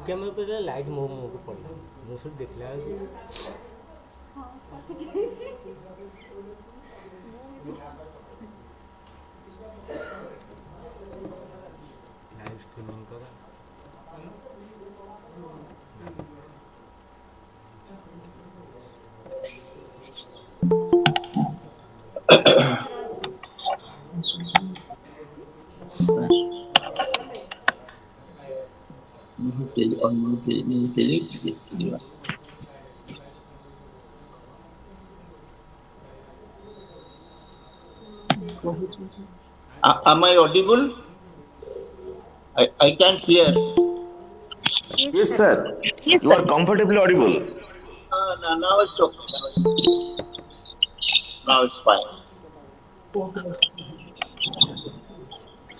Camera पे light मो मुँह को पड़ला मुझे सब देखला लाइव स्ट्रीमिंग करा Am I audible? I can't hear. Yes, Yes, sir. sir. You are comfortably audible. No, now it's okay. Now it's fine.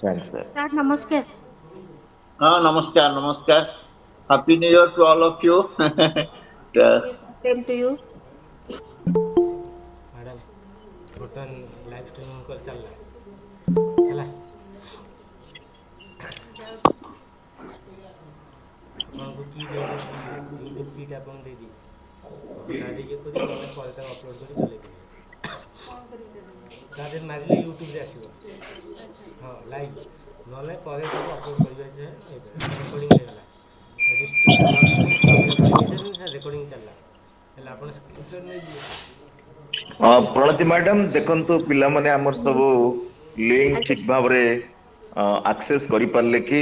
Thanks, sir. Sir, namaskar. Namaskar, namaskar. Happy New Year to all of you. Yes, same to you. Madam button live streaming कर चलला ହେଲା ଆପଣଙ୍କୁ କି ଦେଇଦେବି YouTube kit ଆପଣଙ୍କୁ ଦେଇଦେବି ତାର ଇଏ କରି ନହେଲେ ପରେ ତାକୁ ଅପଲୋଡ଼ କରି ଚଲେଇ ପାରିବେ ତା ଦେହରେ ମାରିଲେ ୟୁଟ୍ୟୁବରେ ଆସିବ ହଁ ଲାଇଭ୍ ନହେଲେ ପରେ ତାକୁ ଅପଲୋଡ଼ କରିବା ହେଇପାରିବ ରେକର୍ଡ଼ିଂ ହେଇଗଲା ଲକ୍ ସ୍କ୍ରିନ୍ ଷ୍ଟପ୍ ରେକର୍ଡ଼ିଂ ହେଇସାରିଲେ ରେକର୍ଡ଼ିଂ ଚାଲିଲା ହେଲେ ଆପଣ ସ୍କ୍ରିପ୍ଚର୍ ନେଇଯିବେ ପ୍ରଣତି ମ୍ୟାଡାମ ଦେଖନ୍ତୁ ପିଲାମାନେ ଆମର ସବୁ ଲିଙ୍କ ଆଜ୍ଞା ଠିକ ଭାବରେ ଆକ୍ସେସ କରିପାରିଲେ କି?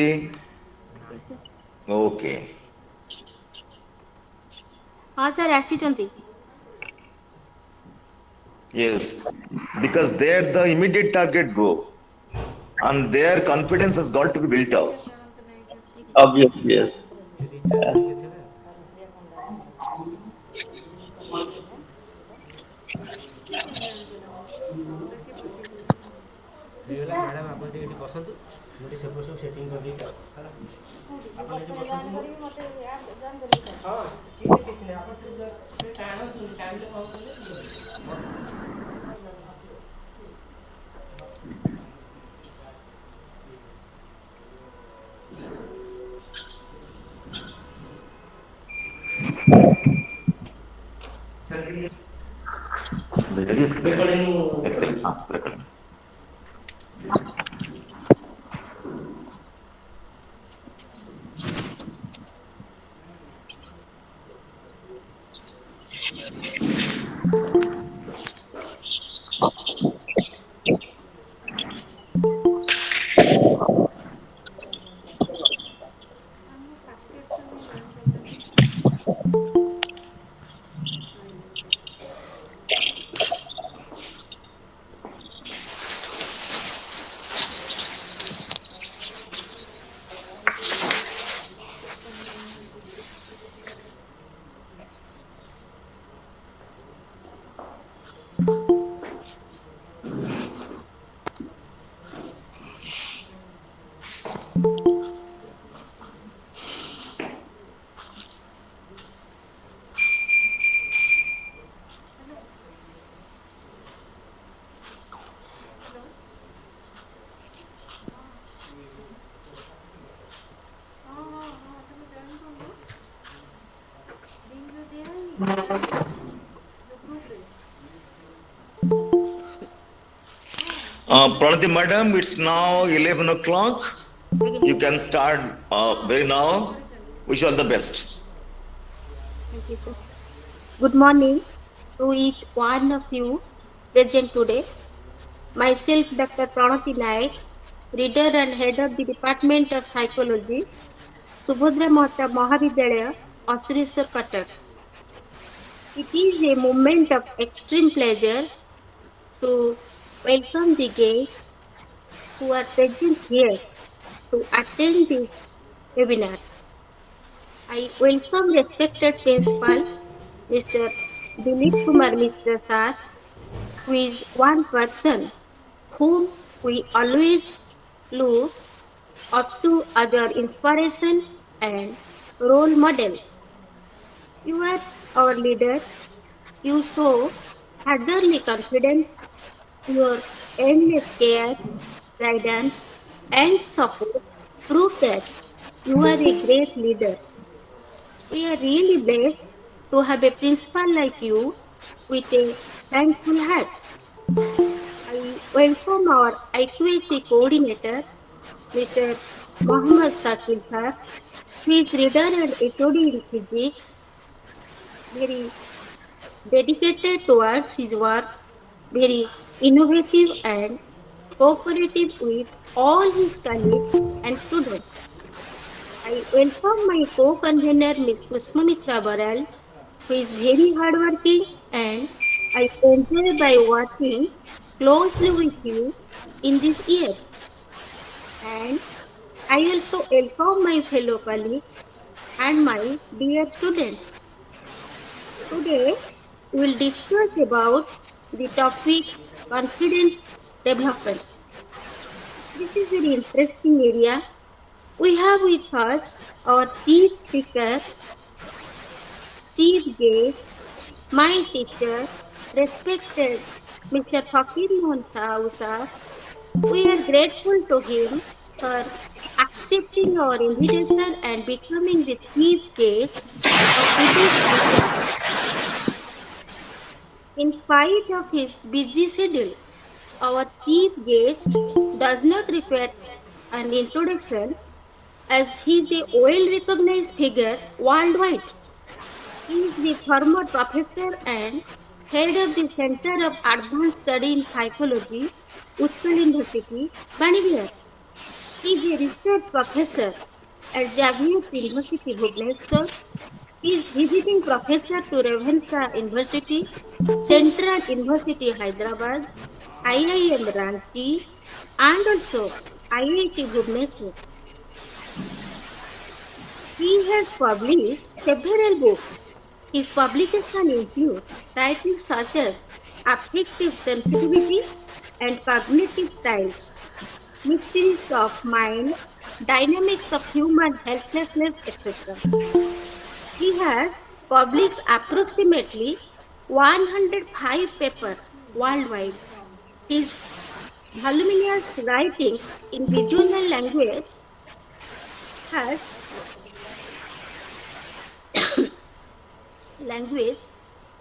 ଓକେ ହଁ ସାର୍ ଆସିଛନ୍ତି yes because there the immediate target go and their confidence has got to be built up. Obviously, yes. Recharge କରିକି ଥିବେ ହେଇଗଲା ମ୍ୟାଡ଼ାମ୍ ଆପଣ ଟିକେ ଏଠି ବସନ୍ତୁ ମୁଁ ଟିକେ ସେପଟ ସବୁ ସେଟିଂ କରିଦେଇକି ଆସୁଛି ହେଲା ଆପଣ ଏଠି ବସନ୍ତୁ ହଁ କିଛି ନାହିଁ ଆପଣ ସେ ଟାଣନ୍ତୁ ଟାଣିଲେ କ'ଣ କଲେ Very excellent. Excellent. Recording. Pranati madam, it's now 11 o'clock. You can start very now. Wish you all the best. Thank you, sir. Good morning to each one of you present today. Myself, Dr. Pranati Naik, reader and head of the Department of Psychology, Subhadra Mahta Mahavidyalaya, Asriswar, Cuttack. It is a moment of extreme pleasure to welcome the guests who are present here to attend this webinar. I welcome respected Principal Mr. Dilip Kumar Mitra Sir, who is one person whom we always look up to as our inspiration and role model. You are our leader. You show fatherly confidence. Your endless care, guidance, and support prove that you are a great leader. We are really blessed to have a principal like you with a thankful heart. I welcome our IQAC coordinator, Mr. Mohammad Sakil sir, who is reader and HOD in physics, very dedicated towards his work, very innovative and cooperative with all his colleagues and students. I welcome my co-convener Ms. Pushpamitra Baral, who is very hardworking and I enjoy by working closely with you in this year. And I also welcome my fellow colleagues and my dear students. Today we will discuss about the topic confidence development. This is very interesting area. We have with us our chief speaker, chief guest, my teacher, respected Mr. Fakir Mohan Sahu sir. We are grateful to him for accepting our invitation and becoming the chief guest of today's session. In spite of his busy schedule, our chief guest does not require an introduction as he is a well recognized figure worldwide. He is the former professor and head of the Center of Advanced Study in Psychology, Utkal University, Bangalore. He is a research professor at Xavier University, Bhubaneswar. He is visiting professor to Ravenshaw University, Central University, Hyderabad, IIM Ranchi, and also IIT Bhubaneswar. He has published several books. His publications include titles such as Affective Sensitivity and Cognitive Styles, Mysteries of Mind, Dynamics of Human Helplessness, etc. He has published approximately 105 papers worldwide. His voluminous writings in regional language has language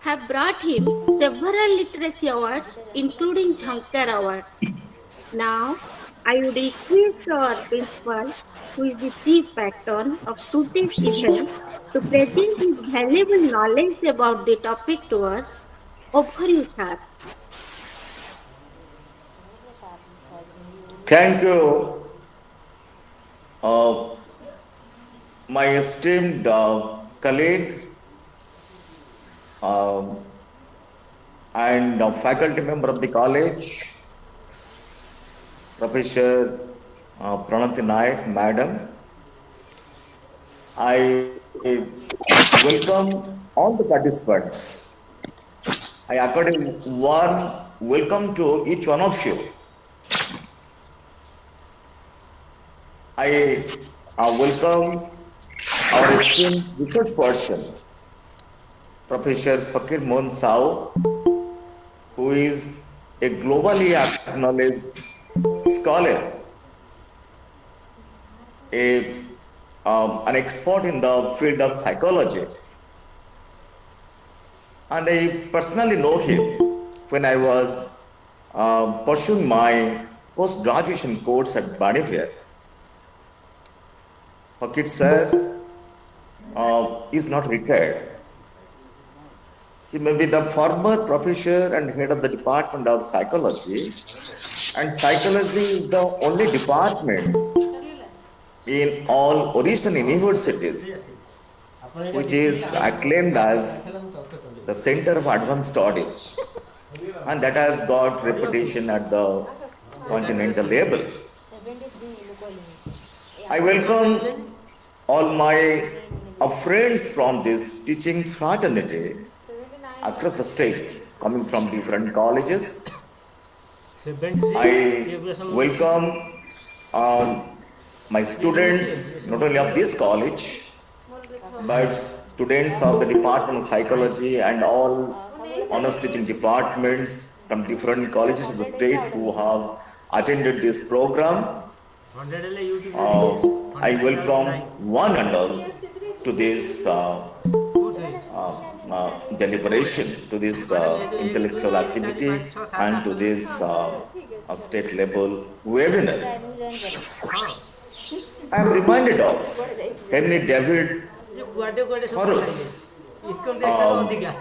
have brought him several literacy awards, including Jhankar Award. Now, I would request our principal, who is the chief patron of today's event, to present his valuable knowledge about the topic to us. Over you, sir. Thank you, uh, my esteemed colleague um, and faculty member of the college, Professor Pranati Naik, Madam. I welcome all the participants. I accord a warm welcome to each one of you. I welcome our esteemed research person, Professor Fakir Mohan Sahu, who is a globally acknowledged scholar, an expert in the field of psychology. And I personally know him when I was pursuing my post-graduation course at Bangalore. Fakir sir is not retired. He may be the former professor and head of the Department of Psychology, and psychology is the only department in all Orisian universities which is acclaimed as the Center of Advanced Studies, and that has got reputation at the continental level. I welcome all my friends from this teaching fraternity across the state, coming from different colleges. I welcome my students, not only of this college, but students of the Department of Psychology and all honors teaching departments from different colleges of the state who have attended this program. I welcome one and all to this Good है. deliberation, to this intellectual activity, and to this state level webinar. हाँ. I am reminded of Henry David ये गुआडे गुआडे सब Thoreau's income tax तो अधिक है.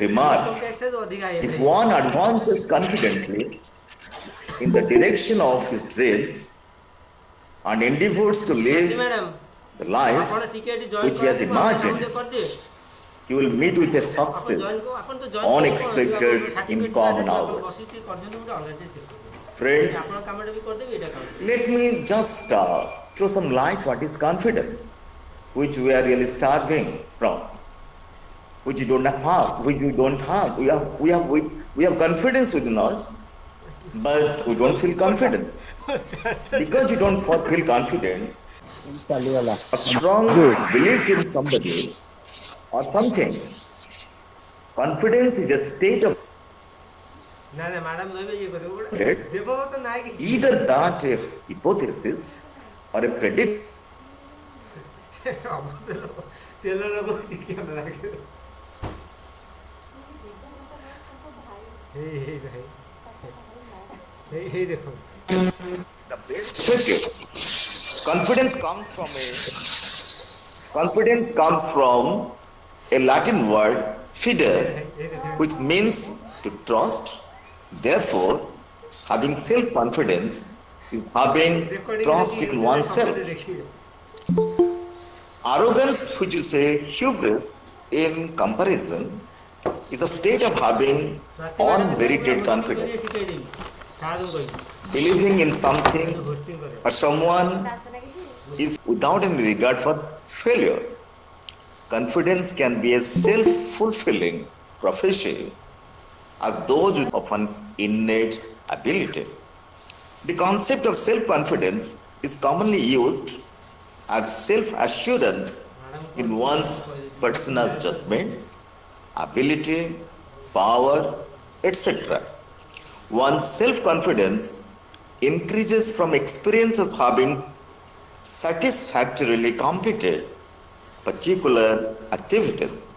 remark: income tax तो अधिक है. if one advances confidently in the direction of his dreams and endeavors to live madam the life ଆପଣ ticket join which he has imagined, he will meet with a success unexpected in common hours. Friends, let me just throw some light what is confidence, which we are really starving from, which we don't have, which we don't have. We have confidence within us, but we don't feel confident. Because you don't feel confident, a strong belief in somebody or something. Confidence is a state of ना ना madam लोगे ये करो Right. देखो तो ना कि either that a hypothesis or a prediction तेलो लोगो क्या लगे हे देखो the best cricket. Confidence comes from a Latin word fider, which means to trust. Therefore, having self-confidence is having trust in oneself. Arrogance, which you say hubris in comparison, is a state of having unmerited confidence, believing in something or someone is without any regard for failure. Confidence can be a self-fulfilling prophecy as those of an innate ability. The concept of self-confidence is commonly used as self-assurance in one's personal judgment, ability, power, etc. One's self-confidence increases from experience of having satisfactorily completed particular activities.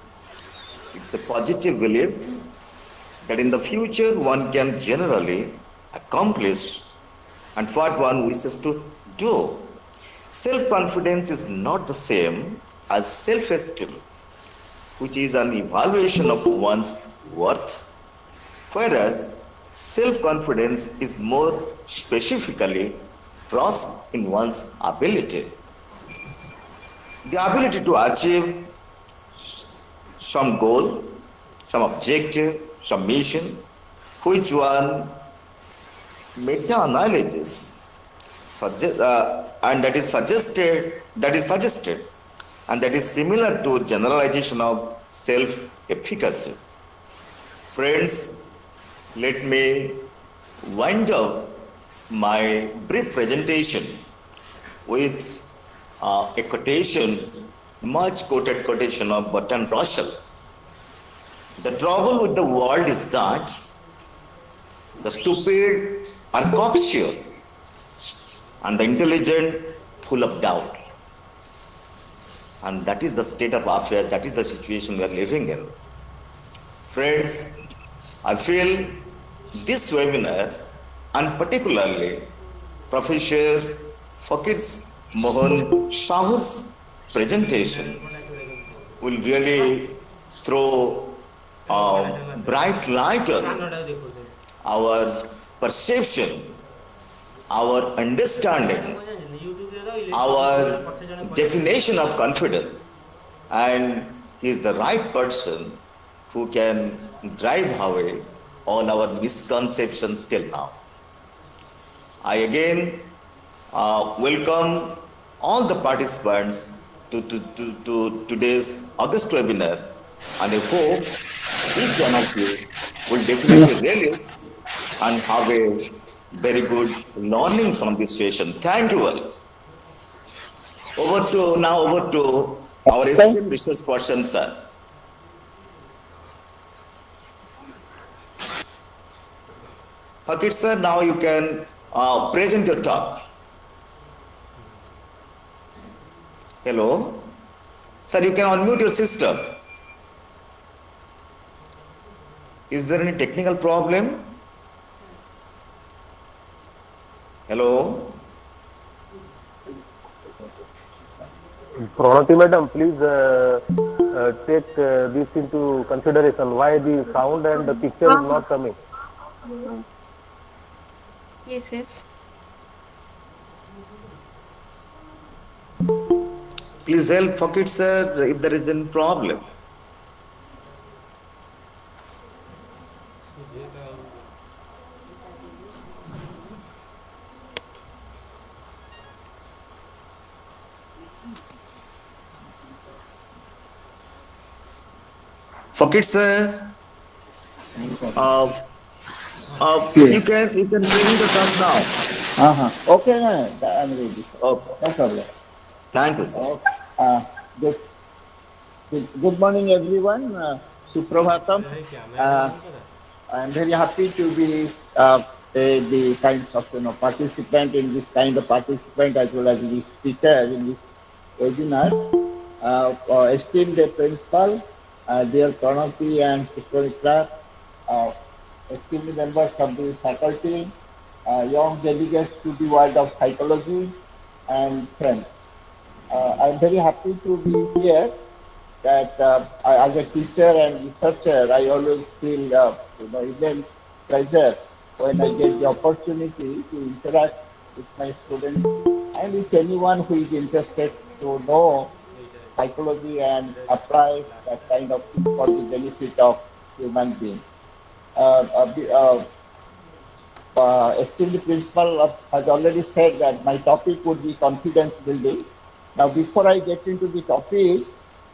It's a positive belief that in the future one can generally accomplish and what one wishes to do. Self-confidence is not the same as self-esteem, which is an evaluation of one's worth, whereas self-confidence is more specifically trust in one's ability. The ability to achieve some goal, some objective, some mission, which one meta-analysis and that is suggested, and that is similar to generalization of self-efficacy. Friends, let me wind up my brief presentation with a quotation, much quoted quotation of Bertrand Russell. The trouble with the world is that the stupid are cocksure and the intelligent full of doubt. And that is the state of affairs, that is the situation we are living in. Friends, I feel this webinar and particularly Professor Fakir Mohan Shahu's presentation will really throw bright light on our perception, our understanding, our definition of confidence, and he is the right person who can drive away all our misconceptions till now. I again welcome all the participants to today's August webinar, and I hope each one of you will definitely relish and have a very good learning from this session. Thank you all. Over to our esteemed research person, sir. Fakir sir, now you can present your talk. Hello. Sir, you can unmute your system. Is there any technical problem? Hello? Pranati madam, please take this into consideration. Why the sound and the picture is not coming? Yes, yes. Please help Fakir sir if there is any problem. Fakir sir, uh, you can bring the term now. Okay, no, I'm ready. Okay, no problem. Thank you, sir. Uh, good, good morning, everyone. Suprabhatam. I'm very happy to be the kind of participant in this kind of participant as well as the speaker in this webinar. Esteemed principal, dear Pranati and Suprita, esteemed members of the faculty, young delegates to the world of psychology, and friends. I'm very happy to be here. That as a teacher and researcher, I always feel immense pleasure when I get the opportunity to interact with my students and with anyone who is interested to know psychology and apply that kind of thing for the benefit of human beings. Uh, uh, esteemed principal has already said that my topic would be confidence building. Now, before I get into the topic,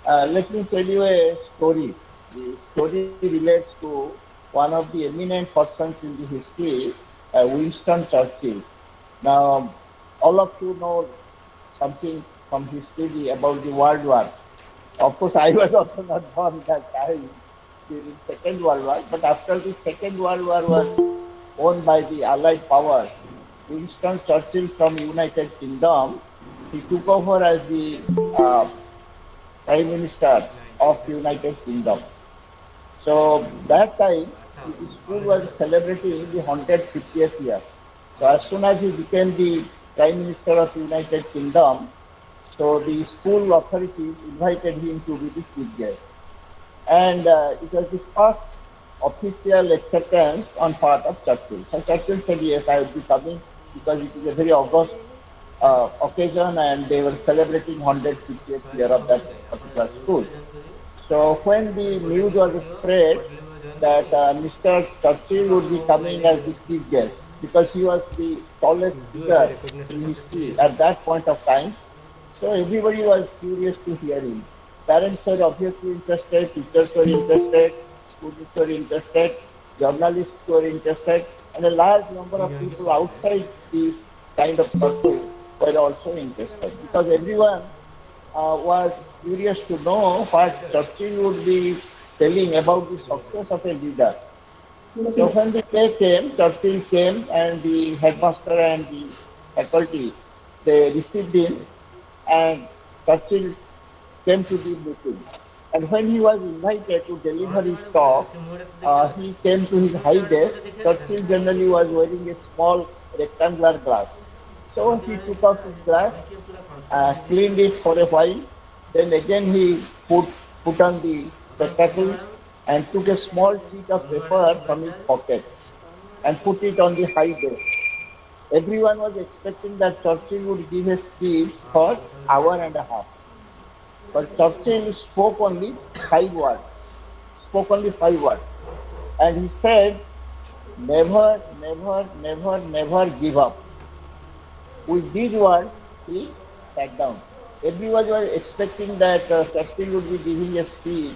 let me tell you a story. The story relates to one of the eminent persons in the history, Winston Churchill. Now, all of you know something from history about the World War. Of course, I was also not born that time during Second World War, but after the Second World War was won by the Allied powers, Winston Churchill from United Kingdom, he took over as the uh, Prime Minister of United Kingdom. So that time, the school was celebrating the 150th year. So as soon as he became the Prime Minister of United Kingdom, so the school authorities invited him to be the chief guest. And it was the first official acceptance on part of Churchill. So Churchill said, yes, I will be coming because it is a very august occasion and they were celebrating 150th year of that particular school. So when the news was spread that Mr. Churchill would be coming as the chief guest because he was the tallest figure in history at that point of time, so everybody was curious to hear him. Parents were obviously interested, teachers were interested, students were interested, journalists were interested, and a large number of people outside this kind of circle were also interested because everyone was curious to know what Churchill would be telling about the success of a leader. So when the day came, Churchill came and the headmaster and the faculty, they received him and Churchill came to the meeting. And when he was invited to deliver his talk, he came to his high desk. Churchill generally was wearing a small rectangular glass. So he took out his glass, cleaned it for a while, then again he put on the spectacles and took a small sheet of paper from his pocket and put it on the high desk. Everyone was expecting that Churchill would give a speech for hour and a half. But Churchill spoke only 5 words, spoke only 5 words. And he said, never, never, never, never give up. With these words, he sat down. Everyone was expecting that Churchill would be giving a speech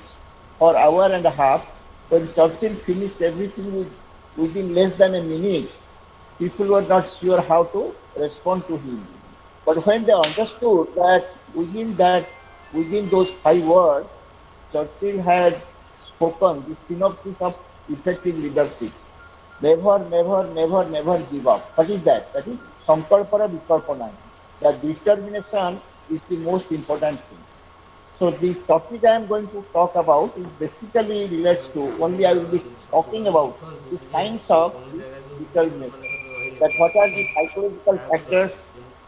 for hour and a half. When Churchill finished everything within less than a minute, people were not sure how to respond to him. But when they understood that within those 5 words, Churchill had spoken the synopsis of effective leadership. Never, never, never, never give up. What is that? That is Sankalpara Vikalpana. That determination is the most important thing. So the topic I am going to talk about is basically relates to, only I will be talking about the science of the determination. That what are the psychological factors,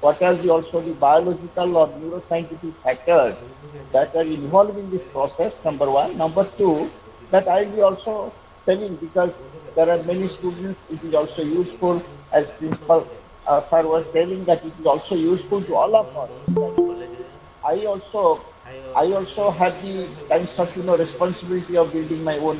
what are the also the biological or neuroscientific factors that are involved in this process, number one. Number two, that I will be also telling, because there are many students, it is also useful, as principal sir was telling, that it is also useful to all of us. I also I also have the kinds of responsibility of building my own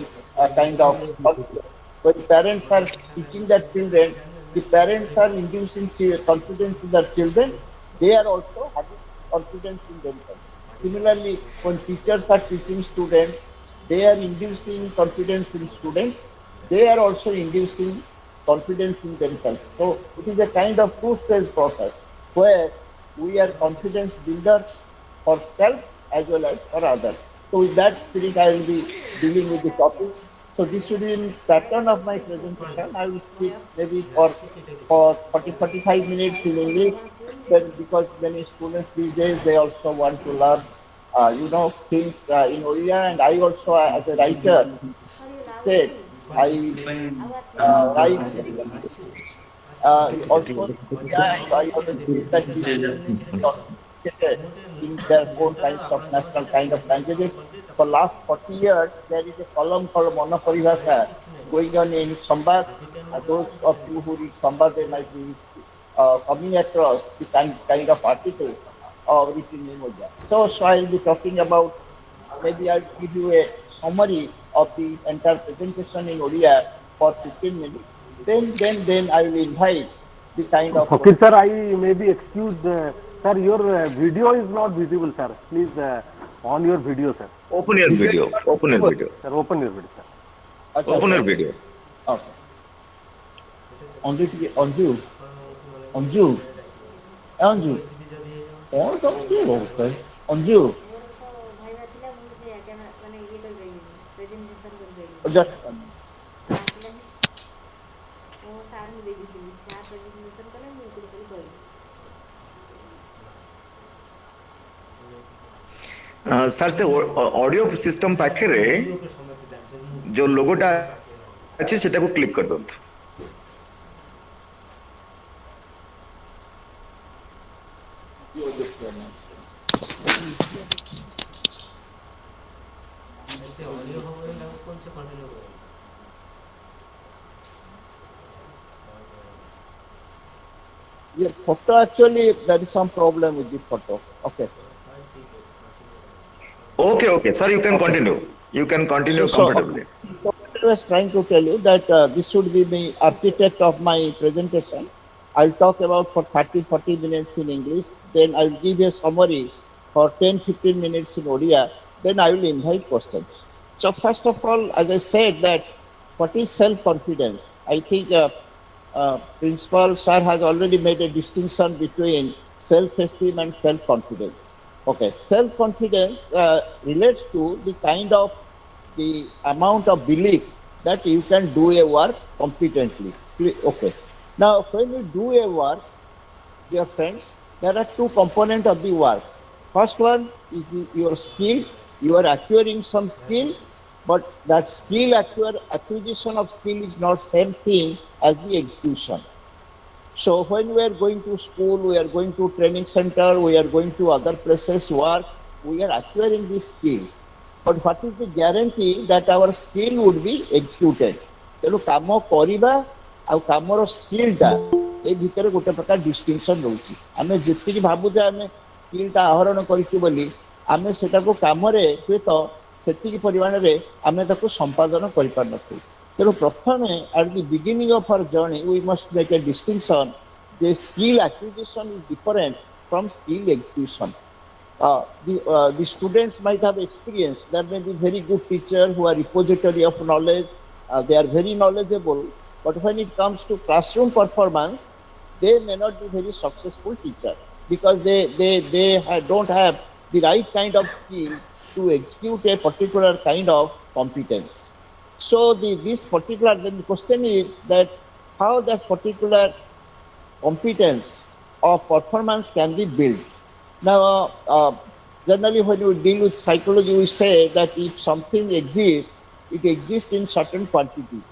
kind of confidence. When parents are teaching their children, the parents are inducing confidence in their children. They are also having confidence in themselves. Similarly, when teachers are teaching students, they are inducing confidence in students. They are also inducing confidence in themselves. So it is a kind of two-stage process where we are confidence builders for self as well as for others. So with that spirit, I will be dealing with the topic. So this should be in pattern of my presentation. I will speak maybe for 40-45 minutes in English. Then because many students these days, they also want to learn, things in Oriya. And I also, as a writer, said I write also in India, and I always feel that these languages should be also educated in their own kinds of national kind of languages. For last 40 years, there is a column called Monoparibhasha going on in Sambad. Those of you who read Sambad, they might be coming across the kind of articles written in India. So I will be talking about, maybe I'll give you a summary of the entire presentation in Odia for 15 minutes. Then I will invite the kind of Okay, sir, I may be excused. Sir, your video is not visible, sir. Please on your video, sir. Open your video. Open your video. Sir, open your video, sir. Open your video. Okay. Anju. Anju. Anju. Anju. Just sir से audio system पाखे जो लोगोटा अच्छे सेटा को click कर दो your photo, actually there is some problem with this photo. Okay. Okay, sir, you can continue. You can continue comfortably. So I was trying to tell you that this should be the architect of my presentation. I'll talk about for 30-40 minutes in English. Then I'll give a summary for 10-15 minutes in Odia. Then I will invite questions. So first of all, as I said, that what is self-confidence? I think Principal Sir has already made a distinction between self-esteem and self-confidence. Okay, self-confidence relates to the kind of the amount of belief that you can do a work competently. Okay. Now, when you do a work, dear friends, there are two components of the work. First one is your skill. You are acquiring some skill, but that skill acquisition of skill is not same thing as the execution. So when we are going to school, we are going to training center, we are going to other places work, we are acquiring this skill. But what is the guarantee that our skill would be executed? ତେଣୁ କାମ କରିବା ଆଉ କାମର ସ୍କିଲ୍ଟା ଏ ଭିତରେ ଗୋଟେ ପ୍ରକାର distinction ରହୁଛି। ଆମେ ଯେତିକି ଭାବୁଛେ ଆମେ ସ୍କିଲ୍ଟା ଆହରଣ କରିଛୁ ବୋଲି ଆମେ ସେଟାକୁ କାମରେ ହୁଏତ ସେତିକି ପରିମାଣରେ ଆମେ ତାକୁ ସମ୍ପାଦନ କରିପାରିନଥିବୁ। ତେଣୁ ପ୍ରଥମେ at the beginning of our journey we must make a distinction. The skill acquisition is different from skill execution. The students might have experience. There may be very good teachers who are repository of knowledge. They are very knowledgeable. But when it comes to classroom performance, they may not be very successful teachers because they don't have the right kind of skill to execute a particular kind of competence. So this particular, then the question is that how that particular competence of performance can be built. Now, Generally, when you deal with psychology, we say that if something exists, it exists in certain quantities.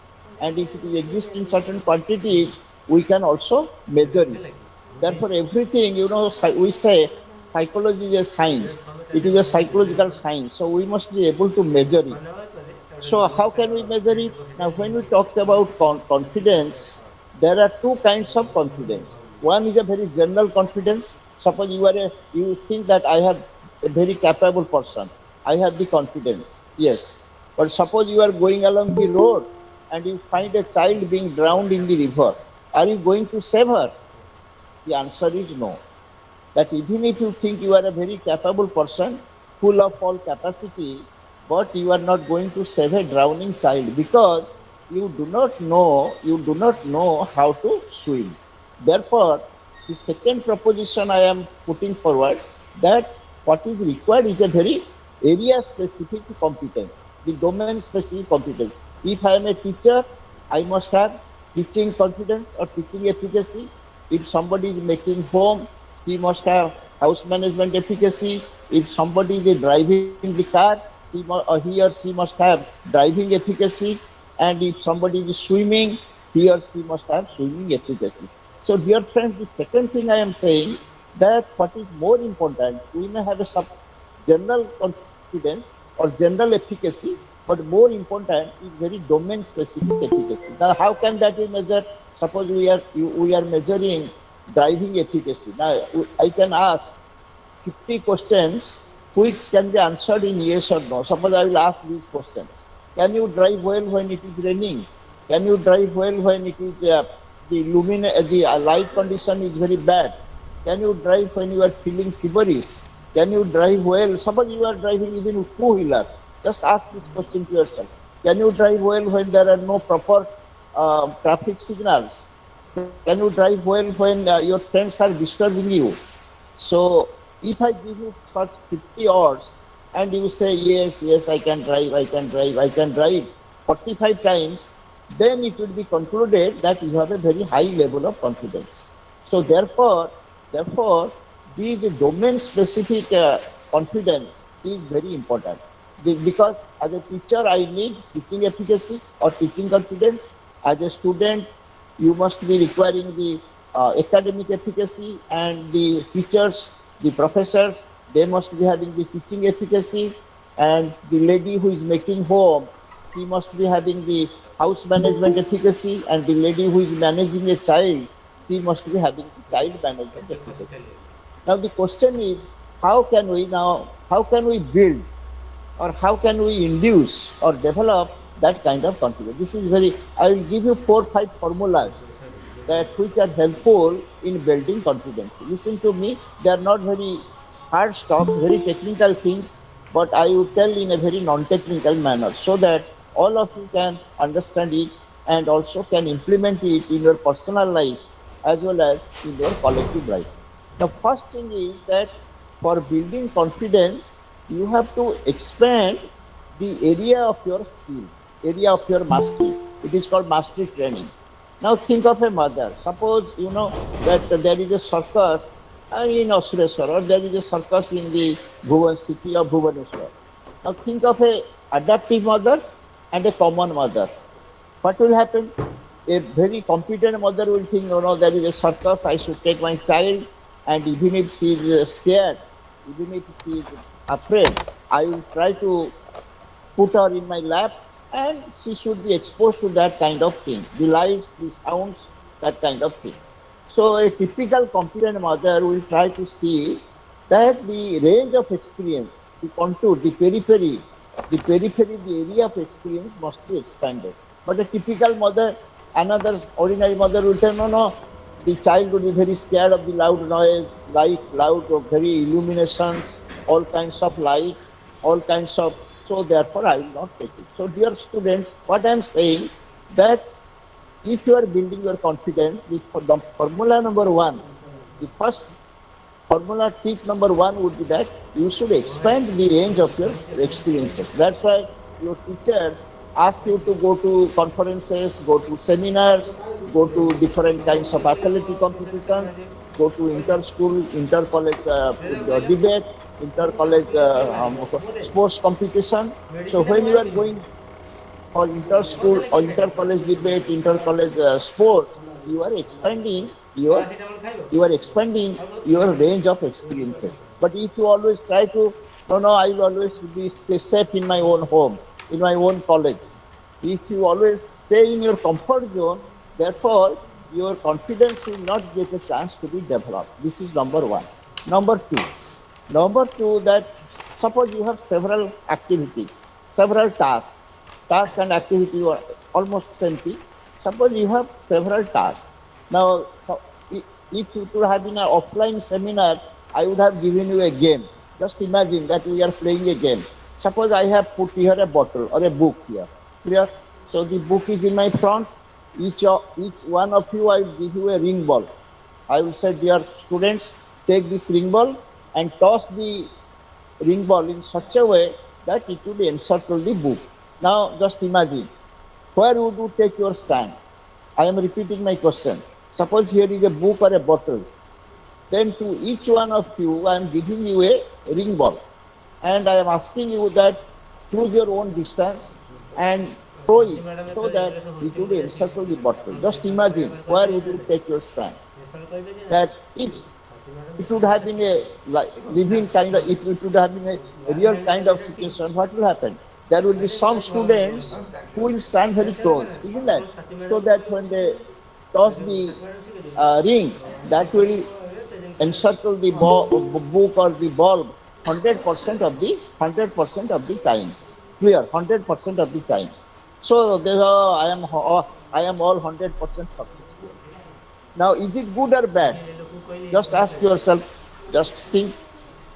And if it exists in certain quantities, we can also measure it. Therefore, everything, we say psychology is a science. It is a psychological science. So we must be able to measure it. So how can we measure it? Now, when we talk about confidence, there are two kinds of confidence. One is a very general confidence. Suppose you think that I have a very capable person. I have the confidence. Yes. But suppose you are going along the road and you find a child being drowned in the river. Are you going to save her? The answer is no. That even if you think you are a very capable person, full of all capacity, but you are not going to save a drowning child because you do not know how to swim. Therefore, the second proposition I am putting forward, that what is required is a very area specific competence, the domain specific competence. If I am a teacher, I must have teaching confidence or teaching efficacy. If somebody is making home, he must have house management efficacy. If somebody is driving the car, he or she must have driving efficacy. And if somebody is swimming, he or she must have swimming efficacy. So, dear friends, the second thing I am saying, that what is more important, we may have a general confidence or general efficacy, but more important is very domain specific efficacy. Now, how can that be measured? Suppose we are measuring driving efficacy. Now, I can ask 50 questions which can be answered in yes or no. Suppose I will ask these questions. Can you drive well when it is raining? Can you drive well when it is the light condition is very bad? Can you drive when you are feeling feverish? Can you drive well? Suppose you are driving even with two-wheeler. Just ask this question to yourself. Can you drive well when there are no proper traffic signals? Can you drive well when your friends are disturbing you? So if I give you such 50 hours and you say, yes, yes, I can drive, I can drive, I can drive 45 times, then it will be concluded that you have a very high level of confidence. So therefore, these domain specific confidence is very important. Because as a teacher, I need teaching efficacy or teaching confidence. As a student, you must be requiring the academic efficacy, and the teachers, the professors, they must be having the teaching efficacy, and the lady who is making home, she must be having the house management efficacy, and the lady who is managing a child, she must be having the child management efficacy. Now the question is, how can we build, or how can we induce or develop that kind of confidence? This is very, I will give you 4 5 formulas that which are helpful in building confidence. Listen to me, they are not very hard stuff, very technical things, but I will tell in a very non-technical manner so that all of you can understand it and also can implement it in your personal life as well as in your collective life. The first thing is that for building confidence, you have to expand the area of your skill, area of your mastery. It is called mastery training. Now think of a mother. Suppose you know that there is a circus in Australia, or there is a circus in the city of Bhubaneswar. Now think of a adaptive mother and a common mother. What will happen? A very competent mother will think, no, there is a circus, I should take my child, and even if she is scared, even if she is afraid, I will try to put her in my lap, and she should be exposed to that kind of thing, the lights, the sounds, that kind of thing. So a typical competent mother will try to see that the range of experience, the contour, the area of experience must be expanded. But a typical mother, another ordinary mother will say, no, no, the child would be very scared of the loud noise, loud, or very illuminations, all kinds of light, all kinds of, so therefore I will not take it. So dear students, what I am saying, that if you are building your confidence, the formula number one, the first formula tip number one would be that you should expand the range of your experiences. That's why your teachers ask you to go to conferences, go to seminars, go to different kinds of athletic competitions, go to inter-school, inter-college debate, inter-college sports competition. So when you are going for inter-school or inter-college debate, inter-college sports, you are expanding you are expanding your range of experiences. But if you always try to, no, I will always be stay safe in my own home, in my own college. If you always stay in your comfort zone, therefore your confidence will not get a chance to be developed. This is number one. Number two, that suppose you have several activities, several tasks. Task and activity are almost same thing. Suppose you have several tasks. Now, if you could have been an offline seminar, I would have given you a game. Just imagine that we are playing a game. Suppose I have put here a bottle or a book here. Clear? So the book is in my front. Each one of you, I will give you a ring ball. I will say, dear students, take this ring ball and toss the ring ball in such a way that it would encircle the book. Now, just imagine, where would you take your stand? I am repeating my question. Suppose here is a book or a bottle. Then to each one of you, I am giving you a ring ball. And I am asking you that choose your own distance and throw it so that it would encircle the bottle. Just imagine, where would you take your stand? That if it would have been a living kind of, if it would have been a real kind of situation, what will happen? There will be some students who will stand very close, isn't that? So that when they toss the ring, that will encircle the book or the bulb 100% of the time. Clear, 100% of the time. So there are, I am all 100% successful. Now, is it good or bad? Just ask yourself, just think.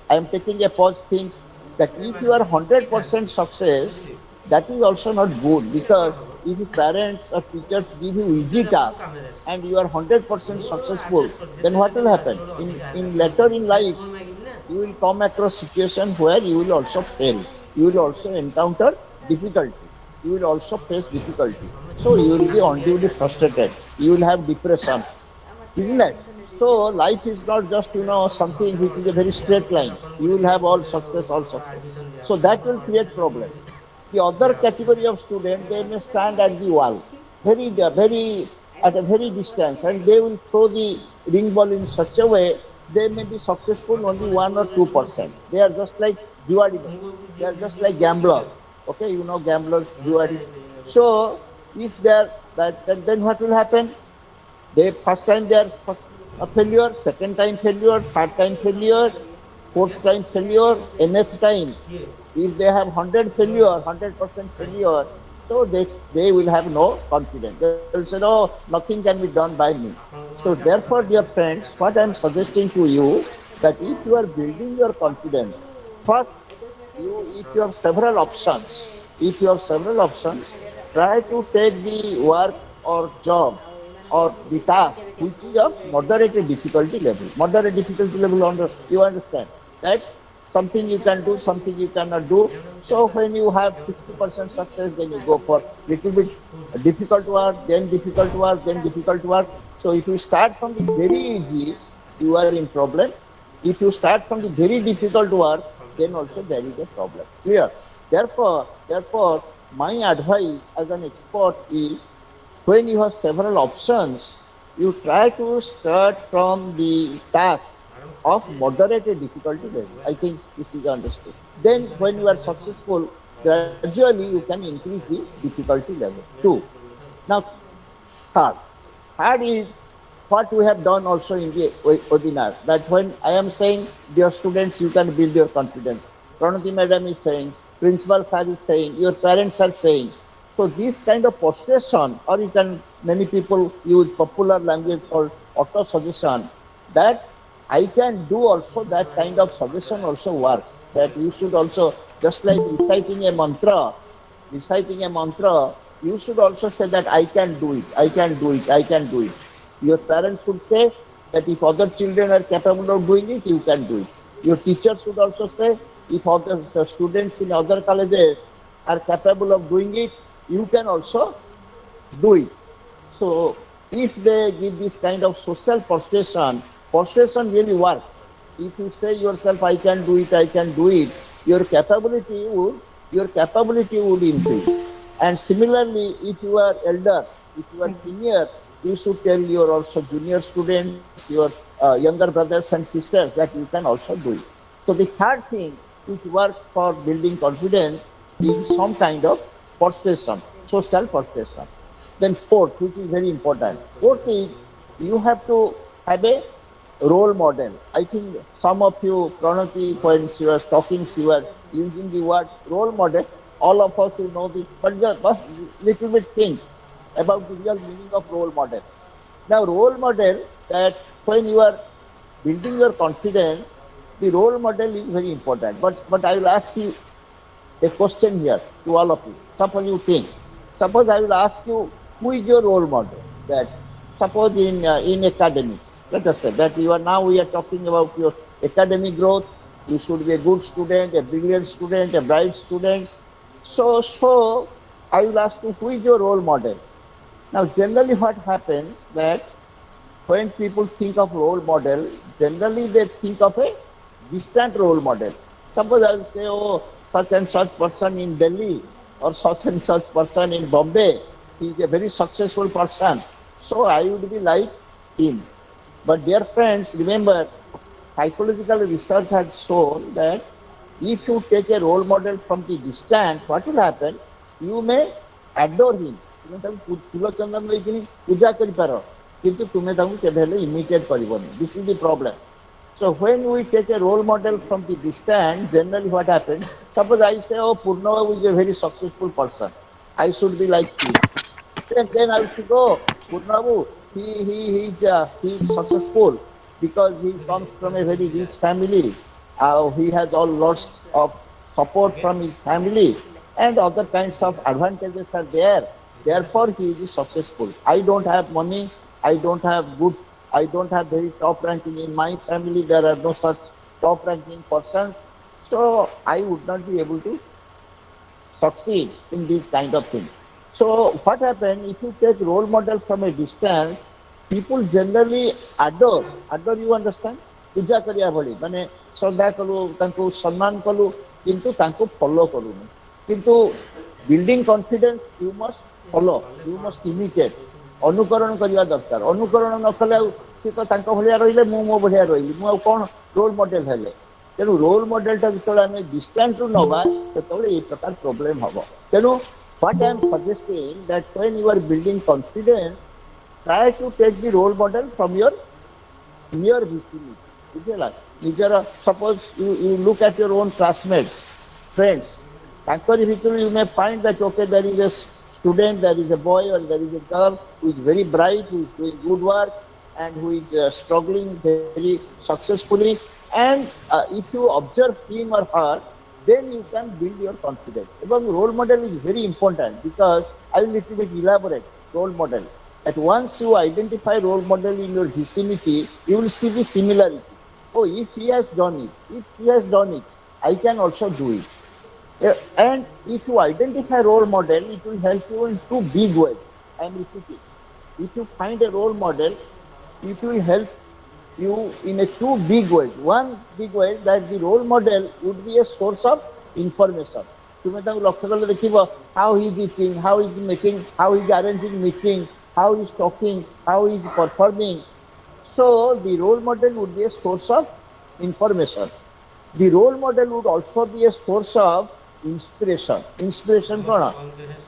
I am taking a pause, think that if you are 100% success, that is also not good, because if parents or teachers give you easy tasks and you are 100% successful, then what will happen? In later in life, you will come across situation where you will also fail. You will also encounter difficulty. You will also face difficulty. So you will be unduly frustrated. You will have depression, isn't it? So life is not just, something which is a very straight line. You will have all success, all success. So that will create problem. The other category of students, they may stand at the wall, very at a very distance, and they will throw the ring ball in such a way they may be successful only 1 or 2%. They are just like juadi. They are just like gamblers. Okay, gamblers, juadi. So if they are that, then what will happen? They first time they are a failure, second time failure, third time failure, fourth time failure, nth time. If they have 100 failure, 100% failure, so they will have no confidence. They will say, no, nothing can be done by me. So therefore, dear friends, what I am suggesting to you, that if you are building your confidence, first, if you have several options, try to take the work or job or the task which is of moderate difficulty level. Moderate difficulty level, you understand that something you can do, something you cannot do. So when you have 60% success, then you go for little bit difficult work, then difficult work, then difficult work. So if you start from the very easy, you are in problem. If you start from the very difficult work, then also there is a problem. Clear? Therefore, my advice as an expert is, when you have several options, you try to start from the task of moderate difficulty level. I think this is understood. Then when you are successful, gradually you can increase the difficulty level. 2. Now, third. Third is what we have done also in the webinar, that when I am saying, dear students, you can build your confidence. Pranati madam is saying, principal sir is saying, your parents are saying. So this kind of persuasion, or you can, many people use popular language called auto suggestion, that I can do also, that kind of suggestion also works. That you should also, just like reciting a mantra, you should also say that I can do it, I can do it, I can do it. Your parents should say that if other children are capable of doing it, you can do it. Your teacher should also say, if other the students in other colleges are capable of doing it, you can also do it. So if they give this kind of social persuasion really works. if you say yourself, I can do it, I can do it, your capability would increase. And similarly, if you are elder, if you are senior, you should tell your also junior students, your younger brothers and sisters that you can also do it. So the third thing which works for building confidence is some kind of persuasion, social persuasion. Then fourth, which is very important, fourth is you have to have a role model. I think some of you, Pranati, when she was talking, she was using the word role model. All of us will know this, but just little bit think about the real meaning of role model. Now, role model, that when you are building your confidence, the role model is very important. But I will ask you a question here to all of you. Suppose you think. Suppose I will ask you, who is your role model? That suppose in academics, let us say that we are talking about your academic growth. You should be a good student, a brilliant student, a bright student. So I will ask you, who is your role model? Now, generally, what happens that when people think of role model, generally they think of a distant role model. Suppose I will say, oh, such and such person in Delhi or such and such person in Bombay, he is a very successful person. So I would be like him. But dear friends, remember, psychological research has shown that if you take a role model from the distance, what will happen? You may adore him. ତୁମେ ତାକୁ ଫୁଲ ଚନ୍ଦନ ଦେଇକିନି ପୂଜା କରିପାର, କିନ୍ତୁ ତୁମେ ତାକୁ କେବେ ହେଲେ ଇମିଟେଟ୍ କରିବନି. This is the problem. So when we take a role model from the distance, generally what happens? Suppose I say, oh, Purna Babu is a very successful person. I should be like him. Then I will think, oh, Purna Babu, he is successful because he comes from a very rich family. He has all lots of support from his family and other kinds of advantages are there. Therefore, he is successful. I don't have money. I don't have very top ranking in my family. There are no such top ranking persons. So I would not be able to succeed in these kind of things. So what happens if you take role model from a distance, people generally adore, you understand? ପୂଜା କରିବା ଭଳି ମାନେ ଶ୍ରଦ୍ଧା କଲୁ, ତାଙ୍କୁ ସମ୍ମାନ କଲୁ, କିନ୍ତୁ ତାଙ୍କୁ follow କଲୁନି. କିନ୍ତୁ building confidence you must follow, you must imitate, ଅନୁକରଣ କରିବା ଦରକାର. ଅନୁକରଣ ନ କଲେ ଆଉ ସେ ତ ତାଙ୍କ ଭଳିଆ ରହିଲେ, ମୁଁ ମୋ ଭଳିଆ ରହିଲି, ମୁଁ ଆଉ କ'ଣ ରୋଲ ମଡେଲ ହେଲେ? ତେଣୁ ରୋଲ ମଡେଲଟା ଯେତେବେଳେ ଆମେ ଡିଷ୍ଟାନ୍ସରୁ ନେବା ସେତେବେଳେ ଏଇ ପ୍ରକାର ପ୍ରୋବ୍ଲେମ ହବ. ତେଣୁ what I am suggesting that when you are building confidence, try to take the role model from your near vicinity. Suppose you look at your own classmates, friends. You may find that, okay, there is a student, there is a boy or there is a girl who is very bright, who is doing good work and who is struggling very successfully. And if you observe him or her, then you can build your confidence. Even role model is very important because I will little bit elaborate role model. That once you identify role model in your vicinity, you will see the similarity. Oh, if he has done it, I can also do it. And if you identify role model, it will help you in two big ways. I am repeating. If you find a role model, it will help you in a two big ways. One big way that the role model would be a source of information. ତୁମେ ତାଙ୍କୁ ଲକ୍ଷ୍ୟ କଲେ ଦେଖିବ how he is eating, how he is making, how he is arranging meeting, how he is talking, how he is performing. So the role model would be a source of information. The role model would also be a source of inspiration. Inspiration କ'ଣ?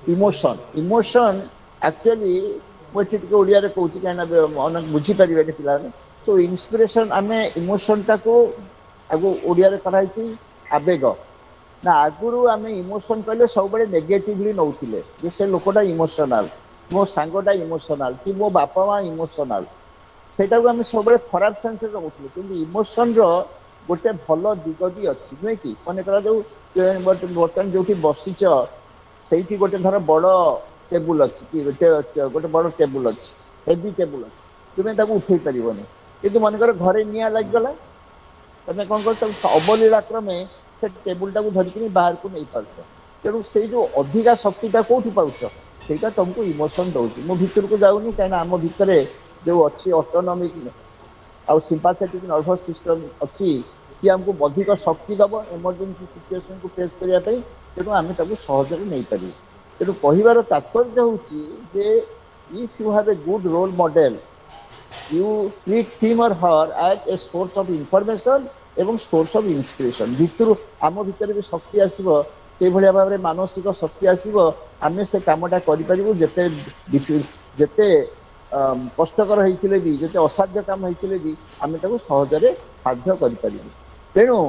Emotion. Emotion actually ମୁଁ ଏଠି ଟିକେ ଓଡ଼ିଆରେ କହୁଛି କାହିଁକିନା ବୁଝିପାରିବେନି ପିଲାମାନେ. So inspiration ଆମେ ଇମୋସନଟାକୁ ଆଗକୁ ଓଡ଼ିଆରେ କରାହେଇଛି ଆବେଗ. ନା ଆଗରୁ ଆମେ ଇମୋସନ କହିଲେ ସବୁବେଳେ ନେଗେଟିଭଲି ନେଉଥିଲେ ଯେ ସେ ଲୋକଟା ଇମୋସନାଲ, ମୋ ସାଙ୍ଗଟା ଇମୋସନାଲ କି ମୋ ବାପା ମା ଇମୋସନାଲ, ସେଇଟାକୁ ଆମେ ସବୁବେଳେ ଖରାପ ସେନ୍ସରେ ନେଉଥିଲେ. କିନ୍ତୁ ଇମୋସନର ଗୋଟେ ଭଲ ଦିଗ ବି ଅଛି, ନୁହେଁ କି? ମନେକର ଯୋଉ ବର୍ତ୍ତମାନ ଯୋଉଠି ବସିଛ ସେଇଠି ଗୋଟେ ଧର ବଡ଼ ଟେବୁଲ ଅଛି କି ଗୋଟେ ବଡ଼ ଟେବୁଲ ଅଛି, ହେଭି ଟେବୁଲ ଅଛି, ତୁମେ ତାକୁ ଉଠେଇ ପାରିବନି. କିନ୍ତୁ ମନେକର ଘରେ ନିଆଁ ଲାଗିଗଲା, ତମେ କ'ଣ କରୁଛ? ଅବଲୀଳା କ୍ରମେ ସେ ଟେବୁଲଟାକୁ ଧରିକିନି ବାହାରକୁ ନେଇପାରୁଛ. ତେଣୁ ସେଇ ଯୋଉ ଅଧିକା ଶକ୍ତିଟା କୋଉଠି ପାଉଛ? ସେଇଟା ତମକୁ ଇମୋସନ ଦଉଛି. ମୁଁ ଭିତରକୁ ଯାଉନି କାହିଁକିନା ଆମ ଭିତରେ ଯୋଉ ଅଛି ଅଟୋନୋମିକ ଆଉ sympathetic nervous system ଅଛି सी हमको अधिक शक्ति दब इमरजेंसी सिचुएशन को फेस करने तेणु आम सहज नहीं पार तेणु कहबार तात्पर्य हूँ if you have a good role model you treat him or her as a source of information ଏବଂ source of inspiration ଭିତରୁ ଆମ ଭିତରେ ବି ଶକ୍ତି ଆସିବ ସେଇଭଳିଆ ଭାବରେ ମାନସିକ ଶକ୍ତି ଆସିବ ଆମେ ସେ କାମଟା କରିପାରିବୁ ଯେତେ କଷ୍ଟକର ହେଇଥିଲେ ବି ଯେତେ ଅସାଧ୍ୟ କାମ ହେଇଥିଲେ ବି ଆମେ ତାକୁ ସହଜରେ ସାଧ୍ୟ କରିପାରିବୁ ତେଣୁ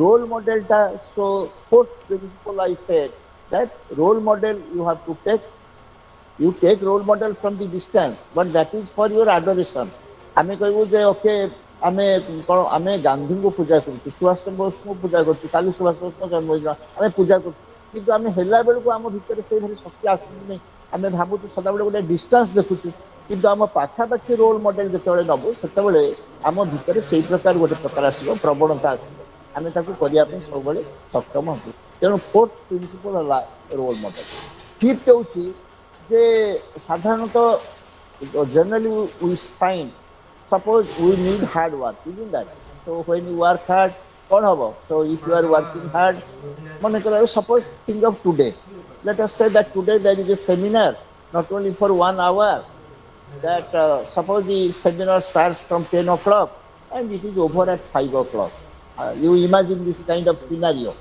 ରୋଲ ମଡେଲଟା so fourth principle I said that role model you take role model from the distance but that is for your adoration आमे कहबो जे ओके आमे कोन आमे गांधी को पूजा करछु सुभाष चंद्र बोस को पूजा करछु काली सुभाष बोस को जन्मदिन आमे पूजा करछु किंतु आमे हेला बेल को हम भीतर से भरी शक्ति आसी नै आमे भाबु सदा बेले गोटे डिस्टेंस देखुछु किंतु आम पाखा पाखी रोल मॉडल जेतेबेले नबु सेतेबेले आम भीतर सेई प्रकार गोटे प्रकार आसीबो प्रवणता आसीबो आमे ताकू करिया पे सब बेले सक्षम हबु तेनु फोर्थ प्रिंसिपल हला रोल मॉडल फिफ्थ होची जे साधारणतः generally we find suppose we need hard work isn't that so when you work hard what habo so if you are working hard suppose think of today let us say that today there is a seminar not only for 1 hour that suppose the seminar starts from 10 o'clock and it is over at 5 o'clock you imagine this kind of scenario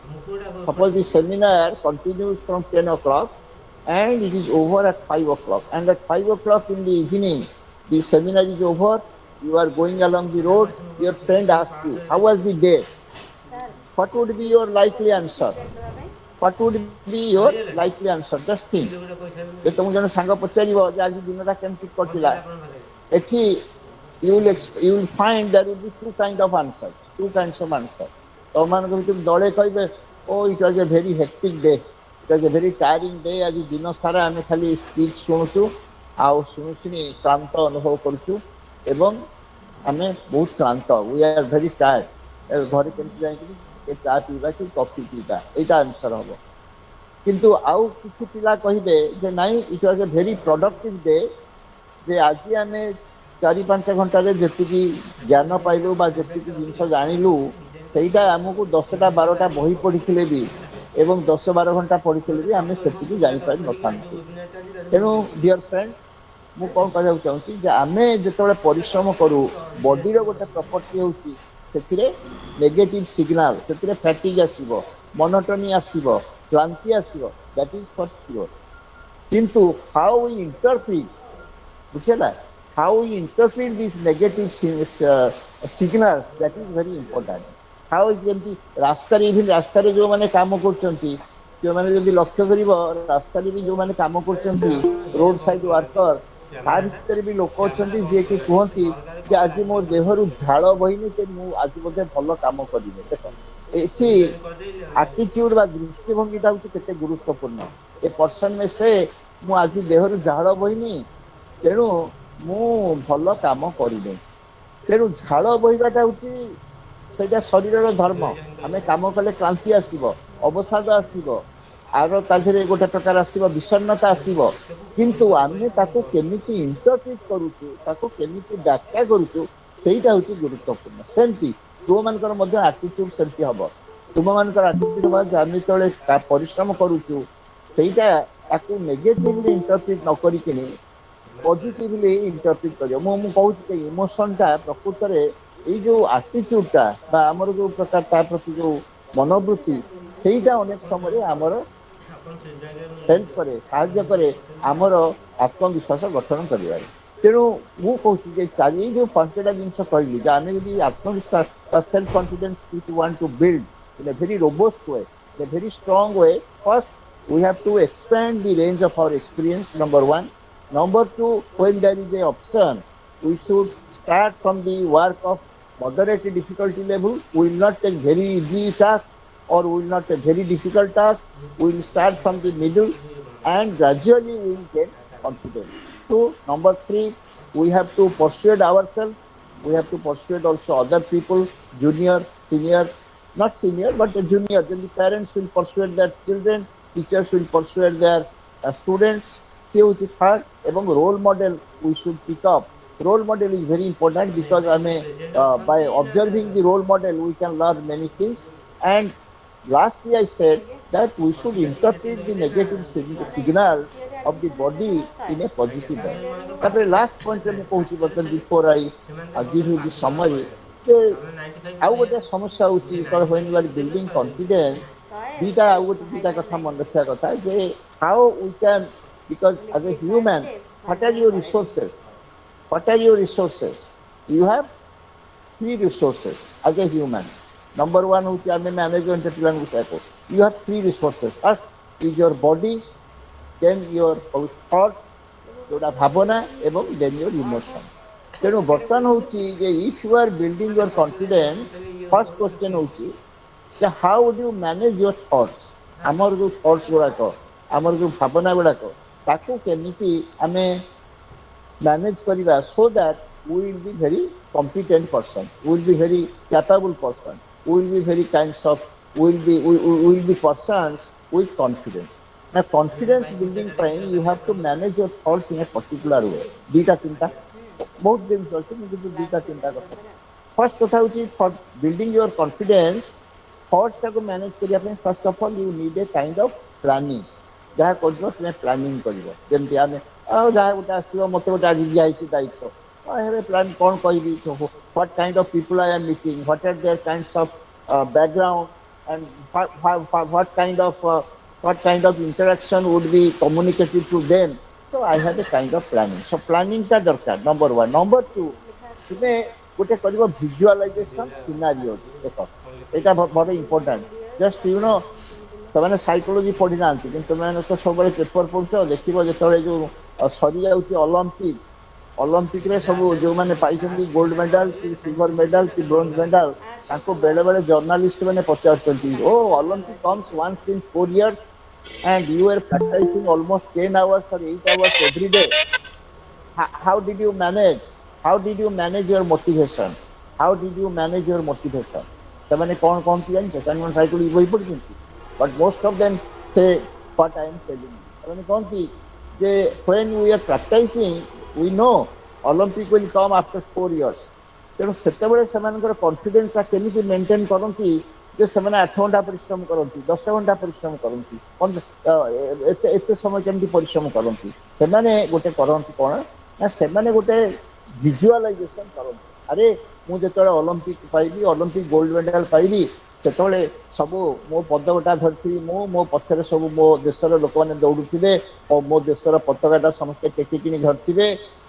suppose the seminar continues from 10 o'clock and it is over at 5 o'clock and at 5 o'clock in the evening the seminar is over you are going along the road your friend asks you how was the day what would be your likely answer what would be your likely answer just think जे तुम जने संग पचारिबो जे आज दिनटा केमति कटिला एठी you will find there will be two kinds of answers तो मान को दळे कहबे oh it was a very hectic day it was a very tiring day आज दिन सारा आमे खाली स्पीच सुनुछु आउ सुनुछिनी क्लांत अनुभव करूछु एवं आमे बहुत क्लांत वी आर वेरी टायर्ड घरे केमति जाई चा पीबा कि कॉफी पीबा एटा आंसर हबो किंतु आउ किछि पिला कहिबे जे नाही it was a very productive day जे आज आमे 4-5 घंटा रे जेतिकी ज्ञान पाइलु बा जेतिकी जिंस जानिलु सेटा हमकु 10टा 12टा बही पढिथिले भी एवं 10-12 घंटा पढिथिले भी आमे सेतिकी जानि पाइ नथांतु तेनु डियर फ्रेंड मु कोन कहया चाहूची जे आमे जेतबे परिश्रम करू बॉडी रो गोटे प्रॉपर्टी होची सेतिरे नेगेटिव सिग्नल सेतिरे फैटिग आसीबो मोनोटोनी आसीबो क्लांति आसीबो दैट इज फॉर श्योर किंतु हाउ वी इंटरप्रेट बुझेला how we interpret these negative signals that is very important how जेमती रास्ता रे भी रास्ता रे जो माने काम करचंती जो माने जदी लक्ष्य करिवो रास्ता रे भी जो माने काम करचंती रोड साइड वर्कर तार भीतर भी लोक अछंती जे कि कहंती जे आज मोर देहरु झाळ बहिनी ते मु आज बोधे भलो काम करिवे देखो एठी एटीट्यूड बा दृष्टिभंगीटा होती केते गुरुत्वपूर्ण ए पर्सन में से मु आज देहरु झाळ बहिनी तेणु मु भल काम करिबे तेणु झाळ बहिबाटा होची सेटा शरीरर धर्म आमे काम कले क्लांति आसीबो अवसाद आसीबो आरो ताधरे गोटे प्रकार आसीबो विषन्नता आसीबो किंतु आमे ताको केमिति इंटरप्रेट करूछु ताको केमिति व्याख्या करूछु सेटा होची गुरुत्वपूर्ण सेंती जो मानकर मध्ये एटीट्यूड सेंती हबो तुम मानकर एटीट्यूड हबो जानि तळे परिश्रम करूछु सेटा ताको नेगेटिवली इंटरप्रेट न करी किनी पॉजिटिवली इंटरप्रेट करियो मु कहूची कि इमोशन ता प्रकृत रे ए जो एटीट्यूड ता बा हमर जो प्रकार ता प्रति जो मनोवृत्ति सेटा अनेक समय हमर हेल्प करे साहाय्य करे हमर आत्मविश्वास गठन करिवार तेणु मु कहूची जे चारि जो पांचटा जिंस कहली जे आमे यदि आत्मविश्वास self confidence if you want to build in a very robust way in a very strong way first we have to expand the range of our experience number 1 Number 2, when there is a option, we should start from the work of moderate difficulty level. We will not take very easy task or we will not take very difficult task. We will start from the middle and gradually we will get confidence. So, number 3, we have to persuade ourselves. We have to persuade also other people, junior, senior, not senior, but junior. Then the parents will persuade their children, teachers will persuade their students. See which is hard among role model we should pick up role model is very important because I mean, by observing the role model, we can learn many things. And lastly, I said that we should interpret the negative signals of the body in a positive way. That last point I am before I give you the summary. ଆଉ ଗୋଟେ ସମସ୍ୟା ହଉଛି when you are building confidence ଦିଟା ଆଉ ଗୋଟେ ଦିଟା କଥା ମନେ ରଖିବା କଥା ଯେ how we can because as a human what are your resources you have three resources as a human number one ହଉଛି ଆମେ management ପିଲାଙ୍କୁ ଶିଖାଉ you have three resources first is your body then your thought ଯୋଉଟା ଭାବନା ଏବଂ then your emotion ତେଣୁ ବର୍ତ୍ତମାନ ହଉଛି ଯେ if you are building your confidence first question ହଉଛି ଯେ how would you manage your thoughts ଆମର ଯୋଉ thoughts ଗୁଡାକ ଆମର ଯୋଉ ଭାବନା ଗୁଡାକ ତାକୁ କେମିତି ଆମେ manage କରିବା so that we will be very competent person we will be very capable person we will be very kinds of we will be persons with confidence now confidence building ପାଇଁ you have to manage your thoughts in a particular way ଦିଟା ତିନିଟା ବହୁତ ଜିନିଷ ଅଛି ମୁଁ କିନ୍ତୁ ଦିଟା ତିନିଟା କଥା first କଥା ହଉଛି for building your confidence thoughts ଟାକୁ manage କରିବା ପାଇଁ first of all you need a kind of planning ଯାହା କରିବ ତୁମେ ପ୍ଲାନିଂ କରିବ ଯେମିତି ଆମେ ଆଉ ଯାହା ଗୋଟେ ଆସିବ ମତେ ଗୋଟେ ଆଜି ଦିଆହେଇଛି ଦାୟିତ୍ୱ ଏବେ ପ୍ଲାନ୍ କ'ଣ କହିବି what kind of people I am meeting what are their kinds of background and what kind of interaction would be communicated to them so I have a kind of planning so planning ଟା ଦରକାର number one number two ତୁମେ ଗୋଟେ କରିବ visualization scenario ଦେଖ ଏଇଟା ବଡ଼ important just you know ସେମାନେ psychology ପଢି ନାହାନ୍ତି କିନ୍ତୁ ସେମାନେ ତ ସବୁବେଳେ ପେପର ପଢୁଛ ଦେଖିବ ଯେତେବେଳେ ଯୋଉ ସରିଯାଉଛି ଅଲମ୍ପିକରେ ସବୁ ଯୋଉମାନେ ପାଇଛନ୍ତି ଗୋଲ୍ଡ ମେଡାଲ କି ସିଲଭର ମେଡାଲ କି ବ୍ରୋଞ୍ଜ ମେଡାଲ ତାଙ୍କୁ ବେଳେ ବେଳେ ଜର୍ଣ୍ଣାଲିଷ୍ଟ ମାନେ ପଚାରୁଛନ୍ତି ଓ Olympic comes once in 4 years and you are practicing almost 10 hours or 8 hours every day how did you manage your motivation ସେମାନେ କ'ଣ କହନ୍ତି ଜାଣିଛ ସେମାନେ ସାଇକୋଲୋଜି ବହି ପଢିଛନ୍ତି but most of them say what I am telling you ସେମାନେ କହନ୍ତି ଯେ when we are practicing we know Olympic will come after 4 years ତେଣୁ ସେତେବେଳେ ସେମାନଙ୍କର କନଫିଡେନ୍ସଟା କେମିତି ମେଣ୍ଟେନ୍ କରନ୍ତି ଯେ ସେମାନେ 8 ଘଣ୍ଟା ପରିଶ୍ରମ କରନ୍ତି 10 ଘଣ୍ଟା ପରିଶ୍ରମ କରନ୍ତି ଏତେ ସମୟ କେମିତି ପରିଶ୍ରମ କରନ୍ତି ସେମାନେ ଗୋଟେ କରନ୍ତି କ'ଣ ନା ସେମାନେ ଗୋଟେ ଭିଜୁଆଲାଇଜେସନ କରନ୍ତି ଆରେ ମୁଁ ଯେତେବେଳେ ଅଲମ୍ପିକ ପାଇବି ଅଲମ୍ପିକ ଗୋଲ୍ଡ ମେଡାଲ ପାଇବି ସେତେବେଳେ ସବୁ ମୋ ପଦକଟା ଧରିଥିବି ମୁଁ ମୋ ପଛରେ ସବୁ ମୋ ଦେଶର ଲୋକମାନେ ଦୌଡୁଥିବେ ଓ ମୋ ଦେଶର ପତାକାଟା ସମସ୍ତେ ଟେକିକିଣି ଧରିଥିବେ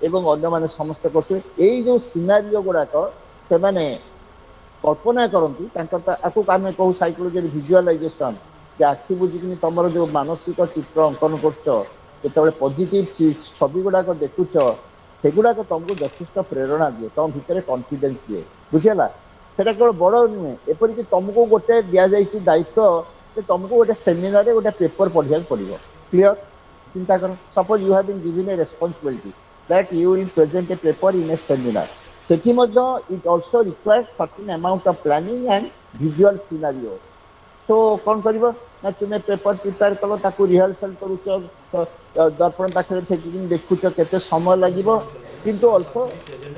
ଏବଂ ଅନ୍ୟମାନେ ସମସ୍ତେ କରୁଥିବେ ଏଇ ଯୋଉ ସିନାରିଓ ଗୁଡାକ ସେମାନେ କଳ୍ପନା କରନ୍ତି ତାଙ୍କର ଆକୁ ଆମେ କହୁ ସାଇକୋଲୋଜିରେ ଭିଜୁଆଲାଇଜେସନ ଯେ ଆଖି ବୁଝିକିନି ତମର ଯୋଉ ମାନସିକ ଚିତ୍ର ଅଙ୍କନ କରୁଛ ଯେତେବେଳେ ପଜିଟିଭ ଛବି ଗୁଡାକ ଦେଖୁଛ ସେଗୁଡାକ ତମକୁ ଯଥେଷ୍ଟ ପ୍ରେରଣା ଦିଏ ତମ ଭିତରେ କନଫିଡେନ୍ସ ଦିଏ ବୁଝିହେଲା ସେଟା କେବଳ ବଡ ନୁହେଁ ଏପରିକି ତମକୁ ଗୋଟେ ଦିଆଯାଇଛି ଦାୟିତ୍ୱ ଯେ ତମକୁ ଗୋଟେ ସେମିନାରରେ ଗୋଟେ ପେପର ପଢିବାକୁ ପଡିବ କ୍ଲିୟର ଚିନ୍ତା କର suppose you have been given a responsibility that you will present a paper in a seminar ସେଠି ମଧ୍ୟ it also requires certain amount of planning and visual scenario so କ'ଣ କରିବ ନା ତୁମେ ପେପର ପ୍ରିପେୟାର କଲ ତାକୁ ରିହର୍ସାଲ କରୁଛ ଦର୍ପଣ ପାଖରେ ଠେକିକି ଦେଖୁଛ କେତେ ସମୟ ଲାଗିବ କିନ୍ତୁ ଅଳ୍ପ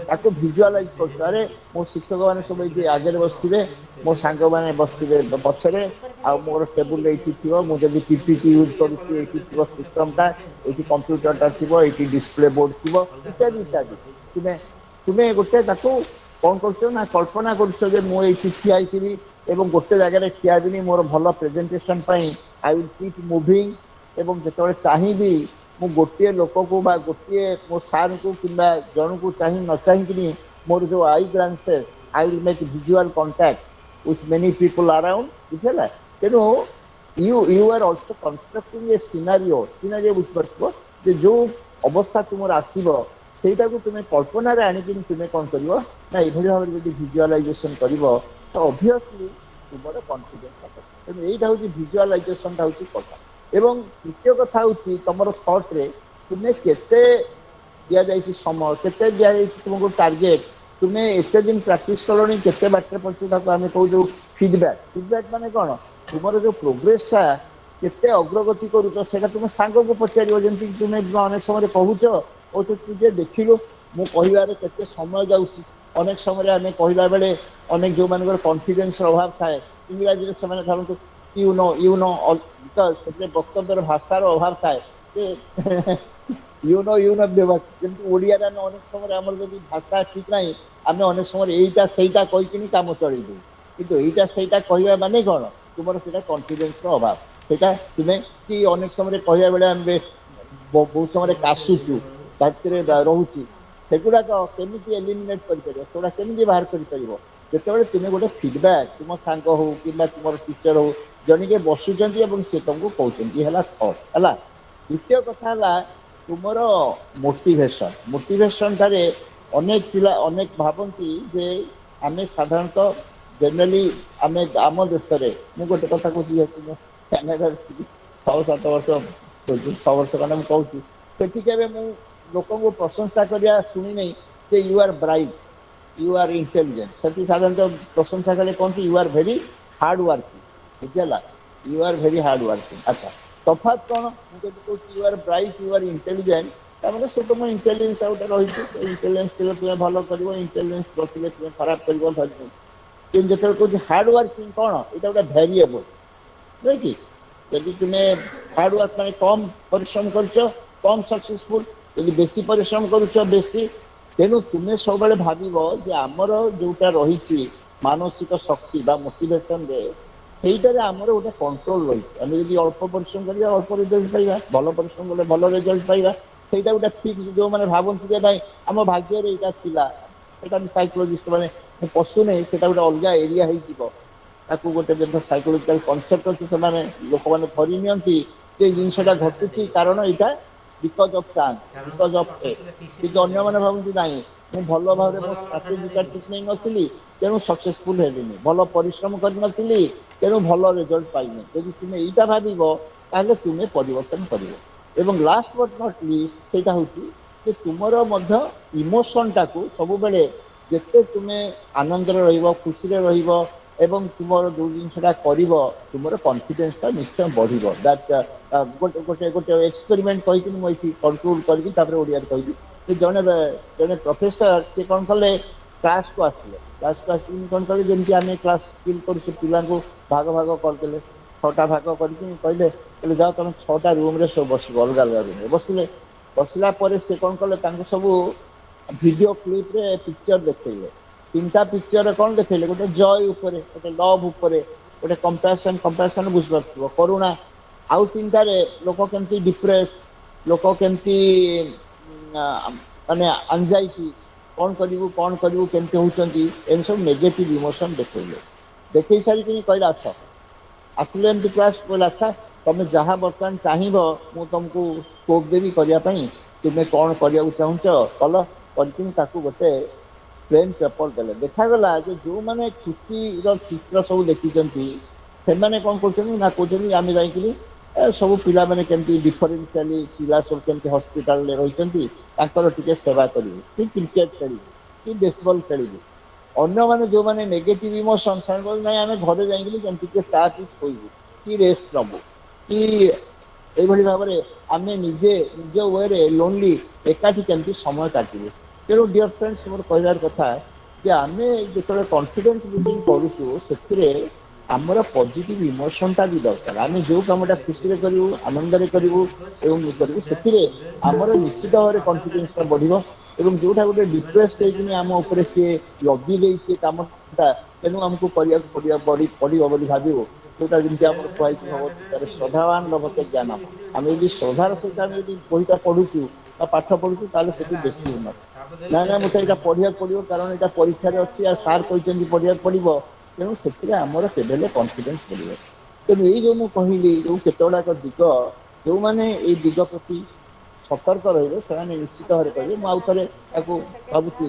ତାକୁ ଭିଜୁଆଲାଇଜ କରୁଛ ଆରେ ମୋ ଶିକ୍ଷକମାନେ ସବୁ ଏଇଠି ଆଗରେ ବସିଥିବେ ମୋ ସାଙ୍ଗମାନେ ବସିଥିବେ ପଛରେ ଆଉ ମୋର ଟେବୁଲ ଏଇଠି ଥିବ ମୁଁ ଯଦି ପିପିଟି ୟୁଜ୍ କରୁଛି ଏଇଠି ଥିବ ସିଷ୍ଟମଟା ଏଇଠି କମ୍ପ୍ୟୁଟରଟା ଥିବ ଏଇଠି ଡିସପ୍ଲେ ବୋର୍ଡ ଥିବ ଇତ୍ୟାଦି ଇତ୍ୟାଦି ତୁମେ ଗୋଟେ ତାକୁ କ'ଣ କରୁଛ ନା କଳ୍ପନା କରୁଛ ଯେ ମୁଁ ଏଇଠି ଠିଆ ହେଇଥିବି ଏବଂ ଗୋଟେ ଜାଗାରେ ଠିଆ ହେବିନି ମୋର ଭଲ ପ୍ରେଜେଣ୍ଟେସନ ପାଇଁ ଆଇ ୱିଲ୍ କିପ୍ ମୁଭିଂ ଏବଂ ଯେତେବେଳେ ଚାହିଁବି ମୁଁ ଗୋଟିଏ ଲୋକକୁ ବା ଗୋଟିଏ ମୋ ସାର୍ଙ୍କୁ କିମ୍ବା ଜଣକୁ ଚାହିଁ ନ ଚାହିଁକିନି ମୋର ଯୋଉ eye glances I will make visual contact with many people around ବୁଝିହେଲା ତେଣୁ you are also constructing a scenario ବୁଝିପାରୁଥିବ ଯେ ଯୋଉ ଅବସ୍ଥା ତୁମର ଆସିବ ସେଇଟାକୁ ତୁମେ କଳ୍ପନାରେ ଆଣିକି ତୁମେ କ'ଣ କରିବ ନା ଏଭଳି ଭାବରେ ଯଦି ଭିଜୁଆଲାଇଜେସନ କରିବ ତ ଅବଭିୟସଲି ତୁମର କନଫିଡେନ୍ସ ହବ ତେଣୁ ଏଇଟା ହଉଛି ଭିଜୁଆଲାଇଜେସନଟା ହଉଛି କଥା ଏବଂ ତୃତୀୟ କଥା ହଉଛି ତମର ଥଟ୍ରେ ତୁମେ କେତେ ଦିଆଯାଇଛି ସମୟ କେତେ ଦିଆଯାଇଛି ତୁମକୁ ଟାର୍ଗେଟ ତୁମେ ଏତେ ଦିନ ପ୍ରାକ୍ଟିସ କଲଣି କେତେ ବାଟରେ ପଡୁଛି ତାକୁ ଆମେ କହୁଛୁ ଫିଡବ୍ୟାକ୍ ମାନେ କ'ଣ ତୁମର ଯୋଉ ପ୍ରୋଗ୍ରେସଟା କେତେ ଅଗ୍ରଗତି କରୁଛ ସେଇଟା ତୁମେ ସାଙ୍ଗକୁ ପଚାରିବ ଯେମିତି ତୁମେ ଅନେକ ସମୟରେ କହୁଛ ଓ ତୁ ଯେ ଦେଖିଲୁ ମୁଁ କହିବାରେ କେତେ ସମୟ ଯାଉଛି। ଅନେକ ସମୟରେ ଆମେ କହିଲା ବେଳେ ଅନେକ ଯୋଉମାନଙ୍କର କନଫିଡେନ୍ସର ଅଭାବ ଥାଏ, ଇଂରାଜୀରେ ସେମାନେ ଧରନ୍ତୁ ସେଥିରେ ବକ୍ତବ୍ୟର ଭାଷାର ଅଭାବ ଥାଏ ଯେ ଯେମିତି ଓଡ଼ିଆରେ ଆମେ ଅନେକ ସମୟରେ ଆମର ଯଦି ଭାଷା ଠିକ ନାହିଁ, ଆମେ ଅନେକ ସମୟରେ ଏଇଟା ସେଇଟା କହିକିନି କାମ ଚଳେଇ ଦଉ। କିନ୍ତୁ ଏଇଟା ସେଇଟା କହିବା ମାନେ କଣ, ତୁମର ସେଇଟା କନଫିଡେନ୍ସର ଅଭାବ। ସେଇଟା ତୁମେ କି ଅନେକ ସମୟରେ କହିବା ବେଳେ ଆମେ ବହୁତ ସମୟରେ କାଶୁଛୁ, ଭିତରେ ରହୁଛି, ସେଗୁଡାକ କେମିତି ଏଲିମିନେଟ୍ କରିପାରିବ, ସେଗୁଡା କେମିତି ବାହାର କରିପାରିବ? ଯେତେବେଳେ ତୁମେ ଗୋଟେ ଫିଡବ୍ୟାକ୍, ତୁମ ସାଙ୍ଗ ହଉ କିମ୍ବା ତୁମର ଟିଚର ହଉ, ଜଣିକେ ବସୁଛନ୍ତି ଏବଂ ସେ ତମକୁ କହୁଛନ୍ତି ହେଲା ଥଟ୍ ହେଲା। ଦ୍ୱିତୀୟ କଥା ହେଲା ତୁମର ମୋଟିଭେସନ ଠାରେ ଅନେକ ପିଲା ଅନେକ ଭାବନ୍ତି ଯେ ଆମେ ସାଧାରଣତଃ ଜେନେରାଲି ଆମେ ଆମ ଦେଶରେ, ମୁଁ ଗୋଟେ କଥା କହୁଛି, କ୍ୟାନାଡାରେ 6-7 ବର୍ଷ 6 ବର୍ଷ ଖଣ୍ଡେ ମୁଁ କହୁଛି, ସେଠି କେବେ ମୁଁ ଲୋକଙ୍କୁ ପ୍ରଶଂସା କରିବା ଶୁଣିନାହିଁ ଯେ you are bright, you are intelligent. ସେଠି ସାଧାରଣତଃ ପ୍ରଶଂସା କଲେ କହନ୍ତି you are very hard working. ବୁଝିହେଲା, you are very hard working. ଆଚ୍ଛା, ତଫାତ୍ କ'ଣ? ମୁଁ ଯଦି କହୁଛି you are bright, you are intelligent, ତାମାନେ ସେ ତୁମ ଇଣ୍ଟେଲିଜେନ୍ସ ଗୋଟେ ରହିଛି। ଇଣ୍ଟେଲିଜେନ୍ସ ଥିଲେ ତୁମେ ଭଲ କରିବ, ଇଣ୍ଟେଲିଜେନ୍ସ ନଥିଲେ ତୁମେ ଖରାପ କରିବ। କିନ୍ତୁ ଯେତେବେଳେ କହୁଛି ହାର୍ଡ ୱାର୍କିଂ, କ'ଣ ଏଇଟା ଗୋଟେ ଭ୍ୟାରିଏବଲ, ନୁହେଁ କି? ଯଦି ତୁମେ ହାର୍ଡ ୱାର୍କ ମାନେ କମ୍ ପରିଶ୍ରମ କରୁଛ, କମ୍ ସକ୍ସେସଫୁଲ। ଯଦି ବେଶୀ ପରିଶ୍ରମ କରୁଛ, ବେଶୀ। ତେଣୁ ତୁମେ ସବୁବେଳେ ଭାବିବ ଯେ ଆମର ଯୋଉଟା ରହିଛି ମାନସିକ ଶକ୍ତି ବା ମୋଟିଭେସନରେ, ସେଇଟାରେ ଆମର ଗୋଟେ କଣ୍ଟ୍ରୋଲ ରହିଛି। ଆମେ ଯଦି ଅଳ୍ପ ପରିଶ୍ରମ କରିବା, ଅଳ୍ପ ରେଜଲ୍ଟ ପାଇବା। ଭଲ ପରିଶ୍ରମ କଲେ ଭଲ ରେଜଲ୍ଟ ପାଇବା। ସେଇଟା ଗୋଟେ ଫିକ୍ସ। ଯୋଉମାନେ ଭାବନ୍ତି ଯେ ନାଇଁ ଆମ ଭାଗ୍ୟରେ ଏଇଟା ଥିଲା, ସେଇଟା ସାଇକୋଲୋଜିଷ୍ଟ ମାନେ, ମୁଁ ପଶୁନେଇ, ସେଇଟା ଗୋଟେ ଅଲଗା ଏରିଆ ହେଇଯିବ। ତାକୁ ଗୋଟେ ସାଇକୋଲୋଜିକାଲ କନସେପ୍ଟ ଅଛି, ସେମାନେ ଲୋକମାନେ ଧରି ନିଅନ୍ତି ଯେ ଏଇ ଜିନିଷଟା ଘଟୁଛି କାରଣ ଏଇଟା because of chance, because of a. କିନ୍ତୁ ଅନ୍ୟମାନେ ଭାବନ୍ତି ନାହିଁ, ମୁଁ ଭଲ ଭାବରେ ମୋ ଷ୍ଟ୍ରାଟେଜିଟା ଠିକ ନେଇନଥିଲି, ତେଣୁ ସକ୍ସେସଫୁଲ ହେଲିନି। ଭଲ ପରିଶ୍ରମ କରିନଥିଲି, ତେଣୁ ଭଲ ରେଜଲ୍ଟ ପାଇନି। ଯଦି ତୁମେ ଏଇଟା ଭାବିବ, ତାହେଲେ ତୁମେ ପରିବର୍ତ୍ତନ କରିବ। ଏବଂ ଲାଷ୍ଟ ବଟ୍ ନଟ୍ ଲିଷ୍ଟ, ସେଇଟା ହେଉଛି ଯେ ତୁମର ମଧ୍ୟ ଇମୋସନଟାକୁ ସବୁବେଳେ ଯେତେ ତୁମେ ଆନନ୍ଦରେ ରହିବ, ଖୁସିରେ ରହିବ, ଏବଂ ତୁମର ଯୋଉ ଜିନିଷଟା କରିବ, ତୁମର କନଫିଡେନ୍ସଟା ନିଶ୍ଚୟ ବଢିବ। ଗୋଟେ ଏକ୍ସପେରିମେଣ୍ଟ କହିକି ମୁଁ ଏଇଠି କନକ୍ଲୁଡ କରିବି, ତାପରେ ଓଡ଼ିଆରେ କହିବି। ଯେ ଜଣେ ପ୍ରଫେସର, ସେ କ'ଣ କଲେ, କ୍ଲାସକୁ ଆସିଲେ। କ୍ଲାସକୁ ଆସିକି କ'ଣ କଲେ, ଯେମିତି ଆମେ କ୍ଲାସ ଫିଲ୍ କରୁଛୁ, ପିଲାଙ୍କୁ ଭାଗ ଭାଗ କରିଦେଲେ। 6ଟା ଭାଗ କରିକି କହିଲେ ଯାଅ ତମେ 6ଟା ରୁମରେ ସବୁ ବସିବ, ଅଲଗା ଅଲଗା ରୁମରେ ବସିଲେ। ବସିଲା ପରେ ସେ କ'ଣ କଲେ, ତାଙ୍କୁ ସବୁ ଭିଡିଓ କ୍ଲିପରେ ପିକ୍ଚର ଦେଖେଇଲେ। 3ଟା ପିକ୍ଚରରେ କ'ଣ ଦେଖେଇଲେ, ଗୋଟେ ଜୟ ଉପରେ, ଗୋଟେ ଲଭ୍ ଉପରେ, ଗୋଟେ କମ୍ପାସନ ବୁଝିପାରୁଥିବ, କରୁଣା। ଆଉ 3ଟାରେ ଲୋକ କେମିତି ଡିପ୍ରେସ, ଲୋକ କେମିତି ମାନେ ଆନଜାଇଟି, କ'ଣ କରିବୁ କେମିତି ହଉଛନ୍ତି, ଏମିତି ସବୁ ନେଗେଟିଭ ଇମୋସନ ଦେଖେଇଲେ। ଦେଖେଇ ସାରିକି କହିଲେ ଆସ, ଆସିଲେ ଏମିତି କ୍ଲାସ, କହିଲେ ଆଚ୍ଛା ତମେ ଯାହା ବର୍ତ୍ତମାନ ଚାହିଁବ ମୁଁ ତମକୁ ସ୍କୋପ୍ ଦେବି କରିବା ପାଇଁ। ତୁମେ କ'ଣ କରିବାକୁ ଚାହୁଁଛ କଲ। କରିକି ତାକୁ ଗୋଟେ ପ୍ଲେନ ପେପର ଦେଲେ। ଦେଖାଗଲା ଯେ ଯୋଉମାନେ ଖୁସିର ଚିତ୍ର ସବୁ ଦେଖିଛନ୍ତି, ସେମାନେ କ'ଣ କରୁଛନ୍ତି ନା, କହୁଛନ୍ତି ଆମେ ଯାଇକିରି ସବୁ ପିଲାମାନେ କେମିତି ଡିଫରେନ୍ସିଆଲି ପିଲା ସବୁ କେମିତି ହସ୍ପିଟାଲରେ ରହିଛନ୍ତି, ତାଙ୍କର ଟିକେ ସେବା କରିବୁ, କି କ୍ରିକେଟ ଖେଳିବୁ, କି ବେସବଲ ଖେଳିବୁ। ଅନ୍ୟମାନେ ଯୋଉମାନେ ନେଗେଟିଭ ଇମୋସନ, ସେମାନେ କହୁଛନ୍ତି ନାଇଁ ଆମେ ଘରେ ଯାଇକିରି କେମିତି ଟିକେ ଚା ପିଇ ଶୋଇବୁ, କି ରେଷ୍ଟ ନବୁ, କି ଏଇଭଳି ଭାବରେ ଆମେ ନିଜେ ନିଜ ୱେରେ ଲୋନଲି ଏକାଠି କେମିତି ସମୟ କାଟିବୁ। ତେଣୁ ଡିଅର ଫ୍ରେଣ୍ଡସ୍, ମୋର କହିବାର କଥା ଯେ ଆମେ ଯେତେବେଳେ କନଫିଡେନ୍ସ ବିଲ୍ଡିଂ କରୁଛୁ, ସେଥିରେ ଆମର ପଜିଟିଭ ଇମୋସନଟା ବି ଦରକାର। ଆମେ ଯୋଉ କାମଟା ଖୁସିରେ କରିବୁ, ଆନନ୍ଦରେ କରିବୁ ଏବଂ କରିବୁ, ସେଥିରେ ଆମର ନିଶ୍ଚିତ ଭାବରେ କନଫିଡେନ୍ସଟା ବଢିବ। ଏବଂ ଯୋଉଟା ଗୋଟେ ଡିପ୍ରେସ ହେଇକିନି ଆମ ଉପରେ ସିଏ ଲଦି ଦେଇଛି କାମଟା, ତେଣୁ ଆମକୁ କରିବାକୁ ପଡ଼ିବ ବୋଲି ଭାବିବୁ। ଯୋଉଟା ଯେମିତି ଆମର କୁହାଯାଇଛି ଭଗବତଗୀତାରେ, ଶ୍ରଦ୍ଧାବାନ ଲଭତେ ଜ୍ଞାନମ୍। ଆମେ ଯଦି ଶ୍ରଦ୍ଧାର ସହିତ ଆମେ ଯଦି ବହିଟା ପଢୁଛୁ ବା ପାଠ ପଢୁଛୁ, ତାହେଲେ ସେଠି ବେଶୀ ଉନ୍ନତ। ନାଇଁ ମୋତେ ଏଇଟା ପଢିବାକୁ ପଡିବ, କାରଣ ଏଇଟା ପରୀକ୍ଷାରେ ଅଛି, ଆଉ ସାର୍ କହିଛନ୍ତି ପଢିବାକୁ ପଡିବ, ତେଣୁ ସେଥିରେ ଆମର କେବେ ହେଲେ କନଫିଡେନ୍ସ ବଢିବ। ତେଣୁ ଏଇ ଯୋଉ ମୁଁ କହିଲି, ଯୋଉ କେତେ ଗୁଡାକ ଦିଗ, ଯୋଉମାନେ ଏଇ ଦିଗ ପ୍ରତି ସତର୍କ ରହିବେ, ସେମାନେ ନିଶ୍ଚିତ ଭାବରେ କହିବେ। ମୁଁ ଆଉ ଥରେ ତାକୁ ଭାବୁଛି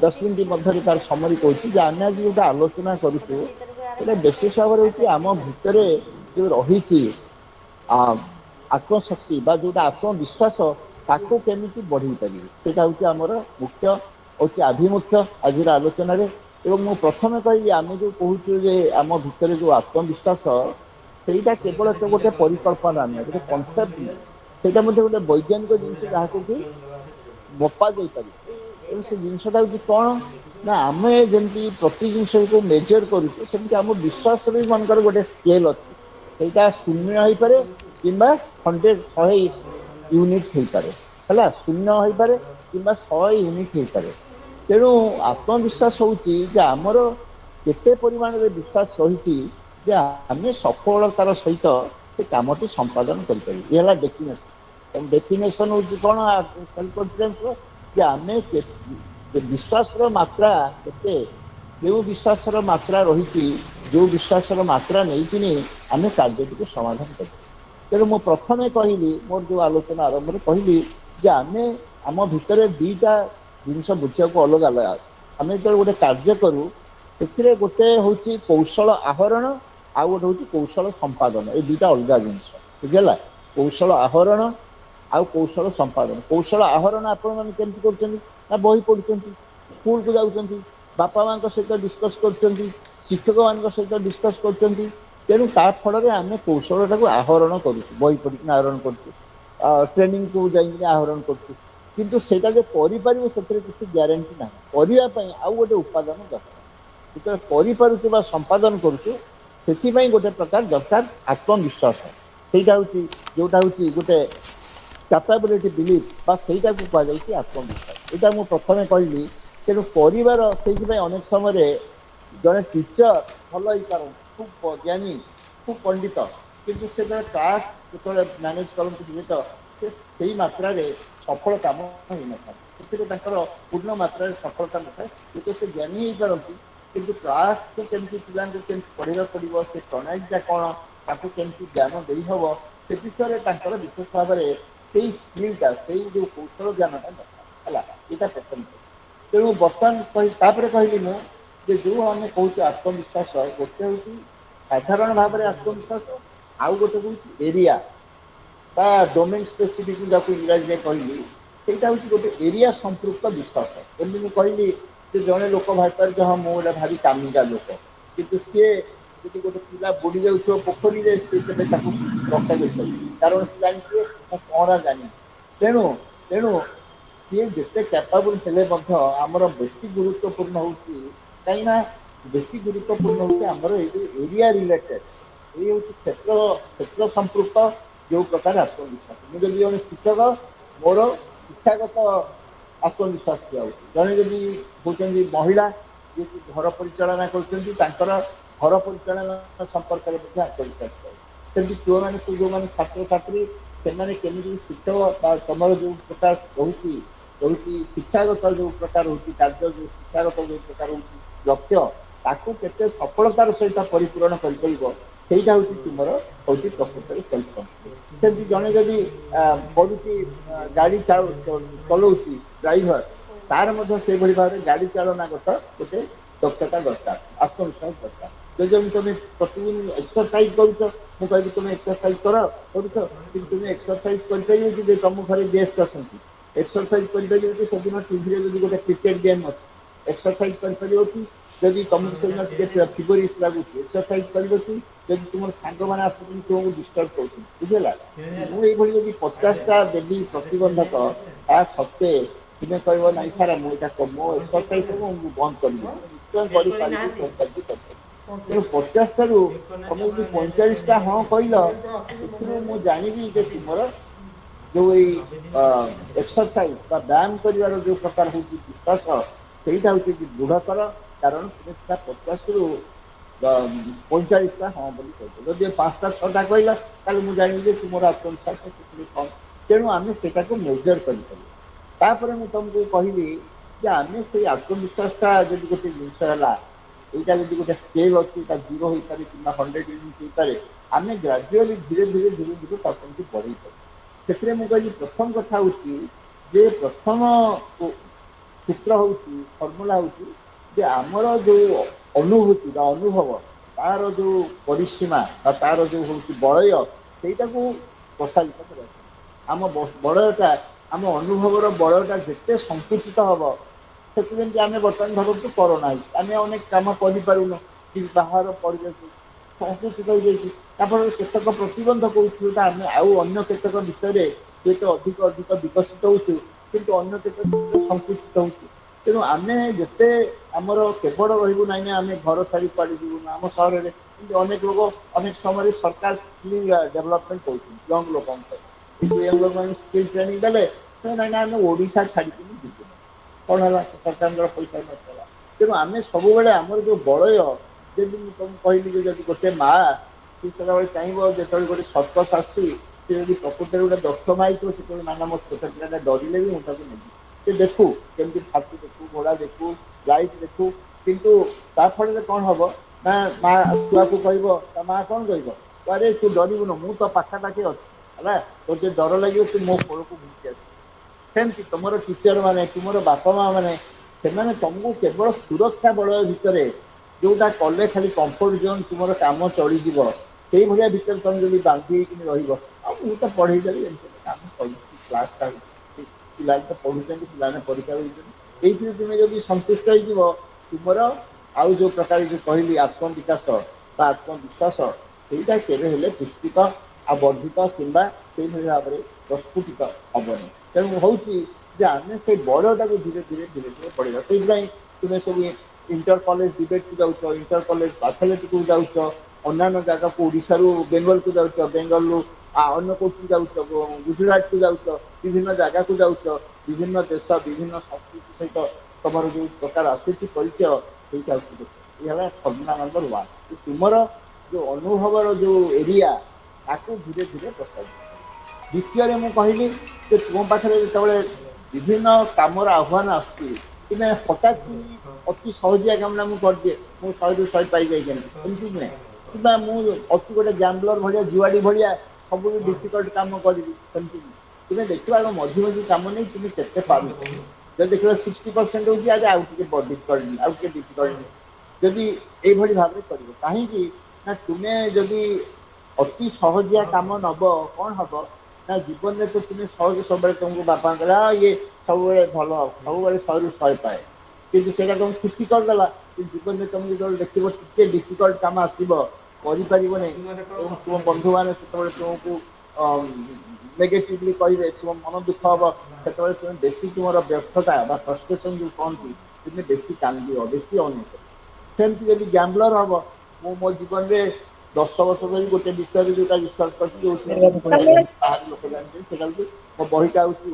10 ମିନିଟ୍ ମଧ୍ୟରେ ତାର ସମରି କହୁଛି ଯେ ଆମେ ଆଜି ଯୋଉଟା ଆଲୋଚନା କରୁଛୁ, ସେଇଟା ବିଶେଷ ଭାବରେ ହେଉଛି ଆମ ଭିତରେ ଯୋଉ ରହିଛି ଆତ୍ମଶକ୍ତି ବା ଯୋଉଟା ଆତ୍ମବିଶ୍ୱାସ, ତାକୁ କେମିତି ବଢେଇ ପାରିବେ, ସେଇଟା ହେଉଛି ଆମର ମୁଖ୍ୟ ହେଉଛି ଆଭିମୁଖ୍ୟ ଆଜିର ଆଲୋଚନାରେ। ଏବଂ ମୁଁ ପ୍ରଥମେ କହିବି, ଆମେ ଯୋଉ କହୁଛୁ ଯେ ଆମ ଭିତରେ ଯୋଉ ଆତ୍ମବିଶ୍ୱାସ, ସେଇଟା କେବଳ ଗୋଟେ ପରିକଳ୍ପନା ନୁହେଁ, ଗୋଟେ କନସେପ୍ଟ ନୁହେଁ, ସେଇଟା ମଧ୍ୟ ଗୋଟେ ବୈଜ୍ଞାନିକ ଜିନିଷ, ଯାହାକୁ କି ମପା ଯାଇପାରିବ। ତେଣୁ ସେ ଜିନିଷଟା ହେଉଛି କ'ଣ ନା ଆମେ ଯେମିତି ପ୍ରତି ଜିନିଷକୁ ମେଜର କରୁଛୁ ସେମିତି ଆମ ବିଶ୍ୱାସରେ ବି ମନେକର ଗୋଟେ ସ୍କେଲ୍ ଅଛି, ସେଇଟା 0 ହେଇପାରେ କିମ୍ବା 100 ୟୁନିଟ୍ ହେଇପାରେ ହେଲା, 0 ହେଇପାରେ କିମ୍ବା 100 ୟୁନିଟ୍ ହେଇପାରେ। ତେଣୁ ଆତ୍ମବିଶ୍ୱାସ ହେଉଛି ଯେ ଆମର କେତେ ପରିମାଣରେ ବିଶ୍ୱାସ ରହିଛି ଯେ ଆମେ ସଫଳତାର ସହିତ ସେ କାମଟି ସମ୍ପାଦନ କରିପାରିବୁ। ଇଏ ହେଲା ଡେଫିନେସନ୍। ଡେଫିନେସନ୍ ହେଉଛି କ'ଣ ସେଲ୍ଫ କନଫିଡେନ୍ସର, ଯେ ଆମେ ବିଶ୍ୱାସର ମାତ୍ରା କେତେ, ଯେଉଁ ବିଶ୍ୱାସର ମାତ୍ରା ରହିଛି, ଯେଉଁ ବିଶ୍ୱାସର ମାତ୍ରା ନେଇକିନି ଆମେ କାର୍ଯ୍ୟଟିକୁ ସମାଧାନ କରିପାରିବୁ। ତେଣୁ ମୁଁ ପ୍ରଥମେ କହିଲି, ମୋର ଯେଉଁ ଆଲୋଚନା ଆରମ୍ଭରେ କହିଲି ଯେ ଆମେ ଆମ ଭିତରେ ଦୁଇଟା ଜିନିଷ ବୁଝିବାକୁ ଅଲଗା ଅଲଗା। ଆମେ ଯେତେବେଳେ ଗୋଟେ କାର୍ଯ୍ୟ କରୁ ସେଥିରେ ଗୋଟେ ହେଉଛି କୌଶଳ ଆହରଣ, ଆଉ ଗୋଟେ ହେଉଛି କୌଶଳ ସମ୍ପାଦନ। ଏଇ ଦୁଇଟା ଅଲଗା ଜିନିଷ, ବୁଝିହେଲା। କୌଶଳ ଆହରଣ ଆଉ କୌଶଳ ସମ୍ପାଦନ। କୌଶଳ ଆହରଣ ଆପଣମାନେ କେମିତି କରୁଛନ୍ତି ନା ବହି ପଢ଼ୁଛନ୍ତି, ସ୍କୁଲକୁ ଯାଉଛନ୍ତି, ବାପା ମାଙ୍କ ସହିତ ଡିସ୍କସ୍ କରୁଛନ୍ତି, ଶିକ୍ଷକମାନଙ୍କ ସହିତ ଡିସ୍କସ୍ କରୁଛନ୍ତି। ତେଣୁ ତା ଫଳରେ ଆମେ କୌଶଳଟାକୁ ଆହରଣ କରୁଛୁ, ବହି ପଢ଼ିକିନା ଆହରଣ କରୁଛୁ, ଟ୍ରେନିଂକୁ ଯାଇକିନା ଆହରଣ କରୁଛୁ। କିନ୍ତୁ ସେଇଟା ଯେ କରିପାରିବୁ ସେଥିରେ କିଛି ଗ୍ୟାରେଣ୍ଟି ନାହିଁ। କରିବା ପାଇଁ ଆଉ ଗୋଟେ ଉପାଦାନ ଦରକାର। ଯେତେବେଳେ କରିପାରୁଛୁ ବା ସମ୍ପାଦନ କରୁଛୁ ସେଥିପାଇଁ ଗୋଟେ ପ୍ରକାର ଦରକାର ଆତ୍ମବିଶ୍ୱାସ। ସେଇଟା ହେଉଛି ଯେଉଁଟା ହେଉଛି ଗୋଟେ କ୍ୟାପାବିଲିଟି ବିଲିଫ୍ ବା ସେଇଟାକୁ କୁହାଯାଉଛି ଆତ୍ମବିଶ୍ୱାସ। ଏଇଟା ମୁଁ ପ୍ରଥମେ କହିଲି। ତେଣୁ କରିବାର ସେଇଥିପାଇଁ ଅନେକ ସମୟରେ ଜଣେ ଟିଚର ଭଲ ହେଇପାରନ୍ତି, ଖୁବ୍ ଜ୍ଞାନୀ, ଖୁବ୍ ପଣ୍ଡିତ, କିନ୍ତୁ ସେ ଜଣେ କ୍ଲାସ୍ ଯେତେବେଳେ ମ୍ୟାନେଜ୍ କରନ୍ତି ହୁଏତ ସେ ସେଇ ମାତ୍ରାରେ ସଫଳ କାମ ହେଇନଥାଏ, ସେଥିରେ ତାଙ୍କର ପୂର୍ଣ୍ଣ ମାତ୍ରାରେ ସଫଳତା ନଥାଏ। ଯେହେତୁ ସେ ଜ୍ଞାନୀ ହେଇପାରନ୍ତି କିନ୍ତୁ କ୍ଲାସ୍କୁ କେମିତି ପିଲାଙ୍କୁ କେମିତି ପଢ଼ିବାକୁ ପଡ଼ିବ, ସେ ପ୍ରଣାଳୀଟା କ'ଣ, ତାକୁ କେମିତି ଜ୍ଞାନ ଦେଇହେବ, ସେ ବିଷୟରେ ତାଙ୍କର ବିଶେଷ ଭାବରେ ସେଇ ସ୍କିଲ୍ଟା, ସେଇ ଯେଉଁ କୌଶଳ ଜ୍ଞାନଟା ଦରକାର ହେଲା। ଏଇଟା ପ୍ରଥମ। ତେଣୁ ବର୍ତ୍ତମାନ ତାପରେ କହିଲି ମୁଁ ଯେ ଯେଉଁ ଆମେ କହୁଛୁ ଆତ୍ମବିଶ୍ୱାସ, ଗୋଟେ ହେଉଛି ସାଧାରଣ ଭାବରେ ଆତ୍ମବିଶ୍ୱାସ, ଆଉ ଗୋଟେ ହେଉଛି ଏରିଆ ବା ଡୋମେନ୍ ସ୍ପେସିଫିକ୍, ଯାହାକୁ ଇଂରାଜୀରେ କହିଲି, ସେଇଟା ହେଉଛି ଗୋଟେ ଏରିଆ ସମ୍ପୃକ୍ତ ବିଶ୍ୱାସ। ଯେମିତି ମୁଁ କହିଲି ଯେ ଜଣେ ଲୋକ ଭାବିପାରେ ଯେ ହଁ ମୁଁ ଗୋଟେ ଭାରି କାମିକା ଲୋକ, କିନ୍ତୁ ସିଏ ଯଦି ଗୋଟେ ପିଲା ବୁଡ଼ି ଯାଉଥିବ ପୋଖରୀରେ ସେ କେବେ ତାକୁ ରକ୍ଷା କରିପାରିବ, କାରଣ ସେ ଜାଣିଥିବେ ମୁଁ ପହଁରା ଜାଣିନି। ତେଣୁ ତେଣୁ ସିଏ ଯେତେ କ୍ୟାପାବୁଲ୍ ହେଲେ ମଧ୍ୟ ଆମର ବେଶୀ ଗୁରୁତ୍ୱପୂର୍ଣ୍ଣ ହେଉଛି, କାହିଁକିନା ବେଶୀ ଗୁରୁତ୍ୱପୂର୍ଣ୍ଣ ହେଉଛି ଆମର ଏଇ ଯେଉଁ ଏରିଆ ରିଲେଟେଡ୍, ଏଇ ହେଉଛି କ୍ଷେତ୍ର ସମ୍ପୃକ୍ତ ଯେଉଁ ପ୍ରକାର ଆତ୍ମବିଶ୍ୱାସ। ମୁଁ ଯଦି ଜଣେ ଶିକ୍ଷକ, ମୋର ଶିକ୍ଷାଗତ ଆତ୍ମବିଶ୍ୱାସ ଦିଆହେଉଛି। ଜଣେ ଯଦି ହେଉଛନ୍ତି ମହିଳା ଯିଏକି ଘର ପରିଚାଳନା କରୁଛନ୍ତି, ତାଙ୍କର ଘର ପରିଚାଳନା ସମ୍ପର୍କରେ ମଧ୍ୟ ଆତ୍ମବିଶ୍ୱାସ ଦିଆହେଉଛି। ସେମିତି ପୁଅମାନେ ଯେଉଁମାନେ ଛାତ୍ରଛାତ୍ରୀ ସେମାନେ କେମିତି ଶିକ୍ଷକ ବା ତମର ଯେଉଁ ପ୍ରକାର ରହୁଛି ଶିକ୍ଷାଗତ ଯେଉଁ ପ୍ରକାର ରହୁଛି କାର୍ଯ୍ୟ, ଯେଉଁ ଶିକ୍ଷାଗତ ଯେଉଁ ପ୍ରକାର ରହୁଛି ଲକ୍ଷ୍ୟ, ତାକୁ କେତେ ସଫଳତାର ସହିତ ପରିପୂରଣ କରିପାରିବ, ସେଇଟା ହେଉଛି ତୁମର ହେଉଛି ପ୍ରକୃତରେ ସେଲ୍ଫ କନଫିଡେନ୍ସ। ସେମିତି ଜଣେ ଯଦି ପଢ଼ୁଛି, ଗାଡ଼ି ଚଲାଉଛି, ଡ୍ରାଇଭର, ତାର ମଧ୍ୟ ସେଇଭଳି ଭାବରେ ଗାଡ଼ି ଚାଳନାଗତ ଗୋଟେ ଦକ୍ଷତା ଦରକାର, ଆତ୍ମବିଶ୍ୱାସ ଦରକାର। ଯଦି ତୁମେ ପ୍ରତିଦିନ ଏକ୍ସରସାଇଜ କରୁଛ, ମୁଁ କହିବି ତୁମେ ଏକ୍ସରସାଇଜ କରୁଛ, କିନ୍ତୁ ତୁମେ ଏକ୍ସରସାଇଜ କରିପାରିବ କି ଯେ ତମ ଘରେ ଗେଷ୍ଟ ଅଛନ୍ତି, ଏକ୍ସରସାଇଜ କରିପାରିବ କି ସେଦିନ ଟିଭିରେ ଯଦି ଗୋଟେ କ୍ରିକେଟ ଗେମ୍ ଅଛି, ଏକ୍ସରସାଇଜ କରିପାରିବ କି ଯଦି ତମକୁ ସେଦିନ ଟିକେ ଫିଭରିସ୍ ଲାଗୁଛି, ଏକ୍ସରସାଇଜ କରିବ କି ଯଦି ତୁମର ସାଙ୍ଗମାନେ ଆସୁଛନ୍ତି ତୁମକୁ ଡିଷ୍ଟର୍ବ କରୁଛନ୍ତି, ବୁଝିହେଲା। ମୁଁ ଏଇଭଳି ଯଦି 50ଟା ଦେବି ପ୍ରତିବନ୍ଧକ, ତା ସତ୍ତ୍ୱେ ତୁମେ କହିବ ନାଇଁ ସାର୍ ମୁଁ ଏଇଟା ମୋ ଏକ୍ସରସାଇଜ ମୁଁ ବନ୍ଦ କରିବି, ନିଶ୍ଚୟ କରିପାରିବି, କରିପାରିବି। ତେଣୁ 50ଟାରୁ ତମେ ଯଦି 45ଟା ହଁ କହିଲ, ସେଥିରୁ ମୁଁ ଜାଣିବି ଯେ ତୁମର ଯେଉଁ ଏଇ ଏକ୍ସରସାଇଜ ବା ବ୍ୟାୟାମ କରିବାର ଯେଉଁ ପ୍ରକାର ହେଉଛି ବିଶ୍ୱାସ, ସେଇଟା ହେଉଛି ଦୃଢ଼ତର। କାରଣ ତୁମେ ସେଟା 50ରୁ 45ଟା ହଁ ବୋଲି କହିଛ। ଯଦି 5ଟା 6ଟା କହିଲ ତାହେଲେ ମୁଁ ଜାଣିବି ଯେ ତୁମର ଆତ୍ମବିଶ୍ୱାସ ସେଥିରେ କମ୍। ତେଣୁ ଆମେ ସେଇଟାକୁ ମେଜର କରିପାରିବା। ତାପରେ ମୁଁ ତୁମକୁ କହିଲି ଯେ ଆମେ ସେଇ ଆତ୍ମବିଶ୍ୱାସଟା ଯଦି ଗୋଟେ ଜିନିଷ ହେଲା, এইটা যদি ଗୋଟେ ସ୍କେଲ୍ ଅଛି, ତା 0 ହେଇପାରେ କିମ୍ବା 100 ୟୁନିଟ୍ ହେଇପାରେ, ଆମେ ଗ୍ରାଜୁଆଲି ଧୀରେ ଧୀରେ ତାକୁ କେମିତି ବଢ଼େଇ ପାରିବା। ସେଥିରେ ମୁଁ କହିଲି ପ୍ରଥମ କଥା ହେଉଛି ଯେ ପ୍ରଥମ ସୂତ୍ର ହେଉଛି, ଫର୍ମୁଲା ହେଉଛି ଯେ ଆମର ଯେଉଁ ଅନୁଭୂତି ବା ଅନୁଭବ, ତାର ଯେଉଁ ପରିସୀମା ବା ତାର ଯେଉଁ ହେଉଛି ବଳୟ, ସେଇଟାକୁ ପ୍ରସାରିତ କରିବା। ଆମ ବଳୟଟା, ଆମ ଅନୁଭବର ବଳୟଟା ଯେତେ ସଙ୍କୁଚିତ ହେବ, ସେଥି ଯେମିତି ଆମେ ବର୍ତ୍ତମାନ ଧରନ୍ତୁ କରୋନା ହେଇଛି, ଆମେ ଅନେକ କାମ କରିପାରୁନୁ, କିନ୍ତୁ ବାହାର ପରିବେଶ ସଙ୍କୁଚିତ ହୋଇଯାଇଛି। ତାପରେ କେତେକ ପ୍ରତିବନ୍ଧକ ହେଉଛୁ, ଆମେ ଆଉ ଅନ୍ୟ କେତେକ ବିଷୟରେ ଯେତେ ଅଧିକ ବିକଶିତ ହେଉଛୁ, କିନ୍ତୁ ଅନ୍ୟ କ୍ଷେତ୍ରରେ ସଂକୁଚିତ ହେଉଛି। ତେଣୁ ଆମେ ଯେତେ ଆମର କେବଳ ରହିବୁ ନାହିଁ ନା ଆମେ ଘର ଛାଡ଼ି କୁଆଡ଼େ ଯିବୁନି ଆମ ସହରରେ, କିନ୍ତୁ ଅନେକ ଲୋକ ଅନେକ ସମୟରେ ସରକାର ସ୍କିଲ୍ ଡେଭଲପମେଣ୍ଟ କରୁଛନ୍ତି ୟଙ୍ଗ ଲୋକଙ୍କ ପାଇଁ। କିନ୍ତୁ ୟଙ୍ଗ ଲୋକମାନେ ସ୍କିଲ୍ ଟ୍ରେନିଂ ଦେଲେ ନାଇଁ ଆମେ ଓଡ଼ିଶା ଛାଡ଼ିକିନି ଯିବୁନି, କ'ଣ ହେଲା ସରକାରଙ୍କର ପଇସା ନଥିଲା। ତେଣୁ ଆମେ ସବୁବେଳେ ଆମର ଯେଉଁ ବଳୟ, ଯେମିତି ମୁଁ ତମକୁ କହିଲି ଯେ ଯଦି ଗୋଟେ ମା ସେ ସଦାବେଳେ ଚାହିଁବ ଯେତେବେଳେ ଗୋଟେ ସର୍କସ୍ ଆସୁଛି ସେ ଯଦି ପ୍ରକୃତରେ ଗୋଟେ ଦକ୍ଷ ମା ହେଇଥିବ ସେତେବେଳେ ନା ମୋ ଛୋଟ ପିଲାଟା ଡରିଲେ ବି ମୁଁ ତାକୁ ନେବି, ସେ ଦେଖୁ କେମିତି ହାତୀ ଦେଖୁ, ଘୋଡ଼ା ଦେଖୁ, ଲାଇଟ୍ ଦେଖୁ। କିନ୍ତୁ ତା ଫଳରେ କ'ଣ ହବ ନା ମା ଛୁଆକୁ କହିବ, ତା ମା କ'ଣ କହିବ, ଆରେ ତୁ ଡରିବୁନୁ ମୁଁ ତ ପାଖାପାଖି ଅଛି ହେଲା, ତୋର ଯଦି ଡର ଲାଗିବ ତୁ ମୋ କୋଳକୁ ଘୁଞ୍ଚି ଆସିବୁ। ସେମିତି ତୁମର ଟିଚର ମାନେ, ତୁମର ବାପା ମା ମାନେ, ସେମାନେ ତମକୁ କେବଳ ସୁରକ୍ଷା ବଳୟ ଭିତରେ ଯୋଉଟା କଲେ ଖାଲି କମ୍ଫର୍ଟ ଜୋନ୍ ତୁମର କାମ ଚଳିଯିବ, ସେଇଭଳିଆ ଭିତରେ ତମେ ଯଦି ବାନ୍ଧି ହେଇକି ରହିବ, ଆଉ ମୁଁ ତ ପଢ଼େଇ ଦେବି ଏମିତି କାମ କରୁଛି କ୍ଲାସଟା, ପିଲାମାନେ ତ ପଢ଼ୁଛନ୍ତି, ପିଲାମାନେ ପରୀକ୍ଷା ଦେଉଛନ୍ତି, ଏଇଥିରେ ତୁମେ ଯଦି ସନ୍ତୁଷ୍ଟ ହେଇଯିବ, ତୁମର ଆଉ ଯେଉଁ ପ୍ରକାର ଯେଉଁ କହିଲି ଆତ୍ମବିକାଶ ବା ଆତ୍ମବିଶ୍ୱାସ ସେଇଟା କେବେ ହେଲେ ପୁଷ୍ଟିତ ଆଉ ବର୍ଦ୍ଧିତ କିମ୍ବା ସେଇଭଳି ଭାବରେ ପ୍ରସ୍ଫୁଟିତ ହେବନି। ତେଣୁ ହେଉଛି ଯେ ଆମେ ସେଇ ବଳଟାକୁ ଧୀରେ ଧୀରେ ଧୀରେ ଧୀରେ ପଢ଼ିବା। ସେଇଥିପାଇଁ ତୁମେ ସବୁ ଇଣ୍ଟର କଲେଜ ଡିବେଟ୍କୁ ଯାଉଛ, ଇଣ୍ଟର କଲେଜ ଆଥଲେଟିକ୍କୁ ଯାଉଛ, ଅନ୍ୟାନ୍ୟ ଜାଗାକୁ ଓଡ଼ିଶାରୁ ବେଙ୍ଗଲକୁ ଯାଉଛ, ବେଙ୍ଗଲରୁ ଅନ୍ୟ କୋଉଠିକୁ ଯାଉଛ, ଗୁଜୁରାଟକୁ ଯାଉଛ, ବିଭିନ୍ନ ଜାଗାକୁ ଯାଉଛ, ବିଭିନ୍ନ ଦେଶ ବିଭିନ୍ନ ସଂସ୍କୃତି ସହିତ ତମର ଯେଉଁ ପ୍ରକାର ଆସୁଛି ପରିଚୟ, ସେଇଟା ହେଉଛି ଏ ହେଲା ସଦନା ନମ୍ବର 1। ତୁମର ଯେଉଁ ଅନୁଭବର ଯେଉଁ ଏରିଆ ତାକୁ ଧୀରେ ଧୀରେ ପ୍ରସାରିତ। ଦ୍ୱିତୀୟରେ ମୁଁ କହିଲି ଯେ ତୁମ ପାଖରେ ଯେତେବେଳେ ବିଭିନ୍ନ କାମର ଆହ୍ୱାନ ଆସୁଛି, ତୁମେ ହଠାତ୍ କିନି ଅତି ସହଜିଆ କାମଟା ମୁଁ କରିଦିଏ, ମୁଁ 100ରୁ 100 ପାଇଯାଇଛନ୍ତି, ସେମିତି ନୁହେଁ। କିମ୍ବା ମୁଁ ଅତି ଗୋଟେ ଗ୍ୟାମ୍ବଲର ଭଳିଆ ଜୁଆଡ଼ି ଭଳିଆ ସବୁଠୁ ଡିଫିକଲ୍ଟ କାମ କରିବି, ସେମିତି ନୁହେଁ। ତୁମେ ଦେଖିବା ଆଗ ମଝି ମଝି କାମ ନେଇ ତୁମେ କେତେ ପାରୁଛ। ଯଦି ଦେଖିବ 60% ହେଉଛି, ଆଜି ଆଉ ଟିକେ ଡିଫିକଲ୍ଟ, ଆଉ ଟିକେ ଡିଫିକଲ୍ଟ, ଯଦି ଏଇଭଳି ଭାବରେ କରିବ। କାହିଁକି ନା ତୁମେ ଯଦି ଅତି ସହଜିଆ କାମ ନବ, କ'ଣ ହବ ନା ଜୀବନରେ ତ ତୁମେ ସହଜ ସବୁବେଳେ ତୁମକୁ ବାପାଙ୍କର ଇଏ ସବୁବେଳେ ଭଲ, ସବୁବେଳେ 100ରୁ 100 ପାଏ, କିନ୍ତୁ ସେଇଟା ତୁମକୁ ଖୁସି କରିଦେଲା। କିନ୍ତୁ ଜୀବନରେ ତୁମେ ଯେତେବେଳେ ଦେଖିବ ଟିକେ ଡିଫିକଲ୍ଟ କାମ ଆସିବ, କରିପାରିବନି, ଏବଂ ତୁମ ବନ୍ଧୁମାନେ ସେତେବେଳେ ତୁମକୁ ନେଗେଟିଭଲି କହିବେ, ତୁମ ମନ ଦୁଃଖ ହେବ, ସେତେବେଳେ ତୁମେ ବେଶୀ ତୁମର ବ୍ୟର୍ଥତା ବା ଫ୍ରଷ୍ଟ୍ରେସନ୍ ଯେଉଁ କହନ୍ତି, ତୁମେ ବେଶୀ କାନ୍ଦିବ, ବେଶୀ ଅନୁଭବ କରିବ। ସେମିତି ଯଦି ଗ୍ୟାମ୍ବଲର ହେବ, ମୁଁ ମୋ ଜୀବନରେ 10 ବର୍ଷ ଧରି ଗୋଟେ ବିଷୟରେ ଯେଉଁଟା ରିସର୍ଚ୍ଚ କରିଛି, ଯେଉଁଥିରେ ବାହାର ଲୋକ ଜାଣିଛନ୍ତି, ସେଇଟା ହେଉଛି ମୋ ବହିଟା ହେଉଛି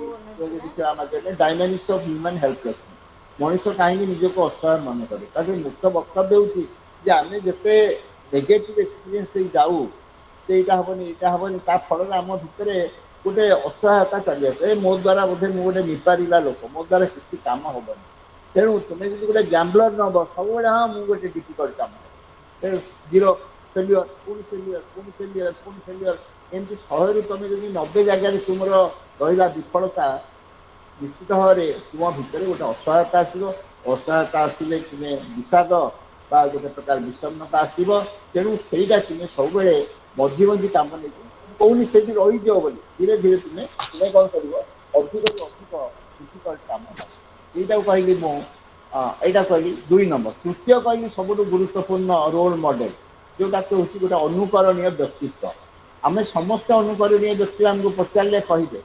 ଦେଖିବା ମାଧ୍ୟମରେ ଡାଇନାମିକ୍ସ ଅଫ୍ ହ୍ୟୁମାନ୍ ହେଲ୍ପଲେସନେସ୍, ମଣିଷ କାହିଁକି ନିଜକୁ ଅସହାୟ ମନେ କରେ। ତା ଯେଉଁ ମୁଖ୍ୟ ବକ୍ତବ୍ୟ ହେଉଛି ଯେ ଆମେ ଯେତେ ନେଗେଟିଭ୍ ଏକ୍ସପିରିଏନ୍ସ ଦେଇ ଯାଉ, ଯେ ଏଇଟା ହେବନି ଏଇଟା ହେବନି, ତା ଫଳରେ ଆମ ଭିତରେ ଗୋଟେ ଅସହାୟତା ଚାଲିଆସେ, ମୋ ଦ୍ୱାରା ବୋଧେ ମୁଁ ଗୋଟେ ନିପାରିଲା ଲୋକ, ମୋ ଦ୍ୱାରା କିଛି କାମ ହେବନି। ତେଣୁ ତୁମେ ଯଦି ଗୋଟେ ଗ୍ୟାମ୍ବଲର ନେବ, ସବୁବେଳେ ହଁ ମୁଁ ଗୋଟେ ଡିଫିକଲ୍ଟ କାମ, ଜିରୋ, ଫେଲିୟର, ପୁଣି ଫେଲିୟର, ପୁଣି ଫେଲିୟର, ପୁଣି ଫେଲିୟର, ଏମିତି 100ରୁ ତୁମେ ଯଦି 90 ଜାଗାରେ ତୁମର ରହିଲା ବିଫଳତା, ନିଶ୍ଚିତ ଭାବରେ ତୁମ ଭିତରେ ଗୋଟେ ଅସହାୟତା ଆସିବ। ଅସହାୟତା ଆସିଲେ ତୁମେ ବିଷାଦ ବା ଗୋଟେ ପ୍ରକାର ବିଷଣ୍ଣତା ଆସିବ। ତେଣୁ ସେଇଟା ତୁମେ ସବୁବେଳେ ମଝି ମଝି କାମ ନେଇକି କହୁନି ସେଇଠି ରହିଯିବ ବୋଲି, ଧୀରେ ଧୀରେ ତୁମେ କ'ଣ କରିବ, ଅଧିକରୁ ଅଧିକ ଡିଫିକଲ୍ଟ କାମ ହେବ। এইটাও କହିଲି ମୁଁ, ଏଇଟା କହିଲି 2 ନମ୍ବର। ତୃତୀୟ କହିଲି ସବୁଠୁ ଗୁରୁତ୍ୱପୂର୍ଣ୍ଣ ରୋଲ ମଡେଲ, ଯେଉଁଟାକୁ ହେଉଛି ଗୋଟେ ଅନୁକରଣୀୟ ବ୍ୟକ୍ତିତ୍ୱ। ଆମେ ସମସ୍ତେ ଅନୁକରଣୀୟ ବ୍ୟକ୍ତି, ଆମକୁ ପଚାରିଲେ କହିବେ,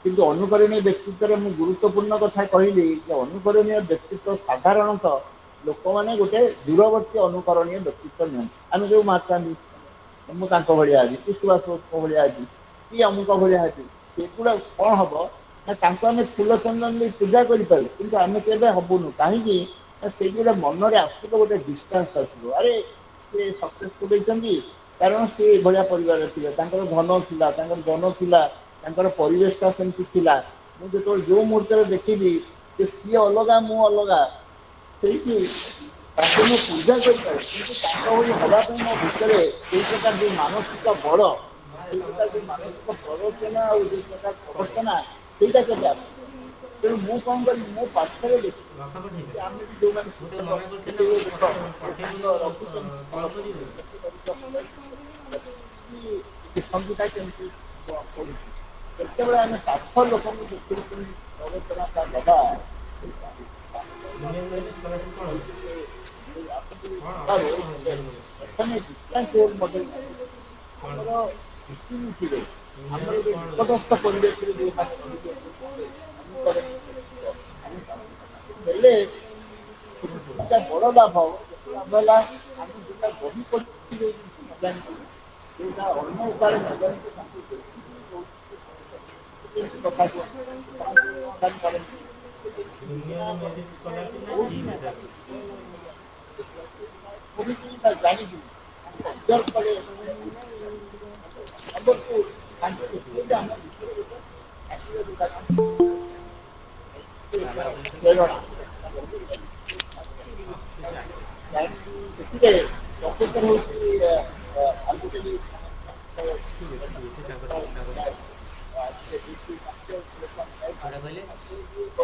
କିନ୍ତୁ ଅନୁକରଣୀୟ ବ୍ୟକ୍ତିତ୍ୱରେ ମୁଁ ଗୁରୁତ୍ୱପୂର୍ଣ୍ଣ କଥା କହିଲି ଯେ ଅନୁକରଣୀୟ ବ୍ୟକ୍ତିତ୍ୱ ସାଧାରଣତଃ ଲୋକମାନେ ଗୋଟେ ଦୂରବର୍ତ୍ତୀ ଅନୁକରଣୀୟ ବ୍ୟକ୍ତିତ୍ୱ ନିଅନ୍ତି। ଆମେ ଯେଉଁ ମହାତ୍ମା ଗାନ୍ଧୀ, ମୁଁ ତାଙ୍କ ଭଳିଆ ହେବି, କି ସୁଭାଷ ବୋଷଙ୍କ ଭଳିଆ ହେବି, କି ଅମୁକ ଭଳିଆ ହେବି, ସେଗୁଡ଼ା କ'ଣ ହେବ ନା ତାଙ୍କୁ ଆମେ ଫୁଲ ଚନ୍ଦନ ଦେଇ ପୂଜା କରିପାରୁ, କିନ୍ତୁ ଆମେ କେବେ ହେବୁନୁ। କାହିଁକି ନା ସେଇଠି ଗୋଟେ ମନରେ ଆସିବ, ଗୋଟେ ଡିଷ୍ଟାନ୍ସ ଆସିବ, ଆରେ ସେ ସକ୍ସେସଫୁଲ୍ ହେଇଛନ୍ତି କାରଣ ସେ ଏଭଳିଆ ପରିବାରରେ ଥିଲେ, ତାଙ୍କର ଧନ ଥିଲା, ତାଙ୍କର ଜନ ଥିଲା, ତାଙ୍କର ପରିବେଶଟା ସେମିତି ଥିଲା। ମୁଁ ଯେତେବେଳେ ଯେଉଁ ମୁହୂର୍ତ୍ତରେ ଦେଖିବି ଯେ ସିଏ ଅଲଗା ମୁଁ ଅଲଗା, ସେଇଠି ତାଙ୍କୁ ମୁଁ ପୂଜା କରିପାରେ, କିନ୍ତୁ ତାଙ୍କ ଭଳି ହେବା ପାଇଁ ମୋ ଭିତରେ ସେଇ ପ୍ରକାର ଯେଉଁ ମାନସିକ ବଳ, ସେଇ ପ୍ରକାର ଯେଉଁ ମାନସିକ ପ୍ରରୋଚନା ଆଉ ଯେଉଁ ପ୍ରକାର ପ୍ରବର୍ତ୍ତନା, ସେଇଟା କେବେ ଆସିବ। ତେଣୁ ମୁଁ କ'ଣ କରିବି, ମୋ ପାଖରେ ଦେଖିବି ଯେ ଆମେ ବି ଯେଉଁମାନେ ଶିକ୍ଷକ ସଙ୍ଗୀତା କେମିତି ପଡ଼ୁଛି, ଯେତେବେଳେ ଆମେ ପାଖ ଲୋକଙ୍କୁ ଦେଖିକି କେମିତି ପ୍ରରୋଚନା ଦେବା, ପ୍ରଥମେ ଡିଷ୍ଟାନ୍ସ ରୋଲ୍ ମଡେଲ ଆମର ଇଣ୍ଟିମିଟିରେ, ଆମର ଯେଉଁ ନିକଟସ୍ଥ ପରିବେଶରେ ଯେଉଁ ଅନୁକରଣ ଏଥିରେ ଦୁଇଟା ବଡ଼ ଲାଭ ଗୋଟେ ଲାଭ ହେଲା ଆମେ ଯୋଉଟା ବହି ପଢ଼ିକି ଯୋଉ ଜିନିଷ ନ ଜାଣିଛୁ ଯୋଉଟା ଅନ୍ୟ ଉପାୟରେ ନ ଜାଣିଛୁ ତାଙ୍କୁ ଦେଖିକି ଯୋଉ ଜିନିଷ କଥାକୁ ସମସ୍ତେ ଜାଣିପାରନ୍ତି ଜୁନିୟର ମେରିଟ୍ ସ୍କଲାରସିପ୍ ନା ଜି ମେଧାବୃତ୍ତି? ପଢ଼ିକି ତା ଜାଣିଛୁ ଅବଜର୍ଭ କଲେ ଆମକୁ ତାଙ୍କୁ ଦେଖେଇଲେ ଆମ ଭିତରେ ଗୋଟେ ଆସିବ ଯୋଉଟା ତାଲା ପକେଇଛନ୍ତି? ପ୍ରେରଣା ହଁ ସେ ଚାକେ। ସେଥିରେ ପ୍ରକୃତରେ ହଉଛି ଆଜିକାଲି ଥିବେ ଥିବେ ସେ ତାଙ୍କର ଥିବେ। କୋଉଟା କହିଲେ?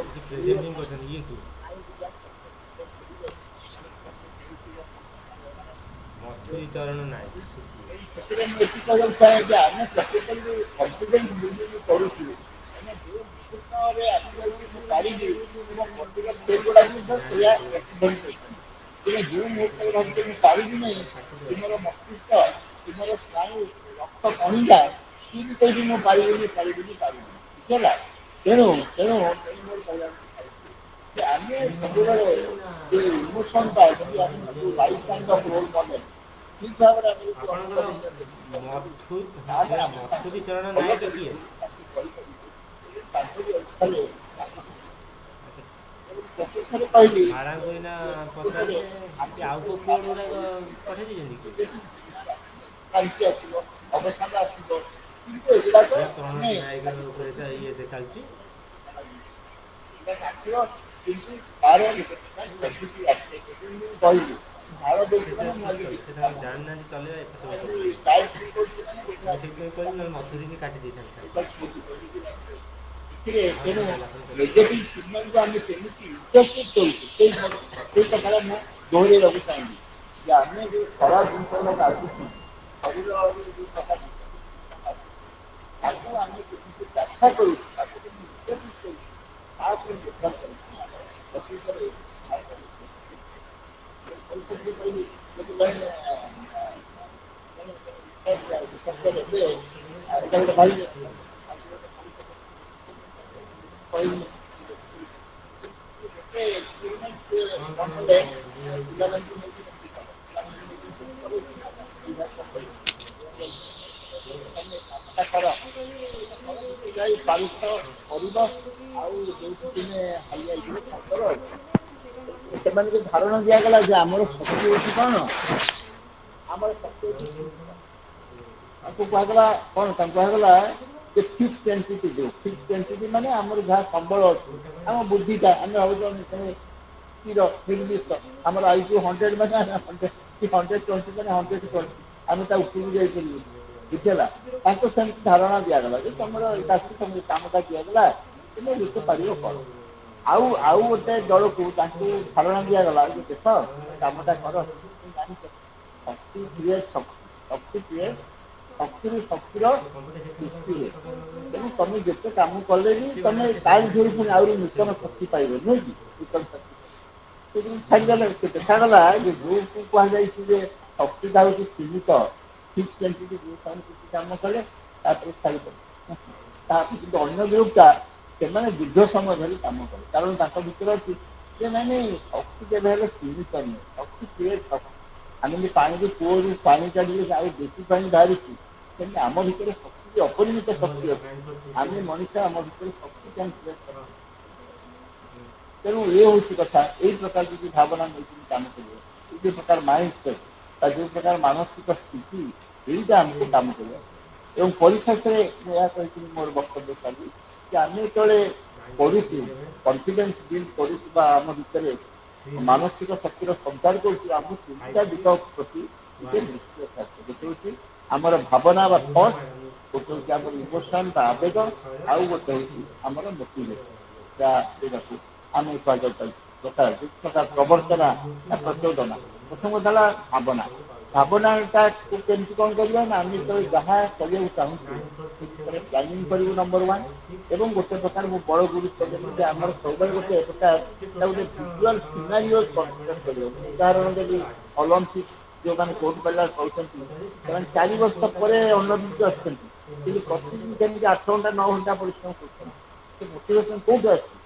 ଯିଏ ପ୍ରେଜେଣ୍ଟିଂ କରୁଛନ୍ତି ଇଏ କିଏ? ମଥୁରୀ ଚରଣ ନାୟକ ସେ କିଏ? ସେଥିରେ ମୁଁ ଏଠି କହିବାକୁ ଚାହେଁ ଯେ ଆମେ ପ୍ରକୃତରେ କନଫିଡେନ୍ସ ବିଲ୍ଡିଂ କରୁଛୁ ମାନେ ଯେଉଁ ମୁହୂର୍ତ୍ତରେ ଆସିବାକୁ ମୁଁ ପାରିବି ଏବଂ ପ୍ରତିଭା ସେଗୁଡ଼ାକ ମଧ୍ୟ ସେଇଆ ଏକ୍ସିଡେଣ୍ଟ କରୁଛନ୍ତି ତେଣୁ ଯେଉଁ ମୁହୂର୍ତ୍ତରେ ଭାବୁଛି ମୁଁ ପାରିବି ନାହିଁ ତୁମର ମସ୍ତିଷ୍କ ତୁମର ସ୍ନାୟୁ ରକ୍ତ କଣିକା ସିଏ ବି କହୁଛି ମୁଁ ପାରିବିନି ପାରିବିନି ପାରିବିନି ବୁଝିହେଲା ତେଣୁ ତେଣୁ ତେଣୁ ମୋର କହିବାକୁ ଚାହୁଁଛି ଯେ ଆମେ ସବୁବେଳେ ଯେ ଇମୋସନଟା ଯଦି ଆମେ ନିଜକୁ life time of role model ଠିକ୍ ଭାବରେ ଆମେ ଯଦି ଆପଣଙ୍କର ଅନୁକରଣ ଚେଷ୍ଟା କରିବା ହଁ ତାହେଲେ ସେଇଟା ଆମେ ତାକୁ ମଥୁରୀ ଚରଣ ଭଲ ନାୟକ କିଏ? କରିପାରିବୁ ତାକୁ କରିପାରିବୁ ତାଙ୍କରି ଅନୁସାରେ ଆଚ୍ଛା ପ୍ରକୃତରେ କହିଲି ମାଡ଼ାଙ୍କୁ ଏଇନା ପ୍ରକୃତରେ ପଚାରିଲେ ଆମେ କି ଆଉ କେଉଁ ଯେତେବେଳେ କୋଡ଼ କାମ ଗୁଡ଼ାକ କରୁ ପଠେଇ ଦେଇଛନ୍ତି କି? ଶାନ୍ତି ଆସିବ ଅବସାଦ ଆସିବ କିନ୍ତୁ ଏଗୁଡ଼ାକ ସେଇ ଆମେ ପ୍ରଣତି ନାୟକ ଉପରେ ଇଏ ଚାଲିଛି। ଆସିବ କିନ୍ତୁ ତାର କହିଲି ଝାଳ ସେ ଦଉଛି ତ ମାନେ ମୁଁ ଠିକ୍ ଆଜି କଲେ ସେ କିଛି ତାଙ୍କର କାମ ଜାଣିନାହାନ୍ତି ଚଲେଇବା ଏପଟ ସେପଟ କରୁଛି କରୁଛନ୍ତି। ଟାଇମ୍ ଫ୍ରି କରୁଛି ମାନେ ଗୋଟେ ମୁଁ ସେଇଥିପାଇଁ କହିଲି ନହେଲେ ମଥୁରୀକି କାଟି ଦେଇଥାନ୍ତି ସାଙ୍ଗେ ସାଙ୍ଗେ। ଏଥିରେ ହଁ ତେଣୁ ସରିଲା ଆପଣ ପଚାରନ୍ତୁ। ନେଗେଟିଭ ସିଗ୍ନାଲକୁ ଆମେ କେମିତି ଇଣ୍ଟରପ୍ରିଟ୍ କରୁଛୁ ସେଇ କଥାଟା ମୁଁ ଦୋହରାଇବାକୁ ଚାହିଁବି ଯେ ଆମେ ଯେଉଁ ଖରାପ ଜିନିଷ ଗୁଡ଼ାକ ଆସୁଛି ଶରୀରରେ ଯେଉଁ କଥା ତାକୁ ଆମେ କେମିତି ବ୍ୟାଖ୍ୟା କରୁଛୁ ତାକୁ କେମିତି ଇଣ୍ଟରପ୍ରିଟ୍ କରୁଛୁ ତା ଉପରେ ନିର୍ଭର କରୁଛି ପ୍ରକୃତରେ କହିଲି ସେଥିପାଇଁ କ'ଣ କ'ଣ ପିଲାମାନଙ୍କୁ ନେଇକି କାମଟା କର ଯାଇ ପାରୁଥ କରିବ ଆଉ ଯୋଉଠି ଦିନେ ହାଲିଆ ହେଇଯିବ ଛାଡିଦବ ଆଉ ସେମାନଙ୍କୁ ଧାରଣା ଦିଆଗଲା ଯେ ଆମର ଶକ୍ତି ହଉଛି କଣ ଆମର ଶକ୍ତି ହଉଛି ଚିନ୍ତା ତାଙ୍କୁ କୁହାଗଲା କଣ ତାଙ୍କୁ କୁହାଗଲା ଯେ ଫିକ୍ସ ଏଣ୍ଟିଟି ଦିଅ ଫିକ୍ସ ଏଣ୍ଟିଟି ମାନେ ଆମର ଯାହା ସମ୍ବଳ ଅଛି ଆମ ବୁଦ୍ଧିଟା ଆମେ ଭାବୁଛୁ ସ୍ଥିର ନିର୍ଦ୍ଦିଷ୍ଟ ଆମର ଆଇକ୍ୟୁ 100 ମାନେ ଆମେ 120 ମାନେ 120 ଆମେ ତା ଉପରକୁ ଯାଇପାରିବୁ ବୁଝିହେଲା ତାଙ୍କୁ ସେମିତି ଧାରଣା ଦିଆଗଲା ଯେ ତମର ଏଇଟା ଅଛି ତମକୁ କାମଟା ଦିଆଗଲା ତୁମେ ଯେତେ ପାରିବ କର ଆଉ ଗୋଟେ ଦଳକୁ ତାଙ୍କୁ ଧାରଣା ଦିଆଗଲା ଯେ ଦେଖ ତମେ କାମଟା କର ଜାଣିଛ ଶକ୍ତି କ୍ରିଏଟ ଶକ୍ତି କ୍ରିଏଟ ଶକ୍ତିରୁ ଶକ୍ତିର ସୃଷ୍ଟି ହୁଏ ତେଣୁ ତମେ ଯେତେ କାମ କଲେ ବି ତମେ ତାରି ଧିଅରୁ ପୁଣି ଆହୁରି ନୂତନ ଶକ୍ତି ପାଇବ ନୁହେଁ କି ନୂତନ ଶକ୍ତି ସେଦିନ ଛାଡ଼ିଦେଲେ ସେ ଦେଖାଗଲା ଯେ ଯୋଉକୁ କୁହାଯାଇଛି ଯେ ଶକ୍ତିଟା ହଉଛି ସୀମିତ ଠିକ୍ ସେମିତି ସେମାନେ କିଛି କାମ କଲେ ତାପରେ ଛାଡ଼ିଦେଲେ ତାପରେ କିନ୍ତୁ ଅନ୍ୟ ଗ୍ରୁପଟା ସେମାନେ ଦୀର୍ଘ ସମୟ ଧରି କାମ କଲେ କାରଣ ତାଙ୍କ ଭିତରେ ଅଛି ଯେ ନାଇଁ ଶକ୍ତି କେବେ ହେଲେ ସୀମିତ ନୁହେଁ ଶକ୍ତି କ୍ରିଏଟ ଶକ୍ତି ଆମେ ଯଦି ପାଣିରୁ କୂଅରୁ ପାଣି କାଢିଲେ ଆଉ ବେଶୀ ପାଣି ବାହାରୁଛି ସେମିତି ଆମ ଭିତରେ ଶକ୍ତି ଅପରିମିତ ଶକ୍ତି ଅଛି ଆମେ ମଣିଷ ଆମ ଭିତରେ ଶକ୍ତି କାହିଁ ତେଣୁ ଏ ହଉଛି କଥା ଏଇ ପ୍ରକାର ଯଦି ଭାବନା ନେଇକି କାମ କରିବ ଏଇ ଯୋଉ ପ୍ରକାର ମାଇଣ୍ଡ ସେଟ୍ ବା ଯୋଉ ପ୍ରକାର ମାନସିକ ସ୍ଥିତି ଏଇଟା ଆମକୁ କାମ କରିବା ଏବଂ ପରିଶେଷରେ ମୁଁ ଏହା କହିଥିଲି ମୋର ବକ୍ତବ୍ୟ ସାରିଲି ଯେ ଆମେ ଯେତେବେଳେ ପଢୁଛୁ କନଫିଡେନ୍ସ ବିଲ୍ଡ କରୁଛୁ ବା ଆମ ଭିତରେ ମାନସିକ ଶକ୍ତିର ସଞ୍ଚାର କରୁଛୁ ଆମ ତିନିଟା ଦିଗ ପ୍ରତି ଟିକେ ଦୃଷ୍ଟି ରଖିବା ଗୋଟେ ହଉଛି ଆମର ଭାବନା ବା ଥଟ୍ ଗୋଟେ ହଉଛି ଆମର ଇମୋସନ ବା ଆବେଗ ଆଉ ଗୋଟେ ହଉଛି ଆମର ମୋଟିଭେସନ ବା ଏଇଟାକୁ ଆମେ କୁହାଯାଉଛୁ ପ୍ରବର୍ତ୍ତନା ନା ପ୍ରଚୋଦନା ପ୍ରଥମ କଥା ହେଲା ଭାବନା ଭାବନାଟାକୁ କେମିତି କଣ କରିବା ନା ଆମେ ଯେତେବେଳେ ଯାହା କରିବାକୁ ଚାହୁଁଛୁ ସେ ବିଷୟରେ ପ୍ଲାନିଂ କରିବୁ ନମ୍ବର ୱାନ୍ ଏବଂ ଗୋଟେ ପ୍ରକାର ମୁଁ ବଡ ଗୁରୁତ୍ୱ ଦେଲି ଯେ ଆମର ସବୁବେଳେ ଗୋଟେ ପ୍ରକାର ତା ଗୋଟେ ଭିଜୁଆଲ ସିନାରିଓ କନସିଡର କରିବ ମୁଁ ଉଦାହରଣ ଦେଲି ଅଲମ୍ପିକ ଯୋଉମାନେ ଗୋଲ୍ଡ ମେଡାଲ ପାଉଛନ୍ତି ସେମାନେ 4 ବର୍ଷ ପରେ ଅଲମ୍ପିକ ଆସୁଛନ୍ତି କିନ୍ତୁ ପ୍ରତିଦିନ କେମିତି 8 ଘଣ୍ଟା 9 ଘଣ୍ଟା ପରିଶ୍ରମ କରୁଛନ୍ତି ସେ ମୋଟିଭେସନ କୋଉଠୁ ଆସୁଛି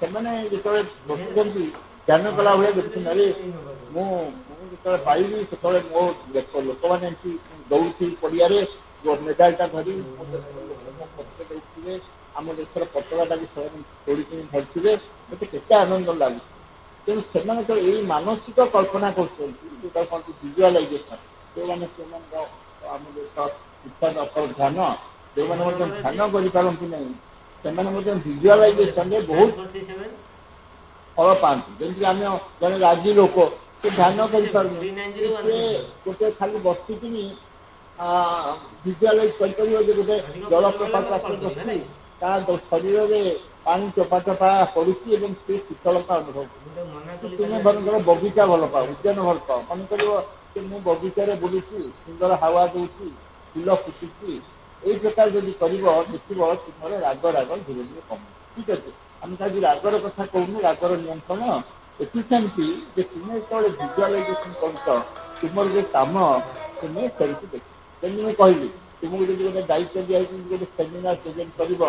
ସେମାନେ ଯେତେବେଳେ ବସୁଛନ୍ତି ଧ୍ୟାନ କଲା ଭଳିଆ ଦେଖୁଛନ୍ତି, ଆରେ ମୁଁ ମୁଁ ଯେତେବେଳେ ପାଇବି ସେତେବେଳେ ମୋ ଲୋକମାନେ ଏମିତି ଦୌଡୁଥିବେ ପଡ଼ିଆରେ ମେଡାଲଟା ଧରି ମୋ ଦେଶର ଲୋକ ମୋ ପଛରେ ଦୌଡୁଥିବେ, ଆମ ଦେଶର ପତାକାଟାକୁ ସେମାନେ ତୋଳିକିନି ଧରିଥିବେ, ମୋତେ କେତେ ଆନନ୍ଦ ଲାଗୁଛି। ତେଣୁ ସେମାନେ ତ ଏଇ ମାନସିକ କଳ୍ପନା କରୁଛନ୍ତି, ଯୋଉଟା କହନ୍ତି ଭିଜୁଆଲାଇଜେସନ, ଯେଉଁମାନେ ସେମାନଙ୍କ ଆମ ଦେଶ ଶିକ୍ଷା ଧ୍ୟାନ, ଯେଉଁମାନେ ମଧ୍ୟ ଧ୍ୟାନ କରିପାରନ୍ତି ନାହିଁ, ସେମାନେ ମଧ୍ୟ ଭିଜୁଆଲାଇଜେସନରେ ବହୁତ ଫଳ ପାଆନ୍ତି। ଯେମିତି ଆମେ ଜଣେ ରାଜି ଲୋକ ସେ ଧ୍ୟାନ କରିପାରୁନି, ସେ ଗୋଟେ ଖାଲି ବସିକିନି ଭିଜୁଆଲାଇଜ କରିପାରିବ ଯେ ଗୋଟେ ଜଳପ୍ରପାତ ପାଖରେ ବସି ତା ଶରୀରରେ ପାଣି ଚୋପା ଚୋପା ପଡୁଛି ଏବଂ ସେ ଶୀତଳତା ଅନୁଭବ କରୁଛି। ତୁମେ ମନେକର ବଗିଚା ଭଲ ପାଅ, ଉଦ୍ୟାନ ଭଲ ପାଅ, ମନେ କରିବ ଯେ ମୁଁ ବଗିଚାରେ ବୁଲୁଛି, ସୁନ୍ଦର ହାୱା ଦଉଛି, ଫୁଲ ଫୁଟୁଛି, ଏଇ ପ୍ରକାର ଯଦି କରିବ ଦେଖିବ ତୁମର ରାଗ ଧୀରେ ଧୀରେ କମିବ। ଠିକ ଅଛି, ଆମେ ତ ଆଜି ରାଗର କଥା କହୁନୁ, ରାଗର ନିୟନ୍ତ୍ରଣ ଏଠି ସେମିତି ଯେ ତୁମେ ଯେତେବେଳେ ଭିଜୁଆଲାଇଜେସନ କରୁଛ ତୁମର ଯେ କାମ ତୁମେ ସେମିତି ଦେଖ। ଯେମିତି ମୁଁ କହିଲି ତୁମକୁ ଯଦି ଗୋଟେ ଦାୟିତ୍ୱ ଦିଆଯାଇଛି ଗୋଟେ ସେମିନାର ପ୍ରେଜେଣ୍ଟ କରିବ,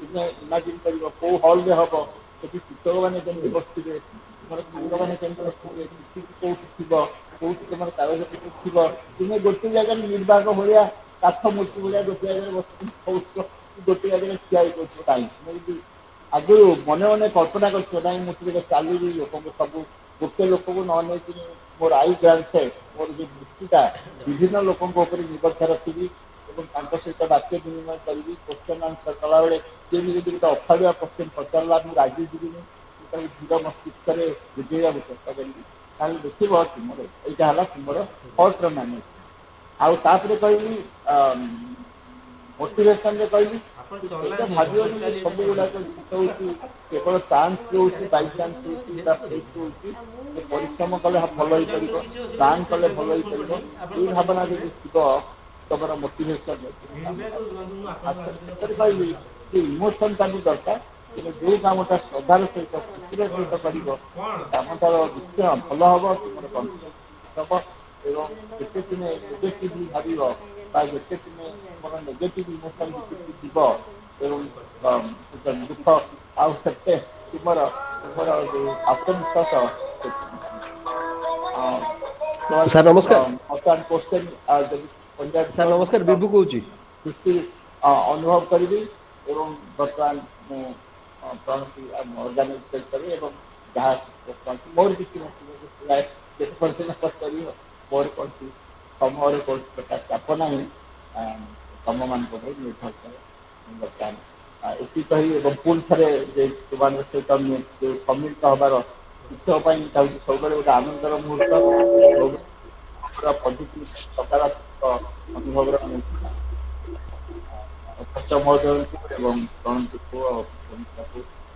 ତୁମେ ଇମାଜିନ କରିବ କୋଉ ହଲରେ ହବ, ସେଠି ଶିକ୍ଷକମାନେ କେମିତି ବସିଥିବେ, ତୁମର ସାଙ୍ଗମାନେ କେମିତି ବସିଥିବେ, କୋଉଠି ଥିବ, କୋଉଠି ତୁମର କାଗଜପତ୍ର ଥିବ, ତୁମେ ଗୋଟେ ଜାଗାରେ ନିର୍ବାକ ଭଳିଆ କାଠ ମୂର୍ତ୍ତି ଭଳିଆ ଗୋଟେ ଜାଗାରେ ବସିକି କହୁଥିବ, ଗୋଟେ ଜାଗାରେ ଠିଆ ହେଇ କରୁଥିବ କାହିଁକି? ଆଗରୁ ମନେ ମନେ କଳ୍ପନା କରିଥିବ ନାହିଁ ମୁଁ ଟିକେ ଚାଲିବି, ଲୋକଙ୍କୁ ସବୁ ଗୋଟେ ଲୋକକୁ ନ ନେଇକି ମୋର ଆଇ ଗ୍ରାଣ୍ଟେଡ, ମୋର ଯୋଉ ଦୃଷ୍ଟିଟା ବିଭିନ୍ନ ଲୋକଙ୍କ ଉପରେ ନିର୍ଭରତା ରଖିବି ଏବଂ ତାଙ୍କ ସହିତ ବାକ୍ୟ ବିନିମୟ କରିବି। କୋଶ୍ଚେନ ଆନ୍ସର କଲାବେଳେ କିଏ ବି ଯଦି ଗୋଟେ ଅଖାଡୁଆ କୋଶ୍ଚେନ ପଚାରିଲା ମୁଁ ରାଗି ଯିବିନି, ମୁଁ ତାକୁ ଦୃଢ଼ ମସ୍ତିଷ୍କରେ ବୁଝେଇବାକୁ ଚେଷ୍ଟା କରିବି। ତାହେଲେ ଦେଖିବ ତୁମର ଏଇଟା ହେଲା ତୁମର ହର୍ଟର ମ୍ୟାନେଜ। ଆଉ ତାପରେ କହିଲି ମୋଟିଭେସନରେ କହିଲି ଏଇଟା ଭାବିବନି ଯେ ସବୁ ଗୁଡାକ ଜିନିଷ ହଉଛି କେବଳ ଚାନ୍ସ ହଉଛି, ବାଇଚାନ୍ସ ହଉଛି, ବା ଫେକ୍ ହଉଛି, ଯେ ପରିଶ୍ରମ କଲେ ଭଲ ହେଇପାରିବ, ପ୍ଲାନ କଲେ ଭଲ ହେଇପାରିବ, ଏଇ ଭାବନା ଯଦି ଥିବ ତମର ମୋଟିଭେସନ ସେଥିରେ କହିଲି ଯେ ଇମୋସନଟା ବି ଦରକାର। କିନ୍ତୁ ଯୋଉ କାମଟା ଶ୍ରଦ୍ଧାର ସହିତ ଖୁସିର ସହିତ କରିବ ସେ କାମଟାର ନିଶ୍ଚୟ ଭଲ ହବ, ତୁମର କନଫିଡେନ୍ସ ହବ ଏବଂ ଯେତେ ତୁମେ ନେଗେଟିଭଲି ଭାବିବ ବା ଯେତେ ତୁମେ ତୁମର ନେଗେଟିଭ ଇମୋସନ ଭିତରକୁ ଯିବ ଏବଂ ଦୁଃଖ ଆଉ ସେତେ ତୁମର ତୁମର ଯୋଉ ଆତ୍ମବିଶ୍ୱାସ ସାର୍ ନମସ୍କାର। ବର୍ତ୍ତମାନ କୋଶ୍ଚେନ ଯଦି ସାର୍ ନମସ୍କାର, ବିଭୁ କହୁଛି। ଖୁସି ଅନୁଭବ କରିବି ଏବଂ ବର୍ତ୍ତମାନ ମୁଁ ପ୍ରଣତି ଅର୍ଗାନାଇଜ କରିପାରିବି ଏବଂ ଯାହା ମୋର କିଛି ମୋର କୌଣସି ସମୟରେ କୌଣସି ପ୍ରକାର ଚାପ ନାହିଁ, ତମମାନଙ୍କ ଉପରେ ନିର୍ଭର କରେ। ବର୍ତ୍ତମାନ ଏତିକି କହି ଏବଂ ପୁଣି ଥରେ ଯେ ତୁମମାନଙ୍କ ସହିତ ସମ୍ମିଳିତ ହେବାର ଶିକ୍ଷକ ପାଇଁ ଚାହୁଁଛି ସବୁବେଳେ ଗୋଟେ ଆନନ୍ଦର ମୁହୂର୍ତ୍ତ, ପଜିଟିଭ ସକାରାତ୍ମକ ଅନୁଭବର ମହୋଦୟଙ୍କୁ ଏବଂ ପ୍ରଣତି ପୁଅ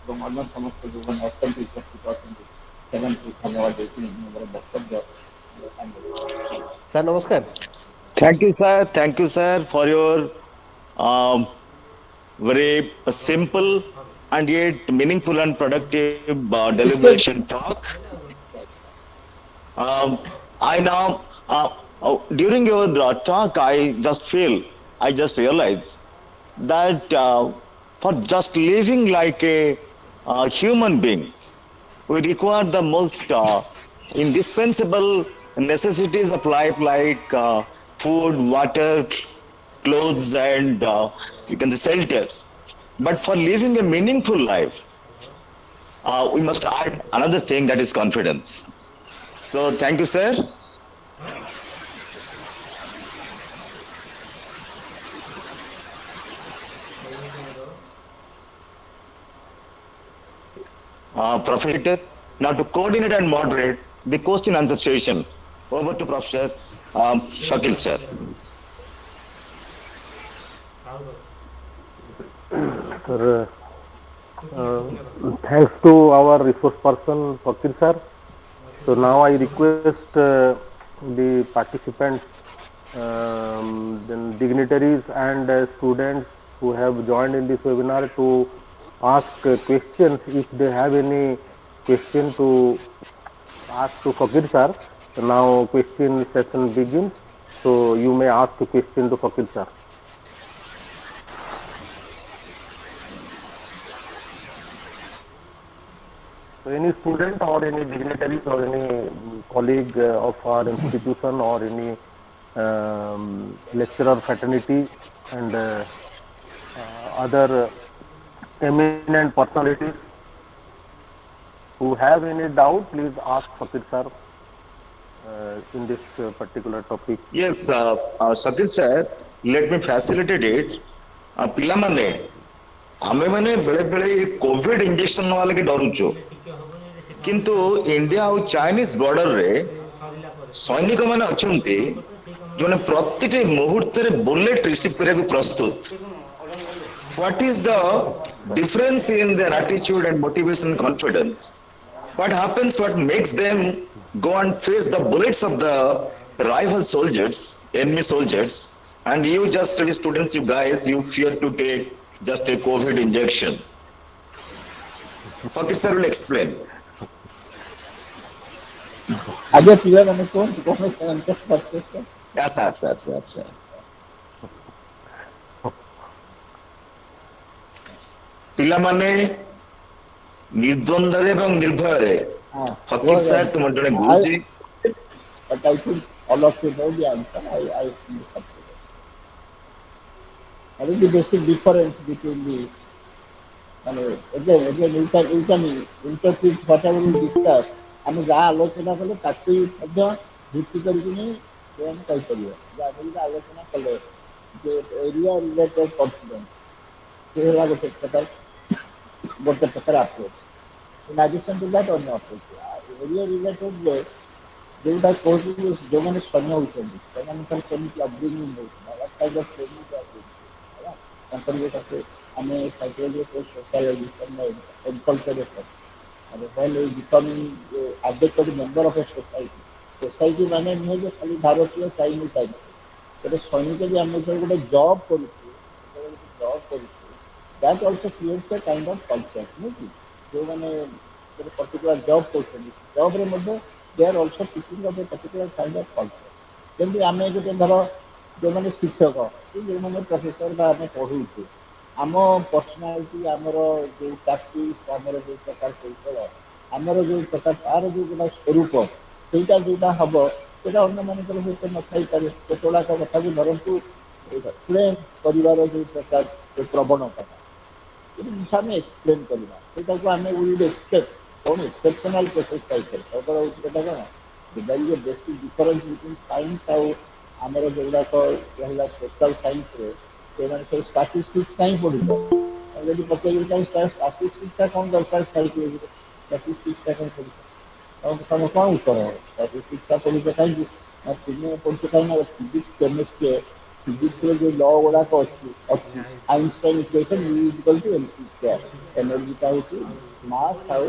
ଏବଂ ଅନ୍ୟ ସମସ୍ତ ଯେଉଁମାନେ ଅଛନ୍ତି ଉପସ୍ଥିତ ଅଛନ୍ତି ସେମାନଙ୍କୁ ଧନ୍ୟବାଦ ଦେଇକି ମୋର ବକ୍ତବ୍ୟ। ସାର୍ ନମସ୍କାର। Thank you, sir. Thank you, sir, for your um, very simple and yet meaningful and productive deliberation talk. I now, during your talk, I just realized that for just living like a human being, we require the most indispensable necessities of life like food, water, clothes, and you can say shelter. But for living a meaningful life, we must add another thing, that is confidence. So thank you, sir. Professor, now to coordinate and moderate the question answer session. Over to Professor Shakil, sir. Sir, thanks to our resource person Fakir sir. So now I request the participants, then dignitaries and students who have joined in this webinar to ask questions. If they have any question to ask to Fakir sir, now question session begins. So you may ask a question to Fakir sir. So any student or any dignitaries or any colleague of our institution or any lecturer fraternity and other eminent personalities who have any doubt, please ask Fakir sir in this particular topic. Yes, Sakil sir, let me facilitate it. ପିଲାମାନେ ଆମେମାନେ ବେଳେ ବେଳେ Covid injection ନେବା ଲାଗି ଡରୁଛୁ, କିନ୍ତୁ India ଆଉ Chinese ବର୍ଡରରେ ସୈନିକ ମାନେ ଅଛନ୍ତି ଯେଉଁମାନେ ପ୍ରତିଟି ମୁହୂର୍ତ୍ତରେ ବୁଲେଟ ରିସିଭ୍ କରିବାକୁ ପ୍ରସ୍ତୁତ. What is the difference in their attitude and motivation and confidence? What happens, what makes them go and face the bullets of the rival soldiers, enemy soldiers, and you just, the students, you guys, you fear to take just a COVID injection? Fakir sir will explain. ଆଜ୍ଞା ପିଲାମାନେ କୁହନ୍ତୁ କଣ ସେମାନେ ଆଚ୍ଛା. ପିଲାମାନେ ନିର୍ଦ୍ୱନ୍ଦରେ ଏବଂ ନିର୍ଭୟରେ Fakir sir ତୁମର ଜଣେ ଗୁରୁଜୀ. But I think all of you know the answer. I what is the basic difference between the again you can interpret whatever we discuss. ଆମେ ଯାହା ଆଲୋଚନା କଲେ ତାକୁ ମଧ୍ୟ ଭିତ୍ତି କରିକି ସେମାନେ କହିପାରିବେ ଯାହା ଆଲୋଚନା କଲେ ଯେ ଏରିଆ ରିଲେଟେଡ୍ କନଫିଡେନ୍ସ ସେ ହେଲା ଗୋଟେ ପ୍ରକାର approach. In addition to that, ଅନ୍ୟ approach ଏରିଆ ରିଲେଟେଡ୍ ଯେଉଁଟା କହୁଛି ଯେଉଁମାନେ ସୈନ୍ୟ ହେଉଛନ୍ତି ସେମାନଙ୍କର କେମିତି ଅପବ୍ରିଙ୍ଗିଂ ହେଉଛି ତାଙ୍କର ଯୋଉଟାକୁ ଆମେ psychology sociology agriculture while becoming adequate member of a society. Society ମାନେ ନୁହେଁ ଯେ ଖାଲି ଭାରତୀୟ ଚାଇନିଜ ଟାଇପ ଗୋଟେ ସୈନିକ ବି ଆମେ ଯେତେବେଳେ ଗୋଟେ ଜବ୍ କରୁଛୁ that also creates a kind of culture ନୁହେଁ କି ଯେଉଁମାନେ ଗୋଟେ particular ଜବ୍ କରୁଛନ୍ତି ଜବ୍ରେ ମଧ୍ୟ they are also picking up a particular kind of culture. ଯେମିତି ଆମେ ଗୋଟେ ଧର ଯେଉଁମାନେ ଶିକ୍ଷକ କି ଯେଉଁମାନେ ପ୍ରଫେସର ବା ଆମେ ପଢ଼ଉଛୁ ଆମ ପର୍ସନାଲିଟି ଆମର ଯେଉଁ ପ୍ରାକ୍ଟିସ୍ ଆମର ଯେଉଁ ପ୍ରକାର କୌଶଳ ଆମର ଯେଉଁ ପ୍ରକାର ତାର ଯେଉଁ ଗୋଟା ସ୍ୱରୂପ ସେଇଟା ଯେଉଁଟା ହେବ ସେଇଟା ଅନ୍ୟମାନଙ୍କର ହୁଏତ ନଥାଇପାରେ. କେତେଗୁଡ଼ାକ କଥାକୁ ଧରନ୍ତୁ ଏକ୍ସପ୍ଲେନ୍ କରିବାର ଯେଉଁ ପ୍ରକାର ପ୍ରବଣତାଟା ଜିନିଷ ଆମେ ଏକ୍ସପ୍ଲେନ୍ କରିବା ସେଇଟାକୁ ଆମେ ୱିଲ୍ ଏକ୍ସପେକ୍ଟ କ'ଣ ଏକ୍ସେପସନାଲ ପ୍ରୋସେସ୍ ପାଇପାରେ. ସବୁବେଳେ ହେଉଛି ସେଇଟା କ'ଣ ଯେ ବେସିକ୍ ଡିଫରେନ୍ସ ବିଟୱିନ୍ ସାଇନ୍ସ ଆଉ ଆମର ଯେଉଁଗୁଡ଼ାକ ରହିଲା ସୋସିଆଲ ସାଇନ୍ସରେ ସେମାନେ ସବୁ ଷ୍ଟାଟିଷ୍ଟିକ୍ସ କାହିଁ ପଢ଼ୁଛ ଯଦି ପଚାରିବେ କାହିଁ ଷ୍ଟାଟିଷ୍ଟିକ୍ସଟା କ'ଣ ଦରକାର ସାଇକୋଲୋଜିରେ ଷ୍ଟାଟିଷ୍ଟିକ୍ସଟା କାହିଁ ପଢ଼ୁଛ ତମେ କ'ଣ ଉତ୍ତର ହେବ ଷ୍ଟାଟିଷ୍ଟିକ୍ସଟା ପଢ଼ୁଛ କାହିଁକି ନା ତୁମେ ପଢ଼ୁଛ କାହିଁକି ନା ଫିଜିକ୍ସ କେମିଷ୍ଟ୍ରି ଫିଜିକ୍ସରେ ଯେଉଁ ଲ ଗୁଡ଼ାକ ଅଛି ଆଇନଷ୍ଟାଇନ୍ ଇକ୍ୱେସନ୍ U = mc². ଏନର୍ଜିଟା ହେଉଛି ମାସ୍ ଆଉ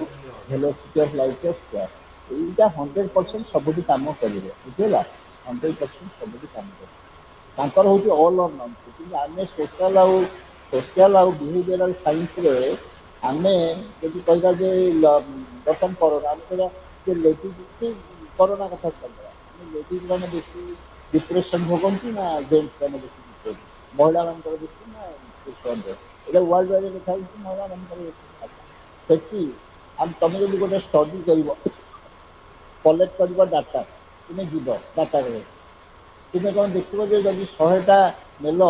ଭେଲୋସିଟି ଅଫ୍ ଲାଇଟ୍ର ସ୍କୋୟାର. ଏଇଟା 100% ସବୁଠି କାମ କରିବ ବୁଝିଲା 100% ସବୁଠି କାମ କରିବ. ତାଙ୍କର ହେଉଛି ଅଲ୍ ଅର୍ ନନ୍. କିନ୍ତୁ ଆମେ ସୋସିଆଲ ଆଉ ବିହେଭିଅରାଲ ସାଇନ୍ସରେ ଆମେ ଯଦି କହିବା ଯେ ବର୍ତ୍ତମାନ କରୋନା ଆମେ କହିବା ଯେ ଲେଡ଼ିଜ୍ କରୋନା କଥା କହିବା ଆମେ ଲେଡ଼ିଜ୍ ମାନେ ବେଶୀ ଡିପ୍ରେସନ୍ ଭୋଗନ୍ତି ନା ଜେଣ୍ଟସ୍ ମାନେ ବେଶୀ ଡିପ୍ରେସନ୍ ମହିଳାମାନଙ୍କର ବେଶୀ ନା ପୁରୁଷମାନଙ୍କର ଏଇଟା ୱାର୍ଲଡ ୱାଇଡ୍ ଲେଖା ହେଇଛି ମହିଳାମାନଙ୍କର ବେଶୀ. ସେଠି ତମେ ଯଦି ଗୋଟେ ଷ୍ଟଡି କରିବ କଲେକ୍ଟ କରିବ ଡାଟା ତୁମେ ଯିବ ଡାଟାରେ ତୁମେ କ'ଣ ଦେଖିବ ଯେ ଯଦି 100ଟା ନେଲ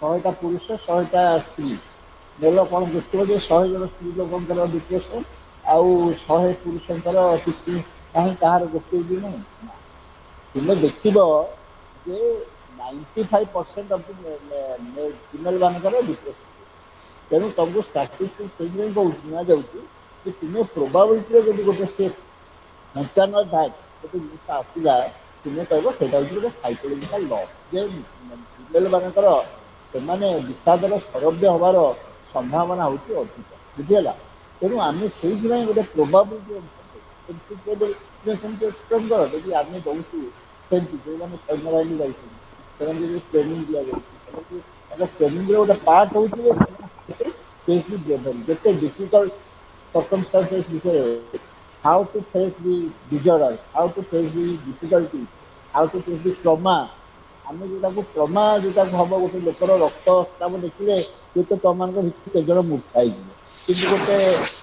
100ଟା ପୁରୁଷ 100ଟା ସ୍ତ୍ରୀ ନେଲ କ'ଣ ଦେଖିବ ଯେ 100 ଜଣ ସ୍ତ୍ରୀ ଲୋକଙ୍କର ଡିପ୍ରେସନ୍ ଆଉ 100 ପୁରୁଷଙ୍କର କିଛି କାହିଁ କାହାର ଗୋଟେ ବି ନାହିଁ. ତୁମେ ଦେଖିବ ଯେ 95% ଅଫ୍ ଫିମେଲ୍ ମାନଙ୍କର ଡିପ୍ରେସନ୍. ତେଣୁ ତୁମକୁ ଷ୍ଟାଟିଷ୍ଟିକ୍ସ ସେଇଥିପାଇଁ ନିଆଯାଉଛି ଯେ ତୁମେ ପ୍ରୋବାବିଲିଟିରେ ଯଦି ଗୋଟେ ସେ 95 ଗୋଟେ ଜିନିଷ ଆସିଲା ତୁମେ କହିବ ସେଇଟା ହେଉଛି ଗୋଟେ ସାଇକୋଲୋଜିକାଲ ଲ ଯେ ଫିମେଲ୍ ମାନଙ୍କର ସେମାନେ ବିଷାଦର ସରବ୍ୟ ହେବାର ସମ୍ଭାବନା ହେଉଛି ଅଧିକ ବୁଝିହେଲା. ତେଣୁ ଆମେ ସେଇଥିପାଇଁ ଗୋଟେ ପ୍ରୋବାବିଲିଟି ସେମିତି ଏକ୍ସପ୍ଲେନ୍ କର ଯଦି ଆମେ ଦେଉଛୁ ସେମିତି ଯେଉଁମାନେ ସୈନ୍ୟବାହିନୀ ଯାଉଛନ୍ତି ସେମାନେ ଯଦି ଟ୍ରେନିଂ ଦିଆଯାଉଛି ତାଙ୍କ ଟ୍ରେନିଂର ଗୋଟେ ପାର୍ଟ ହେଉଛି ଯେ ଯେତେ ଡିଫିକଲ୍ଟ circumstances ବିଷୟରେ how to face the disorder, how to face the difficulty, how to face the trauma, आम जो ट्रमा जो हम गोटे लोकर रक्त स्राव देखिले ये तो तुम मान केज मूर्खा कि गोटे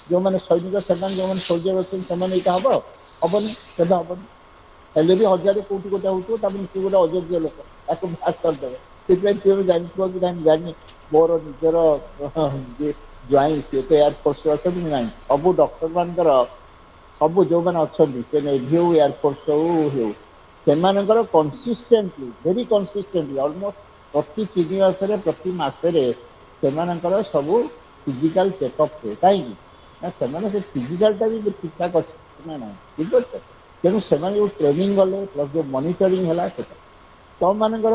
जो मैंने सैनिक सेना जो सोल्जर अच्छे से हम हेनी से हेनी हेल्ले भी हजार कौटी गोटे हो सी गोटे अयोग्य लोक ताको बात करदे से जानथो कि जानी मोर निजर ज्वाई सी तो एयरफोर्स अच्छा ना सब डॉक्टर मानकर सब जो मैंने अच्छा नेवी हो एयरफोर्स हो से कनसिस्टेंटली भेरी कनसिस्टेंटली अलमोस्ट प्रति 3 मासरे प्रति मसरे से सब फिजिकल चेकअप हुए कहीं से फिजिकल भी ठीक ठाक अच्छे ना ना ठीक है तेणु से जो ट्रेनिंग गले प्लस जो मॉनिटरिंग है तुम मानकर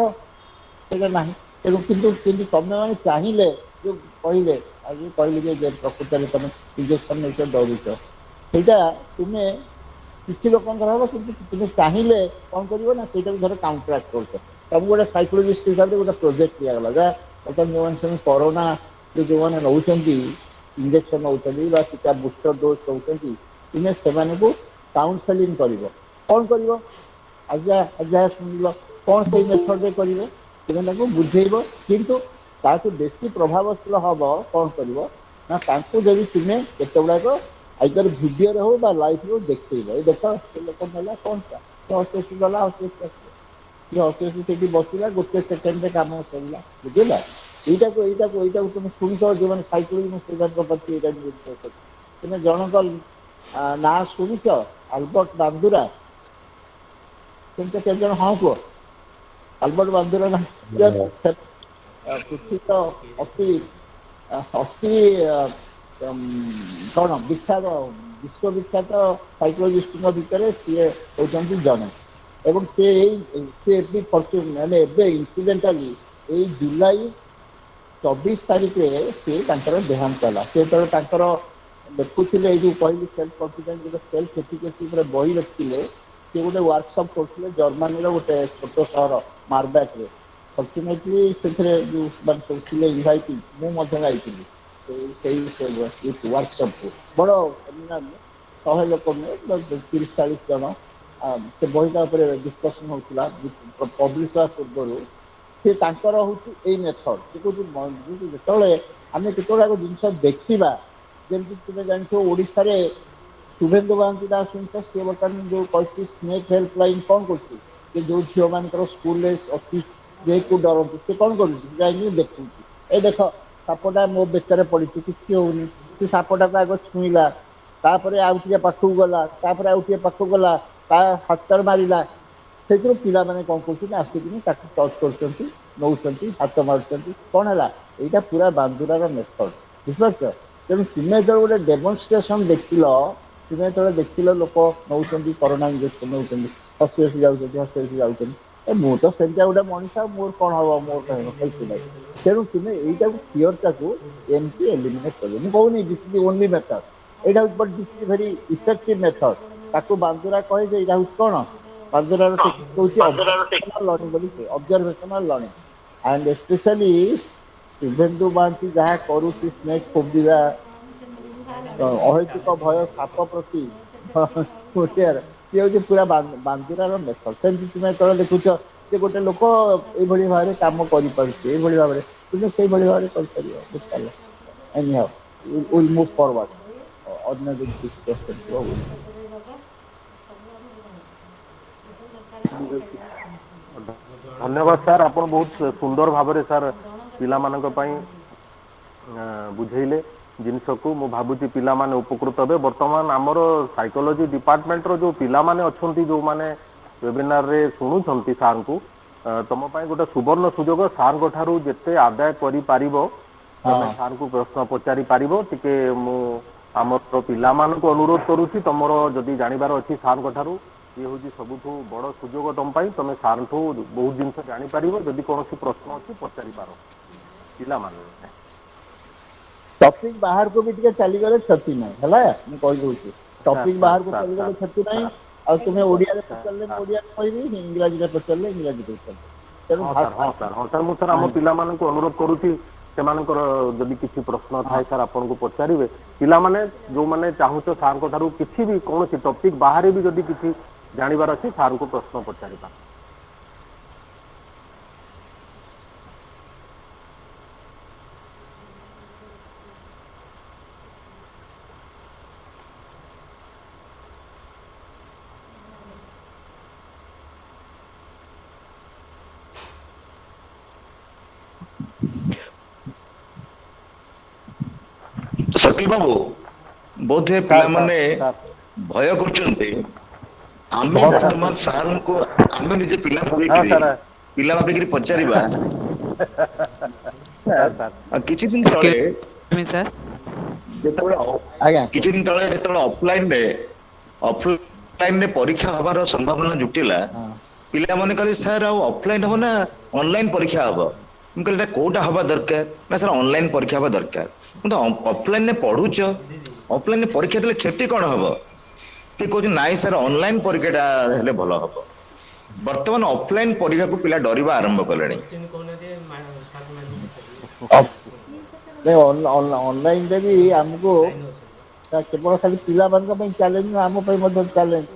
ना तेणु कि तुम मैंने चाहिए जो कहले आज कहले प्रकृत तुम इंजेक्शन नहीं डरुच ସେଇଟା ତୁମେ କିଛି ଲୋକଙ୍କର ହବ କିନ୍ତୁ ତୁମେ ଚାହିଁଲେ କ'ଣ କରିବ ନା ସେଇଟାକୁ ଧର କାଉଣ୍ଟରାକ୍ଟ କରୁଛ ତମକୁ ଗୋଟେ ସାଇକୋଲୋଜିଷ୍ଟ ହିସାବରେ ଗୋଟେ ପ୍ରୋଜେକ୍ଟ ଦିଆଗଲା ଯାହା ବର୍ତ୍ତମାନ ଯେଉଁମାନେ ସବୁ କରୋନା ଯେଉଁମାନେ ନେଉଛନ୍ତି ଇଞ୍ଜେକ୍ସନ ନେଉଛନ୍ତି ବା ଟିକା ବୁଷ୍ଟର ଡୋଜ୍ ନେଉଛନ୍ତି ତୁମେ ସେମାନଙ୍କୁ କାଉନସେଲିଂ କରିବ କ'ଣ କରିବ ଆଜି ଯାହା ଶୁଣିଲ କ'ଣ ସେଇ ମେଥଡ଼ରେ କରିବ ତୁମେ ତାଙ୍କୁ ବୁଝେଇବ କିନ୍ତୁ ତାଠୁ ବେଶୀ ପ୍ରଭାବଶୀଳ ହବ କ'ଣ କରିବ ନା ତାଙ୍କୁ ଯଦି ତୁମେ କେତେ ଗୁଡ଼ାକ आइदर वीडियो रे हो बा लाइव रो देखैबो ए देखो से लोक मला कोन सा हस्पिटल गला हस्पिटल से बसला गोटे सेकेंड रे काम सरला बुझला एटा को तुम सुन तो जो माने साइकोलॉजी में सुधार को पति एटा तुम जनक ना सुनिछ अल्बर्ट बांदुरा तुम के जन हां को अल्बर्ट बांदुरा ना पृथ्वी तो अति अति कौन विख्यात विश्वविख्यात साइकोलोजिस्ट भितर सी होती जने एवं सी माने इनसीडेंटाली ये जुलाई 24 तारीख में सी देहांत है सी जो देखुले जो कहली सेल्फ कॉन्फिडेंस जो सेल्फ एफिकेसी बही रखिले सी गोटे वर्कशॉप करते जर्मनी गोटे छोट सहर मार्बैक फर्चुनेटली से जो सब थे इनभाइटिंग मुझे वर्कशॉप को बड़ सेमिनार में 100 लोक में 30-40 जन से बहीटा डिस्कसन होता पब्लिश हवा पूर्व सी हूँ मेथड सी कहूँ जो आम केतोड़ा जिन देखा जमी तुम जानते ओडिशा रे शुभेन्दु महांती दास सुन सी बर्तमान जो कहती स्नेक हेल्पलाइन कौन कर जो झील मान स्कूल अच्छी जे को डरती सी कौन कर देखुँ ए देख सापटा मो बेकार पड़ी किसी होनी से सापटा को आग छुईला आउ टे पाखक गला आउ टे पाखक गला हाथ मारा से पिला मैंने कौन कर आसिक टच कर नौ हाथ मार्च कौन है यहाँ पूरा बांदुरार मेथड बुझिपार तेणु तुम्हें जो गोटे डेमोन्स्ट्रेशन देखिल तुम्हें जो देखिल लोक नौ करोना इंजेक्शन नौ हसी हसी जाऊँ मु तो सेमती गोटे मनीषा मोर कौन हम मोर कहीं तेणु तुम्हें यहीटा फियरटा को एमती एलिमिनेट कर कहूनी दिस इज ओनली मेथड यहाँ but this is very effective method ताकू बांदुरा कहे यहाँ कौन बांदुरार learning observational learning and specially Shubhendu Mohanty जहाँ करू स्नेक फोबिया अहैतुक भय साप प्रति सी हूँ पूरा बांदुरार मेथड सेमती तुम्हें तो देखुच जे गोटे लोक ये भाव कम कर भाव में तुम्हें से भाव में कर any how will move forward अन्य जो क्वेश्चन धन्यवाद सर आप बहुत सुंदर भाव में सर पिला बुझेले जिनस को मु भावुची पिला माने उपकृत हे वर्तमान आमर साइकोलॉजी डिपार्टमेंट रो जो पिला माने अछंती जो माने वेबिनार रे सुनुछंती सार को तुम गोटे सुवर्ण सुजोग सार को ठारू जेते आदाय करि पारिबो तमे सार को प्रश्न पचारि पारिबो टिके मु आमर पिला मान को अनुरोध करूची तमरो जदी जानिबार अछि सार को ठारू ये होची सबुठु बड़ सुजोग तुम पाई तमे सार ठू बहुत जिनस जानि पारिबो जदी कोनोसी प्रश्न अछि पचारि पारो पिला मान टॉपिक बाहर को भी टिके चली गले क्षति नहीं हला मैं कहि दोची टॉपिक बाहर को चली गले क्षति नहीं आ तुम्हें ओडिया रे पचलले ओडिया कहबी इंग्लिश रे पचलले इंग्लिश रे पचलले हां सर मु सर हम पिला मान को अनुरोध करूची सेमानकर जदि किसी प्रश्न थाए सर आपन को पचारिबे पिला माने जो माने चाहूच सार को थारू किछि भी कोनोसी टॉपिक बाहर भी जदि किछि जानिबार अछि सार को प्रश्न पचारिबा ସକିଲ ବାବୁ ବୋଧେ ପିଲାମାନେ ଭୟ କରୁଛନ୍ତି। ଆମେ ବହୁତ ବର୍ତ୍ତମାନ ସାରଙ୍କୁ ଆମେ ନିଜେ ପିଲା ହଁ ଭାବିକିରି ସାର୍ ପିଲା ଭାବିକିରି ପଚାରିବା ହଁ ସାର୍ ସାର୍ କିଛି ଦିନ ତଳେ ଯେତେବେଳେ ଆଜ୍ଞା କିଛି ଦିନ ତଳେ ଯେତେବେଳେ ଅଫଲାଇନରେ ପରୀକ୍ଷା ହବାର ସମ୍ଭାବନା ଜୁଟିଲା ହଁ ପିଲାମାନେ କହିଲେ ସାର୍ ଆଉ ଅଫଲାଇନ ହବ ନା ଅନଲାଇନ ପରୀକ୍ଷା ହବ। ମୁଁ କହିଲି ଏଟା କୋଉଟା ହବା ଦରକାର ନା ସାର୍ ଅନଲାଇନ ପରୀକ୍ଷା ହବା ଦରକାର। ମୁଁ ତ ଅଫଲାଇନରେ ପଢୁଛ ଅଫଲାଇନରେ ପରୀକ୍ଷା ଦେଲେ କ୍ଷତି କଣ ହବ? ସେ କହୁଛି ନାଇଁ ସାର୍ ଅନଲାଇନ ପରୀକ୍ଷାଟା ହେଲେ ଭଲ ହବ। ବର୍ତ୍ତମାନ ଅଫଲାଇନ ପରୀକ୍ଷାକୁ ପିଲା ଡରିବା ଆରମ୍ଭ କଲେଣି। ଅନଲାଇନରେ ବି ଆମକୁ କେବଳ ଖାଲି ପିଲାମାନଙ୍କ ପାଇଁ ଚ୍ୟାଲେଞ୍ଜ ନୁହଁ, ଆମ ପାଇଁ ମଧ୍ୟ ଚ୍ୟାଲେଞ୍ଜ।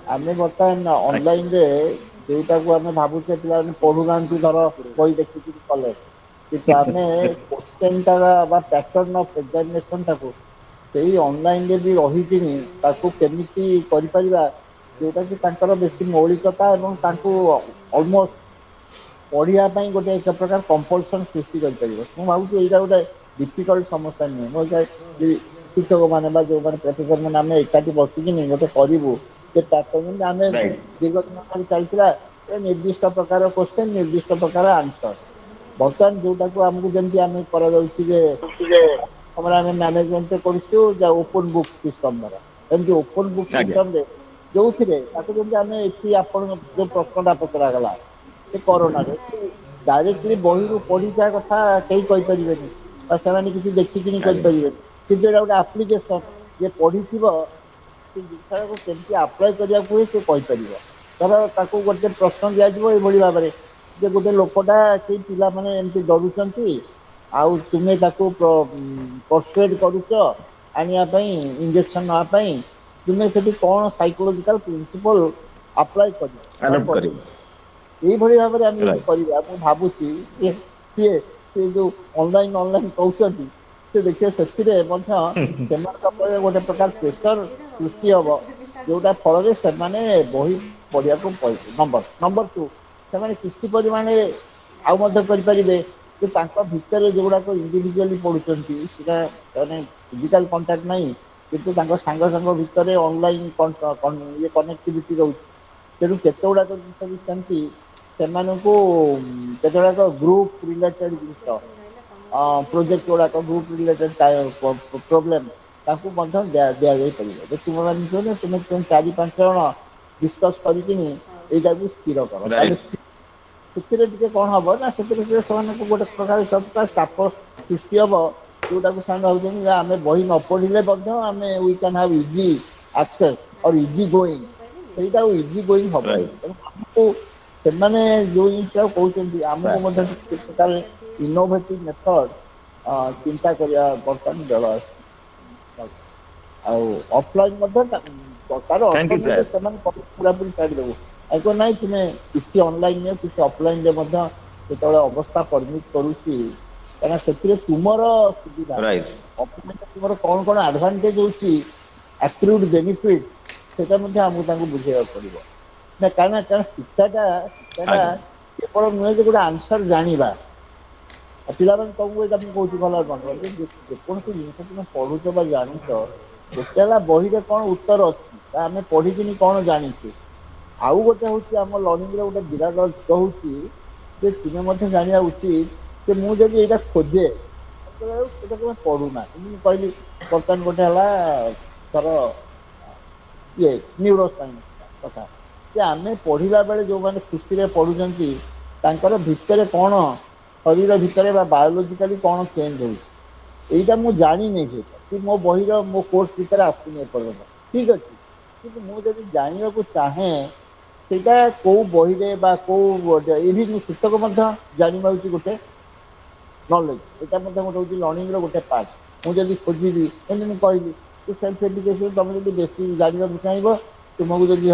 ଆମେ ବର୍ତ୍ତମାନ ଅନଲାଇନରେ ଯୋଉଟାକୁ ଆମେ ଭାବୁଛେ ପିଲାମାନେ ପଢୁନାହାନ୍ତି ଧର ବହି ଦେଖିକିରି କଲେ, କିନ୍ତୁ ଆମେ କୋଶ୍ଚିନ୍ଟା ବା ପ୍ୟାଟର୍ନ ଅଫ୍ ଏକ୍ଜାମିନେସନଟାକୁ ସେଇ ଅନଲାଇନରେ ବି ରହିକିନି ତାକୁ କେମିତି କରିପାରିବା ଯୋଉଟା କି ତାଙ୍କର ବେଶୀ ମୌଳିକତା ଏବଂ ତାଙ୍କୁ ଅଲମୋଷ୍ଟ ପଢିବା ପାଇଁ ଗୋଟେ ଏକ ପ୍ରକାର କମ୍ପଲସନ ସୃଷ୍ଟି କରିପାରିବ। ମୁଁ ଭାବୁଛି ଏଇଟା ଗୋଟେ ଡିଫିକଲ୍ଟ ସମସ୍ୟା ନୁହେଁ। ମୋ ଶିକ୍ଷକ ମାନେ ବା ଯୋଉମାନେ ପ୍ରଫେସର ମାନେ ଆମେ ଏକାଠି ବସିକିନି ଗୋଟେ କରିବୁ ଯେ ଆମେ ରାଇଟ୍ ଦୀର୍ଘ ଦିନ ଧରି ଚାଲିଥିଲା ନିର୍ଦ୍ଦିଷ୍ଟ ପ୍ରକାର କୋଶ୍ଚିନ୍ ନିର୍ଦ୍ଦିଷ୍ଟ ପ୍ରକାର ଆନ୍ସର। ବର୍ତ୍ତମାନ ଯୋଉଟାକୁ ଆମକୁ ଯେମିତି ଆମେ କରାଯାଉଛି ଯେ ଆମର ଆମେ ମ୍ୟାନେଜମେଣ୍ଟ କରୁଛୁ ଓପନ ବୁକ୍ ସିଷ୍ଟମ ଦ୍ୱାରା, ଏମିତି ଓପନ ବୁକ୍ ଆଜ୍ଞା ସିଷ୍ଟମରେ ଯୋଉଥିରେ ତାକୁ ଯେମିତି ଆମେ ଏଠି ଆପଣଙ୍କ ଯୋଉ ପ୍ରଶ୍ନଟା ପଚରାଗଲା ସେ କରୋନାରେ ଡାଇରେକ୍ଟଲି ବହିରୁ ପଢିଥିବା କଥା କେହି କହିପାରିବେନି ବା ସେମାନେ କିଛି ଦେଖିକିନି ଆଜ୍ଞା କରିପାରିବେନି, କିନ୍ତୁ ଏଇଟା ଗୋଟେ ଆପ୍ଲିକେସନ ଯିଏ ପଢିଥିବ ସେ ଜିନିଷଟାକୁ କେମିତି ଆପ୍ଲାଏ କରିବାକୁ ହୁଏ ସେ କହିପାରିବ। ଧର ତାକୁ ଗୋଟେ ପ୍ରଶ୍ନ ଦିଆଯିବ ଏଇଭଳି ଭାବରେ ଯେ ଗୋଟେ ଲୋକଟା ସେଇ ପିଲାମାନେ ଏମିତି ଡରୁଛନ୍ତି ଆଉ ତୁମେ ତାକୁ ପରସୁଏଡ୍ କରୁଛ ଆଣିବା ପାଇଁ ଇଞ୍ଜେକ୍ସନ ନେବା ପାଇଁ, ତୁମେ ସେଠି କଣ ସାଇକୋଲୋଜିକାଲ ପ୍ରିନ୍ସିପଲ ଆପ୍ଲାଏ କରିବ ବା ଆଡପ୍ଟ କରିବ। କରିବେ ଏଇଭଳି ଭାବରେ ଆମେ ଯଦି ରାଇଟ୍ କରିବା ମୁଁ ଭାବୁଛି ଯେ ସେ ଯୋଉ ଅନଲାଇନ କହୁଛନ୍ତି ସେ ଦେଖିବେ ସେଥିରେ ମଧ୍ୟ ସେମାନଙ୍କ ଉପରେ ଗୋଟେ ପ୍ରକାର ପ୍ରେସର ସୃଷ୍ଟି ହବ ଯୋଉଟା ଫଳରେ ସେମାନେ ବହି ପଢିବାକୁ ନମ୍ବର ଟୁ ସେମାନେ କିଛି ପରିମାଣରେ ଆଉ ମଧ୍ୟ କରିପାରିବେ ଯେ ତାଙ୍କ ଭିତରେ ଯୋଉଗୁଡାକ ଇଣ୍ଡିଭିଜୁଆଲି ପଢୁଛନ୍ତି ସେଟା ମାନେ ଫିଜିକାଲ କଣ୍ଟାକ୍ଟ ନାହିଁ, କିନ୍ତୁ ତାଙ୍କ ସାଙ୍ଗ ଭିତରେ ଅନଲାଇନ କନେକ୍ଟିଭିଟି ରହୁଛି। ତେଣୁ କେତେ ଗୁଡାକ ଜିନିଷ ବି ସେମିତି ସେମାନଙ୍କୁ କେତେ ଗୁଡାକ ଗ୍ରୁପ ରିଲେଟେଡ ଜିନିଷ ପ୍ରୋଜେକ୍ଟ ଗୁଡାକ ଗ୍ରୁପ ରିଲେଟେଡ ପ୍ରୋବ୍ଲେମ ତାଙ୍କୁ ମଧ୍ୟ ଦିଆଯାଇପାରିବ ଯେ ତୁମେ ଚାରି ପାଞ୍ଚ ଜଣ ଡିସକସ କରିକିନି ଏଇଟାକୁ ସ୍ଥିର କର। ତାହେଲେ ରାଇଟ୍ ସେଥିରେ ଟିକେ କଣ ହବ ନା ସେଥିରେ ସେମାନଙ୍କୁ ଗୋଟେ ପ୍ରକାର ଚାପ ସୃଷ୍ଟି ହବ ଯୋଉଟାକୁ ସେମାନେ ଭାବୁଛନ୍ତି ଯେ ଆମେ ବହି ନ ପଢିଲେ ମଧ୍ୟ ଆମେ we can have easy access or easy going, ସେଇଟା ଆଉ ଇଜି ଗୋଇଂ ହବନି। ରାଇଟ୍ ତେଣୁ ଆମକୁ ସେମାନେ ଯୋଉ ଜିନିଷ କହୁଛନ୍ତି ଆମକୁ ସାର୍ ମଧ୍ୟ ଇନୋଭେଟିଭ ମେଥଡ ଚିନ୍ତା କରିବା ବର୍ତ୍ତମାନ ବେଳ ଆସିଛି। ଆଉ ଅଫଲାଇନ ମଧ୍ୟ ତାର ଥ୍ୟାଙ୍କ ଅର୍ଥ ୟୁ ନୁହେଁ ଯେ ସାର୍ ସେମାନେ ପୁରାପୁରି ଛାଡିଦବୁ ଆଉ ନାଇଁ ତୁମେ କିଛି ଅନଲାଇନରେ କିଛି ଅଫଲାଇନରେ ମଧ୍ୟ ଯେତେବେଳେ ଅବସ୍ଥା ପରମିଟ କରୁଛି କାହିଁକିନା ସେଥିରେ ତୁମର ସୁବିଧା ରାଇଟ୍ ତୁମର କଣ କଣ ଆଡଭାଣ୍ଟେଜ ହଉଛି ଆକ୍ରୁଡ ବେନିଫିଟ ସେଇଟା ମଧ୍ୟ ଆମକୁ ତାଙ୍କୁ ବୁଝେଇବାକୁ ପଡିବ ନା କାରଣ ଶିକ୍ଷାଟା ଆଜ୍ଞା କେବଳ ନୁହେଁ ଯେ ଗୋଟେ ଆନ୍ସର ଜାଣିବା। ଆଉ ପିଲାମାନେ ତମକୁ ଏଇଟା ମୁଁ କହୁଛି ଭଲ ଯେକୌଣସି ଜିନିଷ ତୁମେ ପଢୁଛ ବା ଜାଣୁଛ ଗୋଟେ ହେଲା ବହିରେ କଣ ଉତ୍ତର ଅଛି ବା ଆମେ ପଢିକିନି କଣ ଜାଣିଛେ, ଆଉ ଗୋଟେ ହଉଛି ଆମ ଲର୍ଣ୍ଣିଂ ର ଗୋଟେ ବିରାଟ ହଉଛି ଯେ ତୁମେ ମଧ୍ୟ ଜାଣିବା ଉଚିତ ଯେ ମୁଁ ଯଦି ଏଇଟା ଖୋଜେ ସେଇଟା ତମେ ପଢୁନା ମୁଁ କହିଲି ବର୍ତ୍ତମାନ ଗୋଟେ ହେଲା ଧର ନ୍ୟୁରୋ ସାଇନ୍ସ କଥା ଯେ ଆମେ ପଢିଲା ବେଳେ ଯୋଉମାନେ ଖୁସିରେ ପଢୁଛନ୍ତି ତାଙ୍କର ଭିତରେ କଣ ଶରୀର ଭିତରେ ବା ବାୟୋଲୋଜିକାଲି କଣ ଚେଞ୍ଜ ହଉଛି ଏଇଟା ମୁଁ ଜାଣିନି କି ମୋ ବହିର ମୋ କୋର୍ସ ଭିତରେ ଆସୁନି ଏପର୍ଯ୍ୟନ୍ତ ଠିକ ଅଛି, କିନ୍ତୁ ମୁଁ ଯଦି ଜାଣିବାକୁ ଚାହେଁ ସେଇଟା କୋଉ ବହିରେ ବା କୋଉ ଇଭିନ୍ ଶିକ୍ଷକ ମଧ୍ୟ ଜାଣିପାରୁଛି ଗୋଟେ ନଲେଜ ଏଇଟା ମଧ୍ୟ ଗୋଟେ ହଉଛି ଲର୍ଣ୍ଣିଂ ର ଗୋଟେ ପାର୍ଟ। ମୁଁ ଯଦି ଖୋଜିବି ଯେମିତି ମୁଁ କହିଲି ସେଲ୍ଫ ଏଡୁକେସନ ତମେ ଯଦି ବେଶୀ ଜାଣିବାକୁ ଚାହିଁବ ତୁମକୁ ଯଦି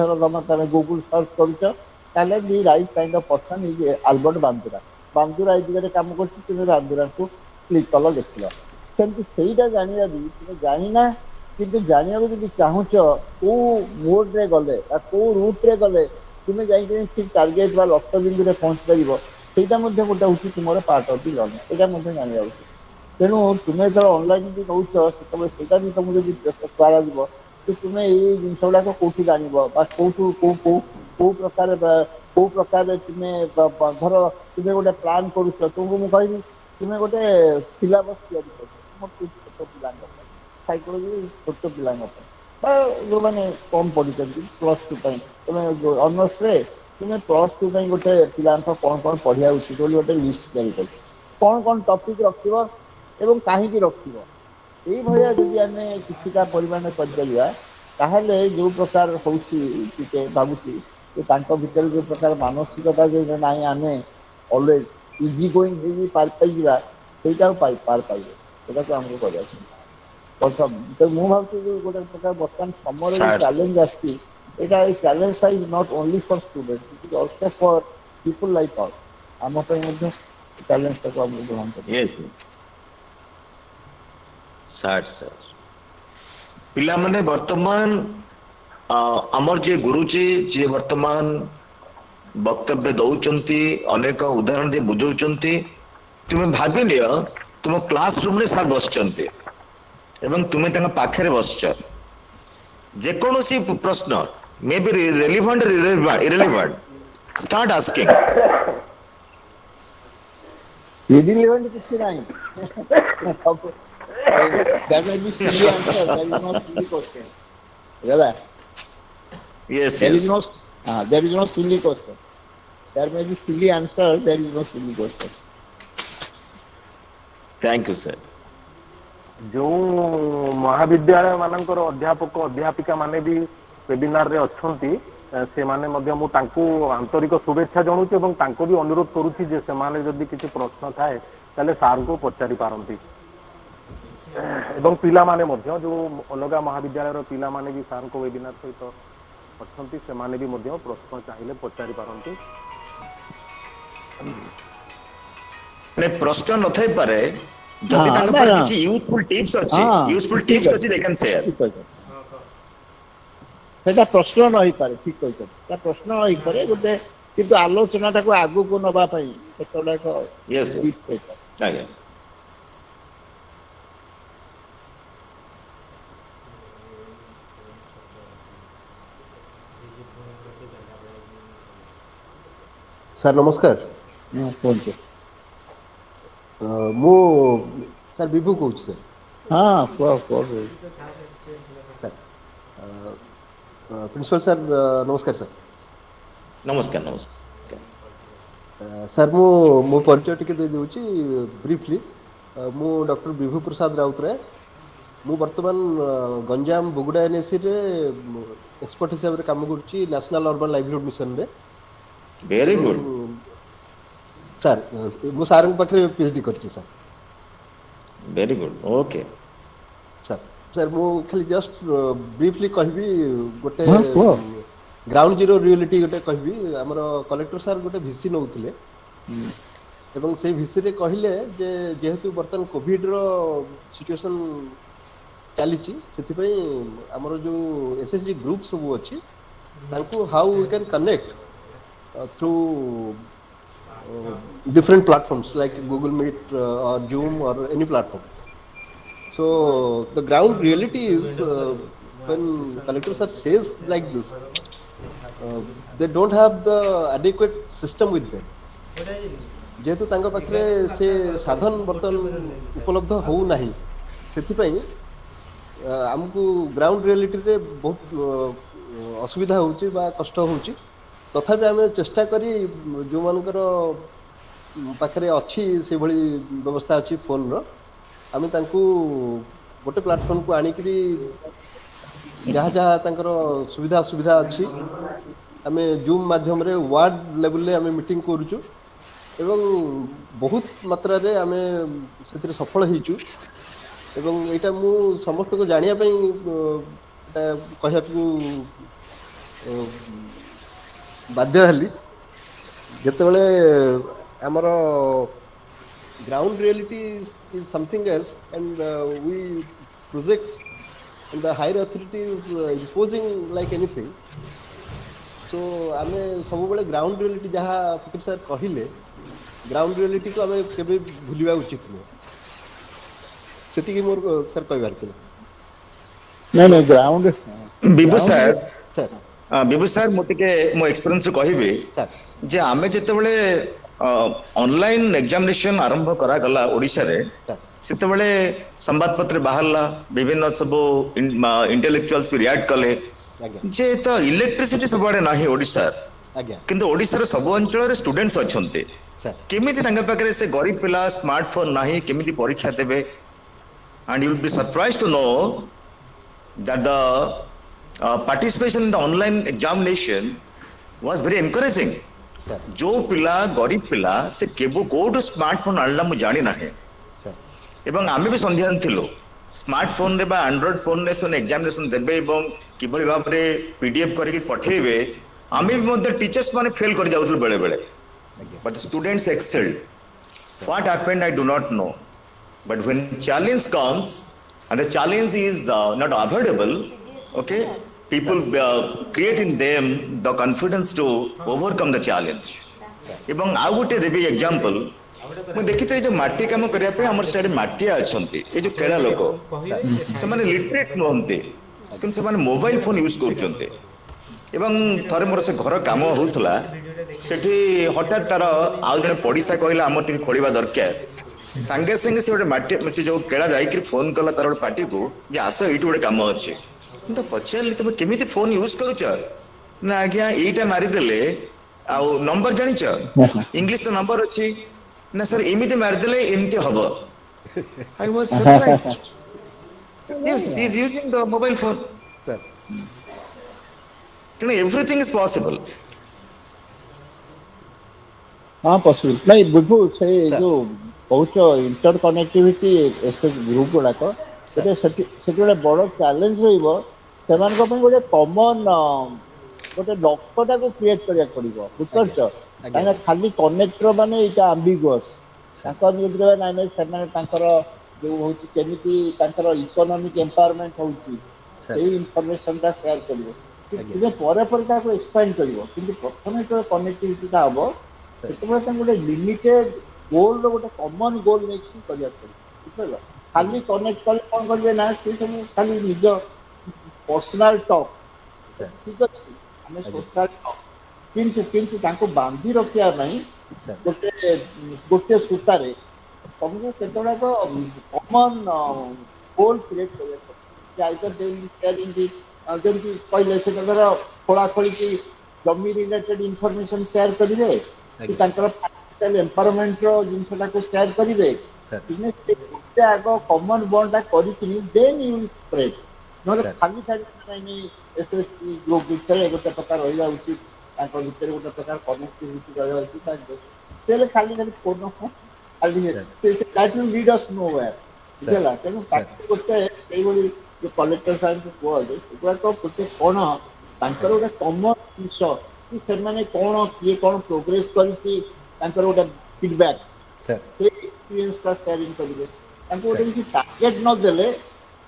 ତମେ ଗୁଗୁଲ ସର୍ଚ୍ଚ କରୁଛ ତାହେଲେ the right kind of person is Albert Bandura. Bandura ଏଇ ଦିଗରେ କାମ କରୁଛି ତୁମେ ବାନ୍ଦୁରାକୁ କ୍ଲିକ କଲ ଦେଖିଲ। ସେମିତି ସେଇଟା ଜାଣିବା ବି ତୁମେ ଜାଣିନା କିନ୍ତୁ ଜାଣିବାକୁ ଯଦି ଚାହୁଁଛ କୋଉ ମୋଡରେ ଗଲେ ବା କୋଉ ରୁଟରେ ଗଲେ ତୁମେ ଯାଇକି ଠିକ ଟାର୍ଗେଟ ବା ଲକ୍ଷ୍ୟ ବିନ୍ଦୁରେ ପହଞ୍ଚି ପାରିବ ସେଇଟା ମଧ୍ୟ ଗୋଟେ ହଉଛି ତୁମର ପାର୍ଟ ଅଫ ଦି ଲର୍ଣ୍ଣିଂ, ଏଇଟା ମଧ୍ୟ ଜାଣିବା ଉଚିତ। ତେଣୁ ତୁମେ ଯେତେବେଳେ ଅନଲାଇନ୍ ବି ନେଉଛ ସେତେବେଳେ ସେଇଟା ବି ତୁମକୁ ଯଦି କରାଯିବ ଯେ ତୁମେ ଏଇ ଜିନିଷ ଗୁଡ଼ାକ କୋଉଠୁ ଜାଣିବ ବା କୋଉଠୁ କୋଉ ପ୍ରକାରରେ ତୁମେ ଧର ତୁମେ ଗୋଟେ ପ୍ଲାନ୍ କରୁଛ ତୁମକୁ ମୁଁ କହିବି ତୁମେ ଗୋଟେ ସିଲାବସ୍ ତିଆରି କରୁଛ ତୁମ ଛୋଟ ପିଲାଙ୍କ ପାଇଁ ସାଇକୋଲୋଜି ଛୋଟ ପିଲାଙ୍କ ପାଇଁ ବା ଯେଉଁମାନେ କମ୍ ପଢ଼ିଛନ୍ତି +2 ପାଇଁ ତୁମେ ଅନର୍ସରେ ତୁମେ +2 ପାଇଁ ଗୋଟେ ପିଲାଙ୍କ କ'ଣ ପଢ଼ିବା ଉଚିତ ବୋଲି ଗୋଟେ ଲିଷ୍ଟ ତିଆରି କରୁଛ କ'ଣ ଟପିକ୍ ରଖିବ ଏବଂ କାହିଁକି ରଖିବ ଏଇଭଳିଆ ଯଦି ଆମେ କିଛିଟା ପରିମାଣ କରିପାରିବା ତାହେଲେ ଯେଉଁ ପ୍ରକାର ହେଉଛି ଟିକେ ଭାବୁଛି ଯେ ତାଙ୍କ ଭିତରେ ଯେଉଁ ପ୍ରକାର ମାନସିକତା ଯେ ନାହିଁ ଆମେ ଅଲୱେଜ୍ ଇଜି ଗୋଇଂ ହେଇକି ପାଇଯିବା ସେଇଟାକୁ ପାର ପାଇବେ ସେଇଟାକୁ ଆମକୁ କରିବାକୁ ମୁଁ ଭାବୁଛି ଯେ ଗୋଟେ ପ୍ରକାର ବର୍ତ୍ତମାନ ସମୟରେ ଯେଉଁ ସାର୍ ଚ୍ୟାଲେଞ୍ଜ ଆସିଛି ଏଇଟା ଏଇ ଚ୍ୟାଲେଞ୍ଜଟା is not only for student it is also for people like us ଆମ ପାଇଁ ମଧ୍ୟ ଚ୍ୟାଲେଞ୍ଜଟାକୁ ଆମକୁ ଗ୍ରହଣ କରିବା ସାର୍ ପିଲାମାନେ ବର୍ତ୍ତମାନ ଆମର ଯିଏ ଗୁରୁଜୀ ଯିଏ ବର୍ତ୍ତମାନ ବକ୍ତବ୍ୟ ଦଉଛନ୍ତି ଅନେକ ଉଦାହରଣ ଦେଇ ବୁଝଉଛନ୍ତି ତୁମେ ଭାବି ନିଅ ତୁମ କ୍ଲାସ ରୁମ୍ରେ ସାର୍ ବସିଛନ୍ତି ଏବଂ ତୁମେ ତାଙ୍କ ପାଖରେ ବସିଛ ଯେକୌଣସି ପ୍ରଶ୍ନ ମେ ବି ରେଲିଭାଣ୍ଟ ଇରେଲିଭାଣ୍ଟ ଷ୍ଟାର୍ଟ ଆସ୍କିଂ irrelevant କିଛି ନାହିଁ there may be silly answer there is no silly question ହେଲା yes there is no silly question there may be silly answer there is no silly question thank you sir ଯେଉଁ ମହାବିଦ୍ୟାଳୟ ମାନଙ୍କର ଅଧ୍ୟାପକ ଅଧ୍ୟାପିକା ମାନେ ବି ୱେବିନାରରେ ଅଛନ୍ତି ସେମାନେ ମଧ୍ୟ ମୁଁ ତାଙ୍କୁ ଆନ୍ତରିକ ଶୁଭେଚ୍ଛା ଜଣାଉଛି ଏବଂ ତାଙ୍କୁ ବି ଅନୁରୋଧ କରୁଛି ଯେ ସେମାନେ ଯଦି କିଛି ପ୍ରଶ୍ନ ଥାଏ ତାହେଲେ ସାର୍ଙ୍କୁ ପଚାରି ପାରନ୍ତି ଏବଂ ପିଲାମାନେ ମଧ୍ୟ ଯେଉଁ ଅଲଗା ମହାବିଦ୍ୟାଳୟର ପିଲାମାନେ ବି ସାର୍ଙ୍କ ୱେବିନାର ସହିତ ଅଛନ୍ତି ସେମାନେ ବି ମଧ୍ୟ ପ୍ରଶ୍ନ ଚାହିଁଲେ ପଚାରି ପାରନ୍ତି ପ୍ରଶ୍ନ ନଥାଇପାରେ ଯଦି ତାଙ୍କ ପାଖରେ କିଛି ୟୁଜଫୁଲ ଟିପ୍ସ ଅଛି they can share ସେଟା ପ୍ରଶ୍ନ ନ ହେଇପାରେ ଠିକ କହିଛନ୍ତି ସେଟା ପ୍ରଶ୍ନ ନ ହେଇପାରେ ଗୋଟେ କିନ୍ତୁ ଆଲୋଚନାଟାକୁ ଆଗକୁ ନେବା ପାଇଁ ସେଟା ଏକ ଆଜ୍ଞା ସାର୍ ନମସ୍କାର କୁହନ୍ତୁ ମୁଁ ସାର୍ ବିଭୁ କହୁଛି ସାର୍ ହଁ କୁହ ସାର୍ ପ୍ରିନ୍ସିପାଲ ସାର୍ ନମସ୍କାର ସାର୍ ନମସ୍କାର ସାର୍ ମୁଁ ମୋ ପରିଚୟ ଟିକେ ଦେଇଦେଉଛି ବ୍ରିଫଲି ମୁଁ ଡକ୍ଟର ବିଭୁ ପ୍ରସାଦ ରାଉତରାୟ ମୁଁ ବର୍ତ୍ତମାନ ଗଞ୍ଜାମ ବୁଗୁଡ଼ା NICରେ ଏକ୍ସପର୍ଟ ହିସାବରେ କାମ କରୁଛି ନ୍ୟାସନାଲ ଅର୍ବାନ୍ ଲାଇଭଲିହୁଡ୍ ମିଶନରେ ଭେରି ଗୁଡ୍ ସାର୍ ମୁଁ ସାର୍ଙ୍କ ପାଖରେ PhD କରିଛି sir very good okay sir ମୁଁ ଖାଲି ଜଷ୍ଟ ବ୍ରିଫଲି କହିବି ଗୋଟେ ଗ୍ରାଉଣ୍ଡ ଜିରୋ ରିଆଲିଟି ଗୋଟେ କହିବି ଆମର କଲେକ୍ଟର ସାର୍ ଗୋଟେ ଭିସି ନେଉଥିଲେ ଏବଂ ସେଇ ଭିସିରେ କହିଲେ ଯେ ଯେହେତୁ ବର୍ତ୍ତମାନ କୋଭିଡର ସିଚୁଏସନ୍ ଚାଲିଛି ସେଥିପାଇଁ ଆମର ଯେଉଁ SHG ଗ୍ରୁପ୍ ସବୁ ଅଛି ତାଙ୍କୁ how we can connect through different platforms like Google Meet or Zoom or any platform. So the ground reality is when collector sir says like this, they don't have the adequate system with them. ଯେହେତୁ ତାଙ୍କ ପାଖରେ ସେ ସାଧନ ବର୍ତ୍ତମାନ ଉପଲବ୍ଧ ହେଉନାହିଁ ସେଥିପାଇଁ ଆମକୁ ଗ୍ରାଉଣ୍ଡ ରିଆଲିଟିରେ ବହୁତ ଅସୁବିଧା ହେଉଛି ବା କଷ୍ଟ ହେଉଛି ତଥାପି ଆମେ ଚେଷ୍ଟା କରି ଯେଉଁମାନଙ୍କର ପାଖରେ ଅଛି ସେଭଳି ବ୍ୟବସ୍ଥା ଅଛି ଫୋନ୍ର ଆମେ ତାଙ୍କୁ ଗୋଟେ ପ୍ଲାଟଫର୍ମକୁ ଆଣିକିରି ଯାହା ଯାହା ତାଙ୍କର ସୁବିଧା ଅସୁବିଧା ଅଛି ଆମେ ଜୁମ୍ ମାଧ୍ୟମରେ ୱାର୍ଡ ଲେଭେଲରେ ଆମେ ମିଟିଂ କରୁଛୁ ଏବଂ ବହୁତ ମାତ୍ରାରେ ଆମେ ସେଥିରେ ସଫଳ ହେଇଛୁ ଏବଂ ଏଇଟା ମୁଁ ସମସ୍ତଙ୍କୁ ଜାଣିବା ପାଇଁ ଏଇଟା କହିବାକୁ ବାଧ୍ୟ ହେଲି ଯେତେବେଳେ ଆମର ground reality is something else and we project and the higher authority is imposing like anything so ଆମେ ସବୁବେଳେ ଗ୍ରାଉଣ୍ଡ ରିଆଲିଟି ଯାହା ଫକୀର ସାର୍ କହିଲେ ଗ୍ରାଉଣ୍ଡ ରିଆଲିଟିକୁ ଆମେ କେବେ ଭୁଲିବା ଉଚିତ ନୁହେଁ ସେତିକି ମୋର ସାର୍ କହିବାର ଥିଲା। ନାଇଁ ଗ୍ରାଉଣ୍ଡ ବିଭୁ ସାର୍ ସାର୍ ବିଭୁ ସାର୍ ମୁଁ ଟିକେ ମୋ ଏକ୍ସପିରିଏନ୍ସରୁ କହିବି ସାର୍ ଯେ ଆମେ ଯେତେବେଳେ ଅନଲାଇନ ଏକ୍ଜାମିନେସନ ଆରମ୍ଭ କରାଗଲା ଓଡ଼ିଶାରେ ସାର୍ ସେତେବେଳେ ସମ୍ବାଦପତ୍ର ବାହାରିଲା ବିଭିନ୍ନ ସବୁ ଇଣ୍ଟେଲେକ୍ଚୁଆଲ୍ସ ବି ରିଆକ୍ଟ କଲେ ଆଜ୍ଞା ଯେ ତ ଇଲେକ୍ଟ୍ରିସିଟି ସବୁଆଡେ ନାହିଁ ଓଡ଼ିଶାର ଆଜ୍ଞା କିନ୍ତୁ ଓଡ଼ିଶାର ସବୁ ଅଞ୍ଚଳରେ ଷ୍ଟୁଡେଣ୍ଟସ୍ ଅଛନ୍ତି ସାର୍ କେମିତି ତାଙ୍କ ପାଖରେ ସେ ଗରିବ ପିଲା ସ୍ମାର୍ଟଫୋନ ନାହିଁ କେମିତି ପରୀକ୍ଷା ଦେବେ and you will be surprised to know that the participation in the online examination was very encouraging sir जो पिला गरीब पिला से केबो कोडू स्मार्टफोन आनला मु जानि नाही ସାର୍ ଏବଂ ଆମେ ବି ସନ୍ଧ୍ୟାରେ ଥିଲୁ ସ୍ମାର୍ଟଫୋନ ରେ ବା ଆଣ୍ଡ୍ରଏଡ ଫୋନରେ ସେମାନେ ଏକ୍ଜାମିନେସନ ଦେବେ ଏବଂ କିଭଳି ଭାବରେ ପିଡିଏଫ କରିକି ପଠେଇବେ ଆମେ ବି ମଧ୍ୟ ଟିଚର୍ସ ମାନେ ଫେଲ କରି ଯାଉଥିଲୁ ବେଳେ ବେଳେ ଆଜ୍ଞା but students excelled what happened I do not know but when challenge comes and the challenge is not avoidable okay people create in them the confidence to overcome the challenge ଏବଂ ଆଉ ଗୋଟେ ଦେବି example ମୁଁ ଦେଖିଥିଲି ଯେ ମାଟି କାମ କରିବା ପାଇଁ ଆମର ସିଆଡେ ମାଟିଆ ଅଛନ୍ତି ଏ ଯୋଉ କେଳା ଲୋକ ସେମାନେ ଲିଟରେଟ୍ ନୁହନ୍ତି କିନ୍ତୁ ସେମାନେ ମୋବାଇଲ ଫୋନ ୟୁଜ କରୁଛନ୍ତି ଏବଂ ଥରେ ମୋର ସେ ଘର କାମ ହଉଥିଲା ସେଠି ହଠାତ୍ ତାର ଆଉ ଜଣେ ପଡିଶା କହିଲା ଆମର ଟିକେ ଖୋଳିବା ଦରକାର ସାଙ୍ଗେ ସାଙ୍ଗେ ସେ ଗୋଟେ ମାଟି ସେ ଯୋଉ କେଳା ଯାଇକି ଫୋନ କଲା ତାର ଗୋଟେ ପାର୍ଟିକୁ ଯେ ଆସ ଏଇଠି ଗୋଟେ କାମ ଅଛି ମୁଁ ତ ପଚାରିଲି ତମେ କେମିତି ଫୋନ ୟୁଜ କରୁଛ ନା ଆଜ୍ଞା ଏଇଟା ମାରିଦେଲେ ଆଉ ନମ୍ବର ଜାଣିଛ ଇଂଲିଶ ର ନମ୍ବର ଅଛି ନା ସାର୍ ଏମିତି ମାରିଦେଲେ ଏମିତି ହବ I was surprised yes he is using the mobile phone sir ତେଣୁ everything is possible ହଁ ପସିବୁଲ ନାଇଁ ବୁଝୁ ସେ ସାର୍ ଯୋଉ କହୁଛ ଇଣ୍ଟର କନେକ୍ଟିଭିଟି ଗ୍ରୁପ ଗୁଡାକ ସାର୍ ସେଠି ଗୋଟେ ବଡ ଚ୍ୟାଲେଞ୍ଜ ରହିବ ସାର୍ ସେମାନଙ୍କ ପାଇଁ ଗୋଟେ କମନ ଗୋଟେ ଲକ୍ଷ୍ୟଟାକୁ କ୍ରିଏଟ କରିବାକୁ ପଡିବ ବୁଝିପାରୁଛ ଆଜ୍ଞା ଆଜ୍ଞା କାହିଁକିନା ଖାଲି କନେକ୍ଟର ମାନେ ଏଇଟା ଆମ୍ବିଗୁଅସ୍ ସାର୍ ତାଙ୍କର ନିଜର ନାଇଁ ସେମାନେ ତାଙ୍କର ଯୋଉ ହଉଛି କେମିତି ତାଙ୍କର ଇକୋନୋମିକ ଏମ୍ପାୱାରମେଣ୍ଟ ହଉଛି ସାର୍ ସେଇ ଇନଫର୍ମେସନଟା ସେୟାର କରିବ ଆଜ୍ଞା ତୁମେ ପରେ ପରେ ତାକୁ ଏକ୍ସପାଣ୍ଡ କରିବ କିନ୍ତୁ ପ୍ରଥମେ ଯେତେବେଳେ କନେକ୍ଟିଭିଟିଟା ହବ ସାର୍ ସେତେବେଳେ ତାଙ୍କୁ ଗୋଟେ ଲିମିଟେଡ ଗୋଲର ଗୋଟେ କମନ ଗୋଲ ନେଇକି କରିବାକୁ ପଡିବ ବୁଝିପାରିଲ ଖାଲି ଆଜ୍ଞା କନେକ୍ଟ କଲେ କଣ କରିବେ ନା ସେ ସବୁ ଖାଲି ନିଜ ପର୍ସନାଲ ଟକ୍ ସାର୍ ଠିକ ଅଛି ଆମେ ଆଜ୍ଞା ସୋଶାଲ ଟକ୍ କିନ୍ତୁ ତାଙ୍କୁ ବାନ୍ଧି ରଖିବା ପାଇଁ ସାର୍ ଗୋଟେ ସୂତାରେ ତମକୁ କେତେଗୁଡାକ କମନ ଗୋଲ କ୍ରିଏଟ କରିବାକୁ ସାର୍ ପଡିବ ଯେମିତି କହିଲେ ସେଟା ଧର ଖୋଳା ଖୋଳିକି ଜମି ରିଲେଟେଡ ଇନଫର୍ମେସନ ସେୟାର କରିବେ କି ଆଜ୍ଞା ତାଙ୍କର ଫାଇନାନ୍ସିଆଲ ଏମ୍ପାୱାରମେଣ୍ଟର ଜିନିଷଟାକୁ ସେୟାର କରିବେ ସାର୍ ତୁମେ ଗୋଟେ ଆଗ କମନ ବଣ୍ଡଟା କରିକିନି ଦେନ୍ ୟୁ ସ୍ପ୍ରେଡ ନହେଲେ ସାର୍ ଖାଲି ଛାଡ଼ି ଏସଏସସି ଗ୍ରୁପ ଭିତରେ ଗୋଟେ ପ୍ରକାର ରହିବା ଉଚିତ ତାଙ୍କ ଭିତରେ ଗୋଟେ ପ୍ରକାର କନେକ୍ଟିଭିଟି ରହିବା ଉଚିତ ତାହେଲେ ଖାଲି ଫୋନ ଖାଲି ସାର୍ ଦ୍ୟାଟ୍ ୱିଲ୍ ଲିଡ୍ ଅସ୍ ନୋୱେୟାର ସାର୍ ବୁଝିହେଲା ତେଣୁ ସାର୍ ତାକୁ ଗୋଟେ ସେଇଭଳି ଯୋଉ କଲେକ୍ଟର ସାହେବଙ୍କୁ କୁହନ୍ତି ସେଗୁଡ଼ାକ ପ୍ରତି କଣ ତାଙ୍କର ଆଜ୍ଞା ଗୋଟେ କମନ ଜିନିଷ କି ସେମାନେ କଣ କିଏ କଣ ପ୍ରୋଗ୍ରେସ କରିଛି ତାଙ୍କର ଗୋଟେ ଫିଡବ୍ୟାକ୍ ସାର୍ ସେଇ ଏକ୍ସପିରିଏନ୍ସଟା ସେୟାରିଂ କରିବେ ତାଙ୍କୁ ଗୋଟେ ସାର୍ କିଛି ଟାର୍ଗେଟ ନଦେଲେ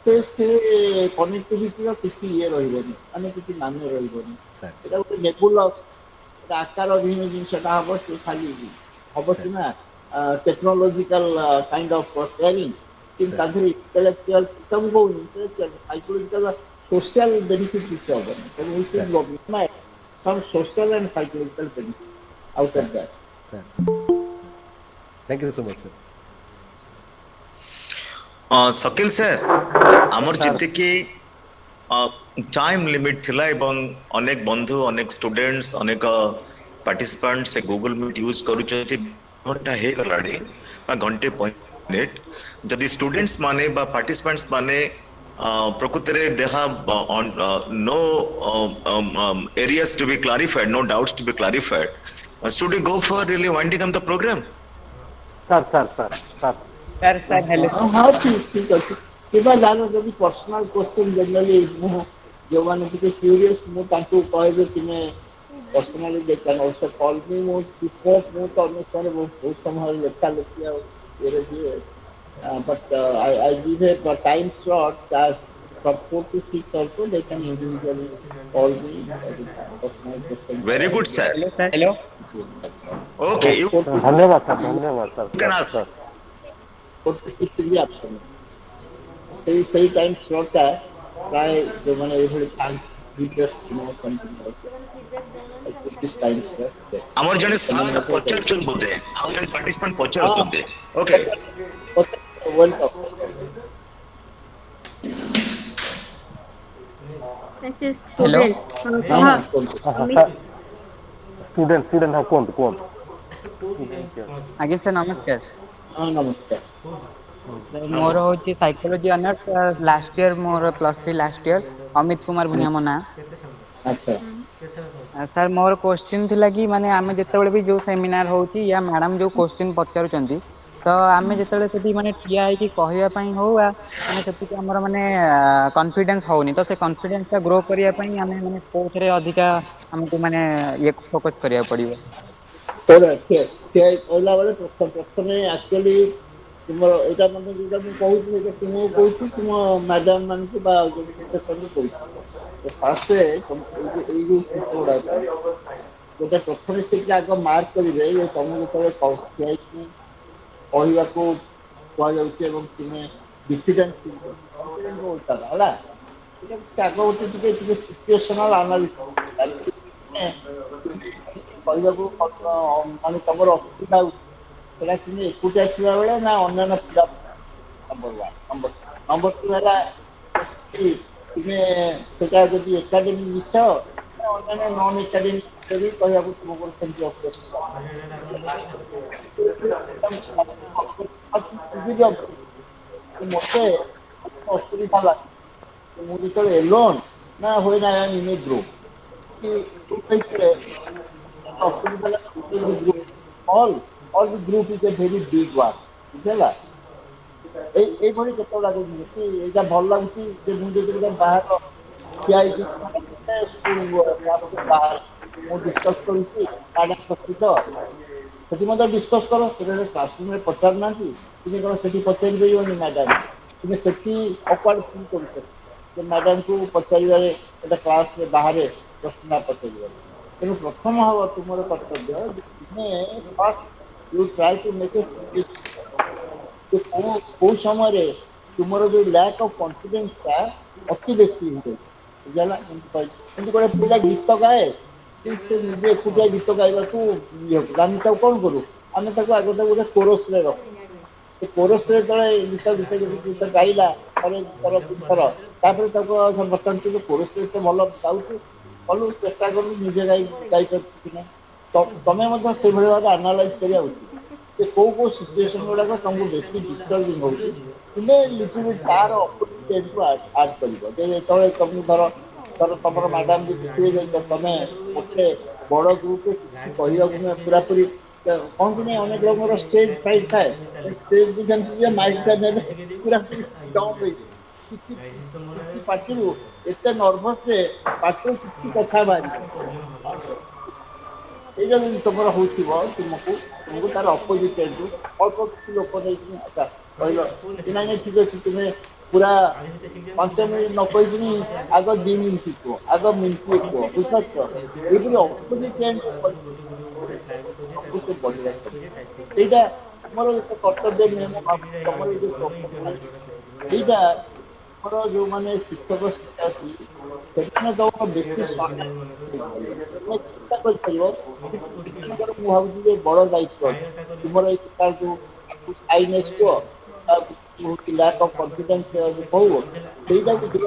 ସେ କନେକ୍ଟିଭିଟିର କିଛି ଇଏ ରହିବନି ମାନେ କିଛି ମାନେ ରହିବନି ସାର୍ ଏଇଟା ଗୋଟେ ନେବୁଲସ୍ ଗୋଟେ ଆକାରହୀନ ଜିନିଷଟା ହବ ସେ ଖାଲି ହବ ସାର୍ ସିନା ଟେକ୍ନୋଲୋଜିକାଲ କାଇଣ୍ଡ ଅଫ୍ ସେୟାରିଂ କିନ୍ତୁ ତା ସାର୍ ଦେହରେ ଇଣ୍ଟେଲେକ୍ଚୁଆଲ ସବୁ କହୁନି ଇଣ୍ଟେଲେକ୍ଚୁଆଲ ସାଇକୋଲୋଜିକାଲ ସୋସିଆଲ ବେନିଫିଟ୍ କିଛି ହବନି ତେଣୁ sir some social and psychological benefit out of sir that. Sir thank you so much sir ସକିଲ ସାର୍ ଆମର ସାର୍ ଯେତିକି ଟାଇମ୍ ଲିମିଟ୍ ଥିଲା ଏବଂ ଅନେକ ବନ୍ଧୁ ଅନେକ ଷ୍ଟୁଡେଣ୍ଟସ୍ ଅନେକ ପାର୍ଟିସିପାଣ୍ଟ ସେ ଗୁଗଲ ମିଟ୍ ୟୁଜ୍ କରୁଛନ୍ତି ଘଣ୍ଟା ହେଇଗଲାଣି ବା ଘଣ୍ଟେ 5 ମିନିଟ୍ ଯଦି ଷ୍ଟୁଡେଣ୍ଟସ୍ ମାନେ ବା ପାର୍ଟିସିପାଣ୍ଟସ୍ ମାନେ ପ୍ରକୃତରେ ଦେ have no areas to be clarified no doubts to be clarified should we go for really winding up the program sir sir sir sir ହଁ ଠିକ ଅଛି କିମ୍ବା ଯାହାର ଯଦି ପର୍ସନାଲ କ୍ୱେଶ୍ଚିନ୍ ଜେନେରାଲି ମୁଁ ଯେଉଁମାନେ ଟିକେ କ୍ୟୁରିୟସ୍ ମୁଁ ତାଙ୍କୁ କହିବି ତୁମେ ପର୍ସନାଲି କଲ୍ ବି ମୁଁ ତ ଅନ୍ୟ ସ୍ଥାନରେ ବହୁତ ସମୟ ଲେଖା ଲେଖି ଆଉ ଇଏରେ ଦିଏ but I give a time slot that from 4 to 6 also they can individually call me personal question. very good sir okay you Four to ଧନ୍ୟବାଦ ସାର୍ ଧନ୍ୟବାଦ sir can sir ask sir 4 to 6 will be absent. ସେଇ time ସ୍ଲଟ୍ଟା ପ୍ରାୟ ଯେଉଁମାନେ ଏଇଭଳି ଥାଆନ୍ତି time slot ଆମର ଜଣେ ସେମାନେ ସାର୍ ମଧ୍ୟ ପଚାରୁଛନ୍ତି ବୋଧେ, ଆଉ ଜଣେ ପାର୍ଟିସିପାଣ୍ଟ ହଁ ପଚାରୁଛନ୍ତି। Okay, welcome. This is Hello. student. ହଁ Kah ହଁ କୁହନ୍ତୁ। Amit. student have କୁହନ୍ତୁ କୁହନ୍ତୁ। ଆଜ୍ଞା ସାର୍ ନମସ୍କାର। ହଁ ନମସ୍କାର। ସାର୍ ମୋର ହଉଛି ସାଇକୋଲୋଜି ଅନର୍ସ, ଲାଷ୍ଟ ଇୟର ମୋର +3 ଲାଷ୍ଟ ଇୟର। ଅମିତ କୁମାର ଭୂୟାଁ ମୋ ନାଁ। ଆଚ୍ଛା ସାର୍ ମୋର କୋଶ୍ଚିନ୍ ଥିଲା କି ମାନେ ଆମେ ଯେତେବେଳେ ବି ଯୋଉ ସେମିନାର ହଉଛି ୟା ମ୍ୟାଡାମ ଯୋଉ କୋଶ୍ଚିନ୍ ପଚାରୁଛନ୍ତି, ତ ଆମେ ଯେତେବେଳେ ସେଠି ମାନେ ଠିଆ ହେଇକି କହିବା ପାଇଁ ହଉ ମାନେ ସେତିକି ଆମର ମାନେ କନଫିଡେନ୍ସ ହଉନି, ତ ସେ କନଫିଡେନ୍ସ ଟା ଗ୍ରୋ କରିବା ପାଇଁ ଆମେ ମାନେ କୋଉଥିରେ ଅଧିକା ଆମକୁ ମାନେ ଇଏ ଫୋକସ୍ କରିବାକୁ ପଡିବ? କହିଲା ବେଳେ ପ୍ରଥମେ ଆକ୍ଚୁଆଲି ତୁମର ଏଇଟା ମାନେ ଯୋଉଟା ମୁଁ କହୁଛି ସେଇଟା ତୁମକୁ କହୁଛି, ତୁମ ମ୍ୟାଡାମ ମାନଙ୍କୁ ବା କହୁଛି। ଫାଷ୍ଟ ଏଇ ଯୋଉ ଜିନିଷ ଗୁଡାକ ଗୋଟେ ପ୍ରଥମେ ସେଠି ଆଗ ମାର୍କ କରିବେ ଯେ ତମେ ଯେତେବେଳେ କହିବାକୁ କୁହାଯାଉଛି ଏବଂ ତୁମେ ଡିସିଡେଣ୍ଟ ହେଲା ଆଗ ଗୋଟେ ଟିକେ ସିଚୁଏସନାଲ କହିବାକୁ ମାନେ ତମର ଅସୁବିଧା ହଉଛି ସେଟା ତୁମେ ଏକୁଟିଆ ଥିବା ବେଳେ ନା ଅନ୍ୟାନ୍ୟ ପିଲା ନମ୍ବର ଟୁ ହେଲା ତୁମେ ସେଟା ଯଦି ଏକାଡେମୀ ମିଶ ଅନ୍ୟାନ୍ୟ ନନ୍ ଏକାଡେମୀ ବି କହିବାକୁ ତୁମକୁ ସେମିତି ମତେ ଅସୁବିଧା ଲାଗେ ମୁଁ ଯେତେବେଳେ ଏଲୋନ ନା ହୁଏ ନା all the group is a very big one ବୁଝିହେଲା। ଏଇଭଳି କେତେବେଳେ ଲାଗୁଛି କି ଏଇଟା ଭଲ ଲାଗୁଛି ଯେ ମୁଁ ଯଦି ବାହାର ଠିଆ ହେଇକି ମୁଁ ଡିସ୍କସ୍ କରୁଛି ସେଠି ମଧ୍ୟ ଡିସ୍କସ୍ କର, ସେଠାରେ କ୍ଲାସରୁମରେ ପଚାରୁନାହାନ୍ତି ତୁମେ କ'ଣ ସେଠି ପଚାରି ପାରିବନି ମ୍ୟାଡାମ? ତୁମେ ସେଠି ଅକ୍ୱାର୍ଡ ଫିଲ୍ କରୁଛ ଯେ ମ୍ୟାଡାମକୁ ପଚାରିବାରେ ଗୋଟେ କ୍ଲାସରେ ବାହାରେ ପ୍ରଶ୍ନ ପଚାରିବାରେ। ତେଣୁ ପ୍ରଥମ ହବ ତୁମର କର୍ତ୍ତବ୍ୟ ତୁମେ you try to make a କୋଉ ସମୟରେ ତୁମର ଯୋଉ ଲ୍ୟାକ୍ ଅଫ୍ କନଫିଡେନ୍ସ ଟା ଅତି ବେଶୀ ହେଇଯାଉଛି ବୁଝିଲା। କିନ୍ତୁ ଗୋଟେ ପିଲା ଗୀତ ଗାଏ କିନ୍ତୁ ସେ ନିଜେ ଏକୁଟିଆ ଗୀତ ଗାଇବାକୁ ଆମେ ତାକୁ କ'ଣ କରୁ? ଆମେ ତାକୁ ଆଗ ତାକୁ ଗୋଟେ କୋରସରେ ରଖୁ। ସେ କୋରସରେ ଯେତେବେଳେ ଗୀତ ଗାଇଲା ଥରେ ଦୁଇଥର ତିନିଥର ତାପରେ ତାକୁ ବର୍ତ୍ତମାନ ତୁ କୋରସରେ ଏତେ ଭଲ ଗାଉଛୁ କଲୁ ଚେଷ୍ଟା କଲୁ ନିଜେ ଗାଇପାରୁଛୁ କି ନାହିଁ। ତମେ ମଧ୍ୟ ସେଇଭଳି ଭାବେ ଆନାଲାଇଜ କରିବା ଉଚିତ ଯେ କୋଉ କୋଉ ସିଚୁଏସନ ଗୁଡାକ ତମକୁ ବେଶୀ ଡିଷ୍ଟର୍ବିଂ ହଉଛି, ତୁମେ ଲିଟିଲ ତାର ଅପୋଜିଟ୍ ଆଡ୍ କରିବ। ଯେ ଯେତେବେଳେ ତମକୁ ଧର ତମର ମ୍ୟାଡାମ ବି ଦେଖିବେ ଯେ ତମେ ଗୋଟେ ବଡ ଗ୍ରୁପରେ କିଛି କହିବାକୁ ନୁହେଁ ପୁରାପୁରି କହନ୍ତିନି ଅନେକ ଲୋକଙ୍କର ଷ୍ଟେଜ ଫ୍ରାଇଟ୍ ଥାଏ, ଷ୍ଟେଜକୁ ଯେମିତି ଯେ ମାଇକଟା ନେଲେ ପୁରାପୁରି ଡମ୍ପ ହେଇଯିବ। କିଛି ପାଟିରୁ ଏତେ ନର୍ଭସ ଯେ ପାଟିରୁ କିଛି କଥା ବାହାରିବନି। ଏଇଟା ଯଦି ତମର ହଉଥିବ ତୁମକୁ ତାର ଅପୋଜିଟ୍ ଅଳ୍ପ କିଛି ଲୋକ ନେଇକି କହିଲ କି ନାଇଁ ଠିକ ଅଛି ତୁମେ ପୁରା 5 ମିନିଟ୍ ନ କହିକିନି ଆଗ 2 ମିନିଟ୍ କୁହ, ଆଗ ମିନିଟ୍ କୁହ, ବୁଝିପାରୁଛ? ଏଇପରି ଅପୋଜିଟ୍ ସେଇଟା ଆମର ଗୋଟେ କର୍ତ୍ତବ୍ୟ ନୁହେଁ। ମୁଁ ଭାବୁଛି ତମର ଏଇଟା ଆମର ଯୋଉମାନେ ଶିକ୍ଷକ ଶିକ୍ଷୟିତ୍ରୀ ସେମାନେ ତମର ବେଶୀ ଚିନ୍ତା କରିପାରିବ। ମୁଁ ଭାବୁଛି ଯେ ବଡ ଦାୟିତ୍ୱ ତୁମର ଏଇ ଯୋଉ ସାଇନେସ୍ କୁହ ଲ୍ୟାକ୍ ଅଫ୍ କନଫିଡେନ୍ସ ହଉ ସେଇଟାକୁ ଦୂର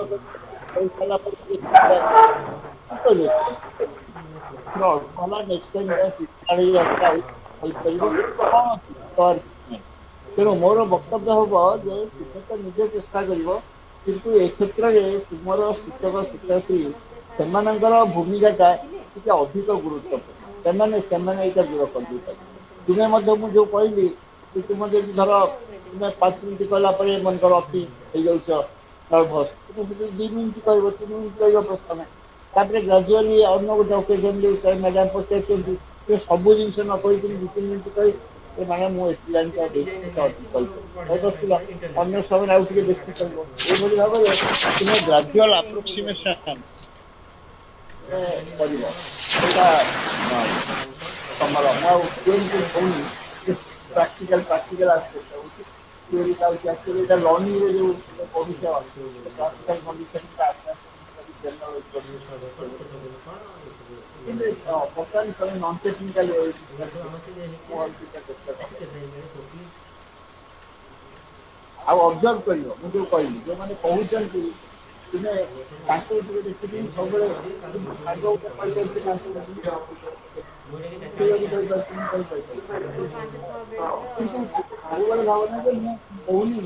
କରିସାରିଲା ପରେ ତେଣୁ ମୋର ବକ୍ତବ୍ୟ ହବ ଯେ ତୁମେ ତ ନିଜେ ଚେଷ୍ଟା କରିବ, କିନ୍ତୁ ଏ କ୍ଷେତ୍ରରେ ତୁମର ଶିକ୍ଷକ ଶିକ୍ଷୟିତ୍ରୀ ସେମାନଙ୍କର ଭୂମିକାଟା ଟିକେ ଅଧିକ ଗୁରୁତ୍ୱପୂର୍ଣ୍ଣ। ସେମାନେ ଏଇଟା ଦୂର କରିଦେଇପାରିବେ। ତୁମେ ମଧ୍ୟ ମୁଁ ଯୋଉ କହିଲି ତୁମେ ଯଦି ଧର ତୁମେ 5 ମିନିଟ୍ କହିଲା ପରେ ମନେକର ଅତି ହେଇଯାଉଛ ନର୍ଭସ, ତୁମେ ସେଠି 2 ମିନିଟ୍ କହିବ 3 ମିନିଟ୍ କହିବ ପ୍ରଥମେ, ତାପରେ ଗ୍ରାଜୁଆଲି ଅନ୍ୟ ଗୋଟେ ଅକେଜନରେ ମ୍ୟାଡାମ ପଚାରୁଛନ୍ତି ସବୁ ଜିନିଷ ନ କହିକି 2-3 ମିନିଟ୍ କହି ମାନେ ମୁଁ ଏଠି ଜାଣିଛି ଅନ୍ୟ ସମୟରେ ଆଉ ଟିକେ ବେଶୀ କହିବ। ଏଇଭଳି ଭାବରେ ତୁମେ ଗ୍ରାଜୁଆଲ ଆପ୍ରୋକ୍ସିମେସନ କରିବ। ସେଇଟା ତମର ମୁଁ ଆଉ କହୁନି ପ୍ରାକ୍ଟିକାଲ ଆସ୍ପେକ୍ଟ ହଉଛି theoretical actually the learning ରେ ଯୋଉ ପଢୁଛ classical condition general କିନ୍ତୁ ବର୍ତ୍ତମାନ ତମେ ନନ୍ ଟେକ୍ନିକାଲ ଆଉ ଅବଜର୍ଭ କରିବ ମୁଁ ଯୋଉ କହିଲି ଯୋଉମାନେ କହୁଛନ୍ତି ତୁମେ ତାଙ୍କୁ ଟିକେ ଦେଖିକି ସବୁବେଳେ ସାଙ୍ଗ ଗୋଟେ କହିଦେଉଛି ତାଙ୍କୁ କିନ୍ତୁ ସବୁବେଳେ ଭାବନା ଯେ ମୁଁ କହୁନି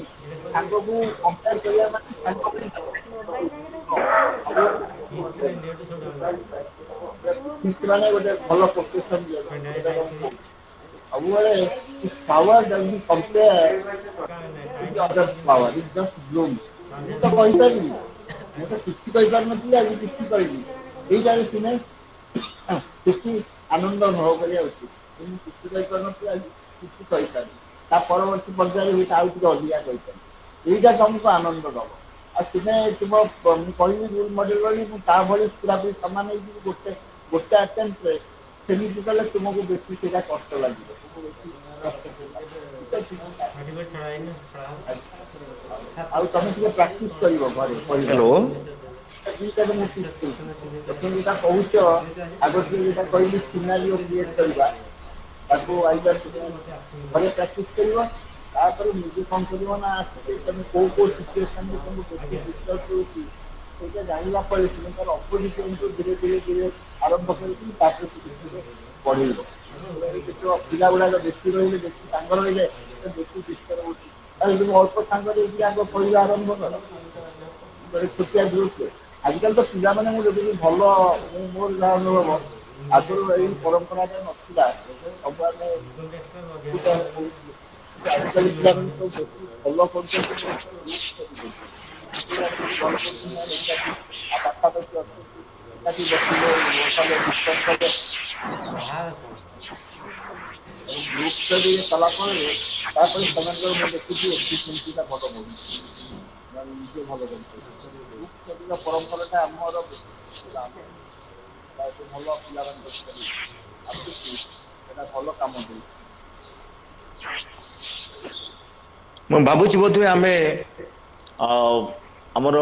ସାଙ୍ଗକୁ କମ୍ପେୟାର କରିବା ମାନେ ମାନେ ଗୋଟେ ଭଲ ପ୍ରୋଫେସନ ସବୁବେଳେ power doesn't compare others power eat just ବ୍ଲୁମ୍ସ ମୁଁ ତ କହିପାରିବି ମୁଁ ତ କିଛି କହିପାରୁନଥିଲି ଆଜି କିଛି କହିବି ଏଇଟାରେ ତୁମେ କିଛି ଆନନ୍ଦ ଅନୁଭବ କରିବା ଉଚିତ ମୁଁ କିଛି କହିପାରୁନଥିଲି ଆଜି କିଛି କହିପାରିବି ତା ପରବର୍ତ୍ତୀ ପର୍ଯ୍ୟାୟରେ ହୁଏତ ଆଉ ଟିକେ ଅଧିକା କହିପାରିବି ଏଇଟା ତମକୁ ଆନନ୍ଦ ଦବ ଆଉ ତୁମେ ତୁମ ମୁଁ କହିବି ରୋଲ ମଡେଲ ଭଳି ମୁଁ ତା ଭଳି ପୁରାପୁରି ସମାନ ହେଇଯିବି ଗୋଟେ ଆଟେମ୍ପ୍ଟରେ ସେମିତି କଲେ ତୁମକୁ ବେଶୀ ସେଇଟା କଷ୍ଟ ଲାଗିବ ଆଉ ତମେ ଟିକେ ପ୍ରାକ୍ଟିସ କରିବ ଘରେ ହ୍ୟାଲୋ ଯୋଉଟା କହୁଛ ଆଗ ଯୋଉଟା କହିଲି ସିନାରିଓ କ୍ରିଏଟ କରିବା ତାକୁ ଆଇଦର ଘରେ ପ୍ରାକ୍ଟିସ କରିବ ତାପରେ ନିଜେ କଣ କରିବ ନା ତମେ କୋଉ କୋଉ ସିଚୁଏସନରେ ତମକୁ ବେଶୀ ଡିଷ୍ଟର୍ବ କରୁଛି ସେଇଟା ଜାଣିଲା ପରେ ତୁମେ ତାର ଅପୋଜିଟ୍ ଧୀରେ ଧୀରେ ଧୀରେ ଆରମ୍ଭ କରିକି ତାପରେ ପଢେଇବ ପିଲା ଗୁଡାକ ବେଶୀ ରହିଲେ ବେଶୀ ସାଙ୍ଗ ରହିଲେ ବେଶୀ ଡିଷ୍ଟର୍ବ ହଉଛି ତାହେଲେ ତୁମେ ଅଳ୍ପ ସାଙ୍ଗ ଦେଇକି ଆଗ ପଢିବା ଆରମ୍ଭ କର ଛୋଟିଆ ଗ୍ରୁପରେ ଆଜିକାଲି ତ ପିଲାମାନେ ମୁଁ ଯଦି ଭଲ ମୋର ଯାହା ଅନୁଭବ ଆଗରୁ ଏଇ ପରମ୍ପରାଟା ନଥିଲା ସବୁ ଆମେ ଆଜିକାଲି ପିଲାମାନେ ସବୁ ବେଶୀ ଭଲ କରୁଛନ୍ତି ପାଖାପାଖି ଅଛନ୍ତି ଏକାଠି ବସିଲେ ଡିସ୍କସ୍ କଲେ ଗ୍ରୁପ ଷ୍ଟଡି କଲା ପରେ ତାପରେ ସେମାନଙ୍କର ମୁଁ ଦେଖୁଛି ଏଫିସିଏନ୍ସିଟା ଭଲ ବଢୁଛି ନିଜେ ଭଲ କରୁଛନ୍ତି ଗ୍ରୁପ ଷ୍ଟଡିର ପରମ୍ପରାଟା ଆମର ବେଶୀ ଭଲ ପିଲାମାନେ ଆସୁଛି ସେଟା ଭଲ କାମ ଦଉଛି ମୁଁ ଭାବୁଛି ବୋଧହୁଏ ଆମେ ଆମର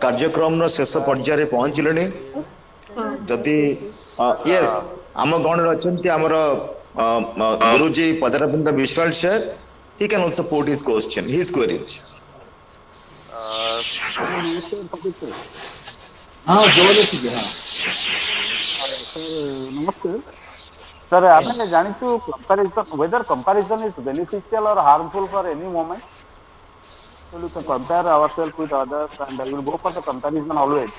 କାର୍ଯ୍ୟକ୍ରମର ଶେଷ ପର୍ଯ୍ୟାୟରେ ପହଞ୍ଚିଲେଣି ଯଦି ୟେସ୍ ଆମ ଗଣରେ ଅଛନ୍ତି ଆମର ଗୁରୁଜୀ Padarabinda Biswal sir he can also put his question his queries ହଁ ଜୋରରେ ଟିକେ ହଁ नमस्ते सर आपने जानिछु comparison whether comparison is beneficial or harmful for any moment so we can compare ourselves with others and we will go for the comparison always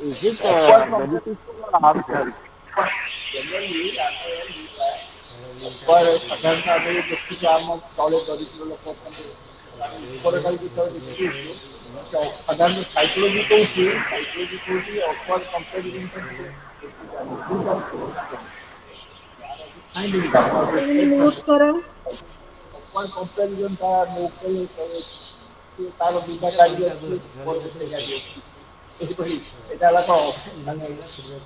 is it beneficial or harmful ସାଧାରଣତଃ ଆମେ ଦେଖୁଛୁ ଆମ ତଳେ ଦରିଦ୍ର ଲୋକ ଅଛନ୍ତି ଉପର କାଲି ଯେତେବେଳେ ଦେଖିଛୁ ସାଧାରଣତଃ ସାଇକୋଲୋଜି କହୁଛି ଅପୱାର୍ଡ କମ୍ପାରିଜନ म्यूट करो କମ୍ପାରିଜନଟା ତାର ଦୁଇଟା ଗାଡ଼ି ଅଛି ମୋର ଗୋଟେ ଗାଡ଼ି ଅଛି ଏହିପରି ଏଇଟା ହେଲା କଣ ମାନେ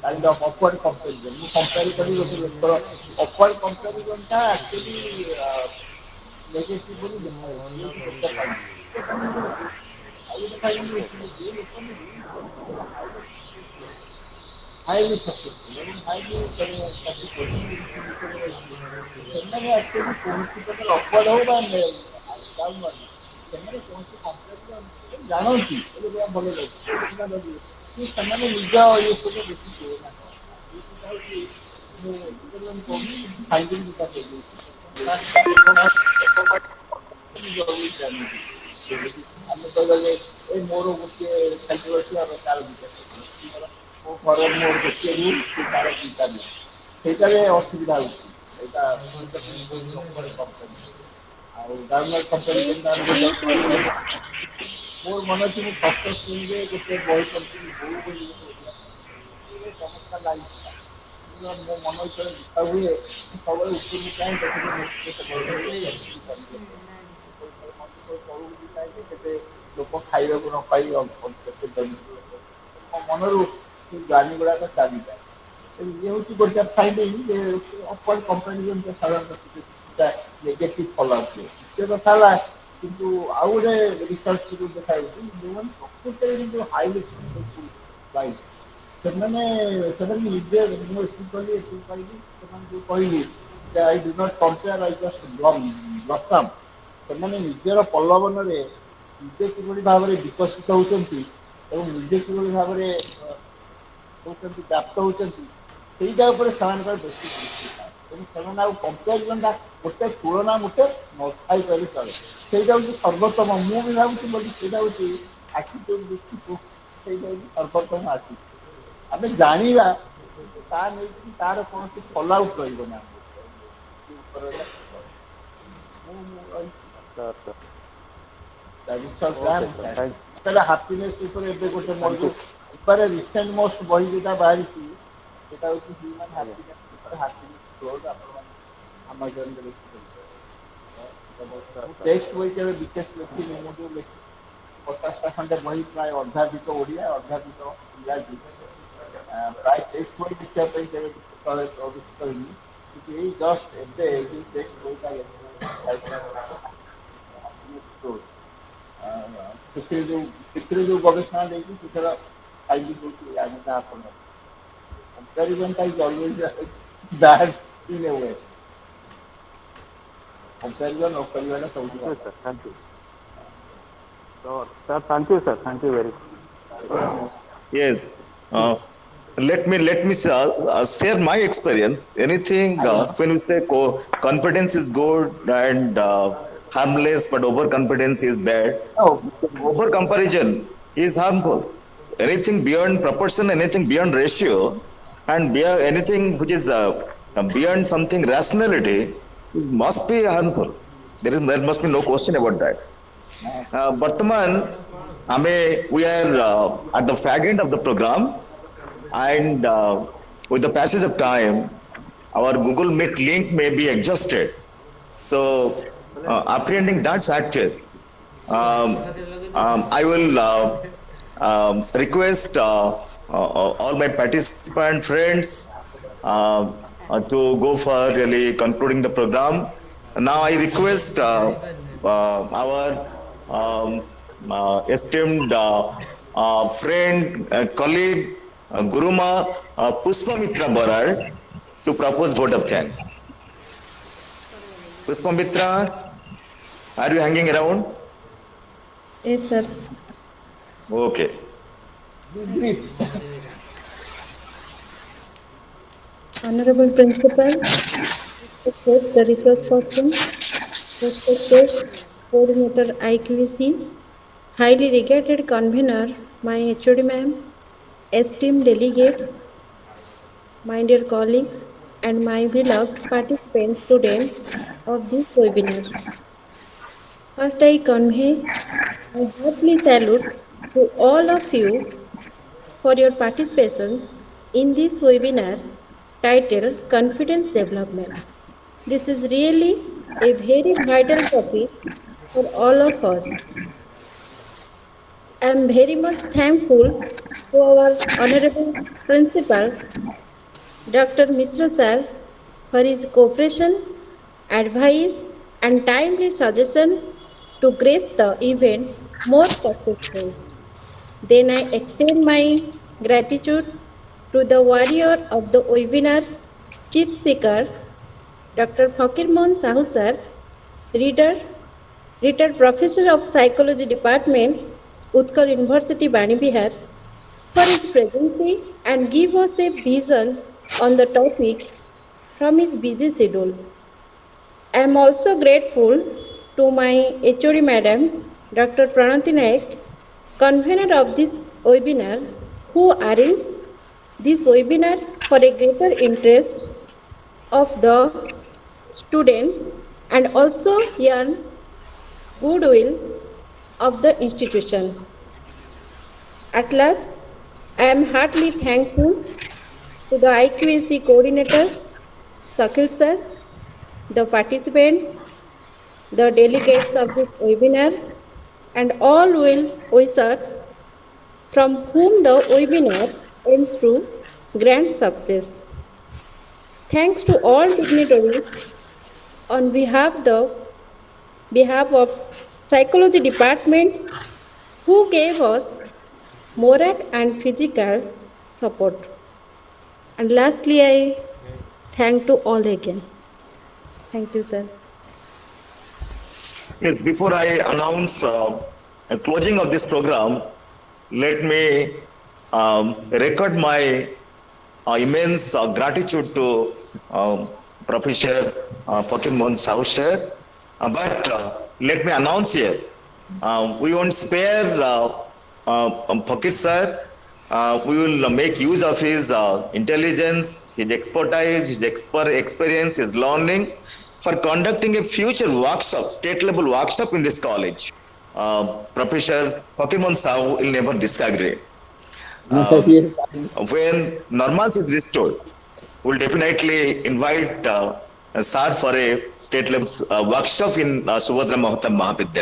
କାଇଣ୍ଡ ଅଫ୍ ଅପୱାର୍ଡ କମ୍ପାରିଜନ ମୁଁ କମ୍ପେୟାର କରି ଗୋଟେ ଲୋକର ଅପୱାର୍ଡ କମ୍ପାରିଜନଟା ଆକ୍ଚୁଆଲି ନେଗେଟିଭ ବୋଲି ଦେଖାଯାଉଛି ଆଉ ଗୋଟେ ପାଇଁକି ଯେ ଲୋକମାନେ ହାଇଲି ସକ୍ସେସଫୁଲ ଏବଂ ହାଇଲି ସେମାନେ ଆକ୍ଚୁଆଲି କୌଣସି ପ୍ରକାର ଅପୱାର୍ଡ ହଉ ବା ଡାଉନ୍ ମାର୍କ ସେମାନେ କୌଣସି କମ୍ପାରିଜନ ଜାଣନ୍ତି ଭଲ ଲାଗୁଛି ସେମାନେ ନିଜ ଇଏ ସହିତ ବେଶୀ ତୁଳନା କରନ୍ତି ଆମେ କହିବା ଯେ ଏଇ ମୋର ଗୋଟିଏ ସାଇକେଲ ଅଛି ଆଉ ତାର ଦୁଇଟା ମୋ ଘରେ ମୋର ଗୋଟିଏ ରୁମ୍ ତାର ଦୁଇଟା ରୁମ୍ ସେଇଟାରେ ଅସୁବିଧା ହେଉଛି ଏଇଟା ଆଉ ଡାଉନଲୋଡ୍ କମ୍ପାରିଜନଟା ମୋର ମନେ ଅଛି ମୁଁ ଷଷ୍ଠ ଶ୍ରେଣୀରେ ଗୋଟେ ବହି ପଢ଼ିଥିଲି ବୋଉ ବୋଲି ଗୋଟେ ଚମତ୍କାର ଲାଗିଥିଲା ମୋ ମନ ଭିତରେ ଦୁଃଖ ହୁଏ ସବୁବେଳେ ଉପରକୁ ଚାହେଁ ତଳକୁ ଚାହିଁକି କେତେ ଲୋକ ଖାଇବାକୁ ନ ପାଇ କେତେ ଦରିଦ୍ର ଲୋକ ମୋ ମନରୁ ସେ ଜ୍ଞାନୀ ଗୁଡ଼ାକ ଚାଲିଯାଏ ଇଏ ହେଉଛି ଗୋଟେ ଫାଇଣ୍ଡିଂ ଯେ ଅପୱାର୍ଡ କମ୍ପାରିଜନ ସାଧାରଣତଃ ନେଗେଟିଭ ଫଲୋ ଆସୁଛି। ସେ କଥା ହେଲା କିନ୍ତୁ ଆଉ ଗୋଟେ ରିସର୍ଚ୍ଚରୁ ଦେଖାଯାଇଛି ଯେଉଁମାନେ ପ୍ରକୃତରେ କିନ୍ତୁ ହାଇଲି ସକ୍ସେସଫୁଲ ସେମାନେ ନିଜେ ମୁଁ ଏଠି କହିଲି ସେମାନେ ଯେଉଁ କହିଲି ଯେ I do not compare I just blossom ସେମାନେ ନିଜର ପଲ୍ଲବନରେ ନିଜେ କିଭଳି ଭାବରେ ବିକଶିତ ହେଉଛନ୍ତି ଏବଂ ନିଜେ କିଭଳି ଭାବରେ ହେଉଛନ୍ତି ବ୍ୟାପ୍ତ ହେଉଛନ୍ତି ସେଇଟା ଉପରେ ସେମାନଙ୍କର ବେଶୀ ଦୃଷ୍ଟି ଥାଏ। ତେଣୁ ସେମାନେ ଆଉ କମ୍ପାରିଜନଟା ଗୋଟେ ତୁଳନା ଗୋଟେ ନଥାଇ କରି ଚଳେ। ସେଇଟା ହେଉଛି ସର୍ବୋତ୍ତମ। ମୁଁ ବି ଭାବୁଛି ବୋଲି ସେଇଟା ହେଉଛି ଆଟିଟ୍ୟୁଡ୍ ଦୃଷ୍ଟିକୁ ସେଇଟା ହେଉଛି ସର୍ବୋତ୍ତମ ଆଟିଟ୍ୟୁଡ୍। ଆମେ ଜାଣିବା କିନ୍ତୁ ତା ନେଇକି ତାର କୌଣସି ଫଲ ଆଉଟ୍ ରହିବ ନା ହାପିନେସ୍ ଉପରେ ଏବେ ଗୋଟେ ମୋର ଯେଉଁ ଉପରେ ରିସେଣ୍ଟ ମୋଷ୍ଟ ବହି ଯେଉଁଟା ବାହାରିଛି ସେଇଟା ହେଉଛି ହ୍ୟୁମାନ୍ ହାପିନେସ୍ ଉପରେ ହାପିନେସ୍ ଗ୍ରୋଥ୍ ଆପଣମାନେ ଆମାଜନରେ ମୁଁ ଟେକ୍ସଟ ବହି କେବେ ବିଶେଷ ଲେଖିନି। ମୁଁ ଯେଉଁ ଲେଖିଛି 50ଟା ଖଣ୍ଡେ ବହି ପ୍ରାୟ ଅର୍ଦ୍ଧାଧିକ ଓଡ଼ିଆ ଅର୍ଦ୍ଧାଧିକ ଇଂରାଜୀ ପ୍ରାୟ ଟେକ୍ସଟ ବହି ଲେଖିବା ପାଇଁ କେବେ ତଳେ ପ୍ରବୃତ୍ତି କରିନି। କିନ୍ତୁ ଏଇ ଜଷ୍ଟ ଏବେ ଏଇ ଯେଉଁ ଟେକ୍ସଟ ବହିଟା ସେଥିରେ ଯେଉଁ ଗବେଷଣା ଦେଇଛି ସେଥିର ଖାଇକି କହୁଛି ଆମେ ତା ଆପଣ କମ୍ପାରିଜନଟା is always bad in a way. Comparison ନ କରିବାଟା ସବୁଠୁ ଭଲ। Thank you. So, sir, thank you, sir. Thank you very much. Yes. Let me share my experience. Anything when we say confidence is good and harmless, but overconfidence is bad. Oh, Over comparison is harmful. Anything beyond proportion, anything beyond ratio, and beyond anything which is beyond something rationality is must be harmful. There must be no question about that. Bartaman, we are at the fag end of the program, and with the passage of time, our Google Meet link may be adjusted. So, apprehending that factor, I will request all my participant friends to go for really concluding the program. Now, I request our esteemed friend, colleague, Guruma Pushpamitra Barar to propose vote of thanks. Pushpamitra, are you hanging around? Yes, sir. Okay. Honorable Principal, respected the resource person, respected Coordinator IQVC, highly regarded convener, my HOD ma'am, esteemed delegates, my dear colleagues, and my beloved participant students of this webinar. First, I convey my heartily salute to all of you for your participations in this webinar titled Confidence Development. This is really a very vital topic for all of us. I am very much thankful to our Honorable Principal, Dr. Mishra Sir, for his cooperation, advice, and timely suggestion to grace the event more successful. Then I extend my gratitude to the warrior of the webinar, Chief Speaker, Dr. Fakirmohan Sahu Sir, retired Professor of Psychology Department, Utkal University, Bani Bihar, for his presence and give us a vision on the topic from his busy schedule. I am also grateful to my HOD Madam, Dr. Pranati Naik, convener of this webinar, who arranged this webinar for a greater interest of the students and also earn goodwill of the institution. At last, I am heartily thankful to the IQAC coordinator, Sakil sir, the participants, the delegates of this webinar, and all well-wishers from whom the webinar aims to grant success. Thanks to all dignitaries on behalf of psychology department who gave us moral and physical support. And lastly, I thank to all again. Thank you, sir. Yes, before I announce a closing of this program, let me record my immense gratitude to Professor Fakir Mohan Sahu sir. But let me announce here, we won't spare Fakir sir. We will make use of his intelligence, his expertise, his experience, his learning for conducting a future workshop, state level workshop in this college. Professor Fakir Mohan Sahu will never disagree. Yes. When normalcy is restored, we'll definitely invite sir for a state level workshop in Subhadra Mahata Mahavidyalaya.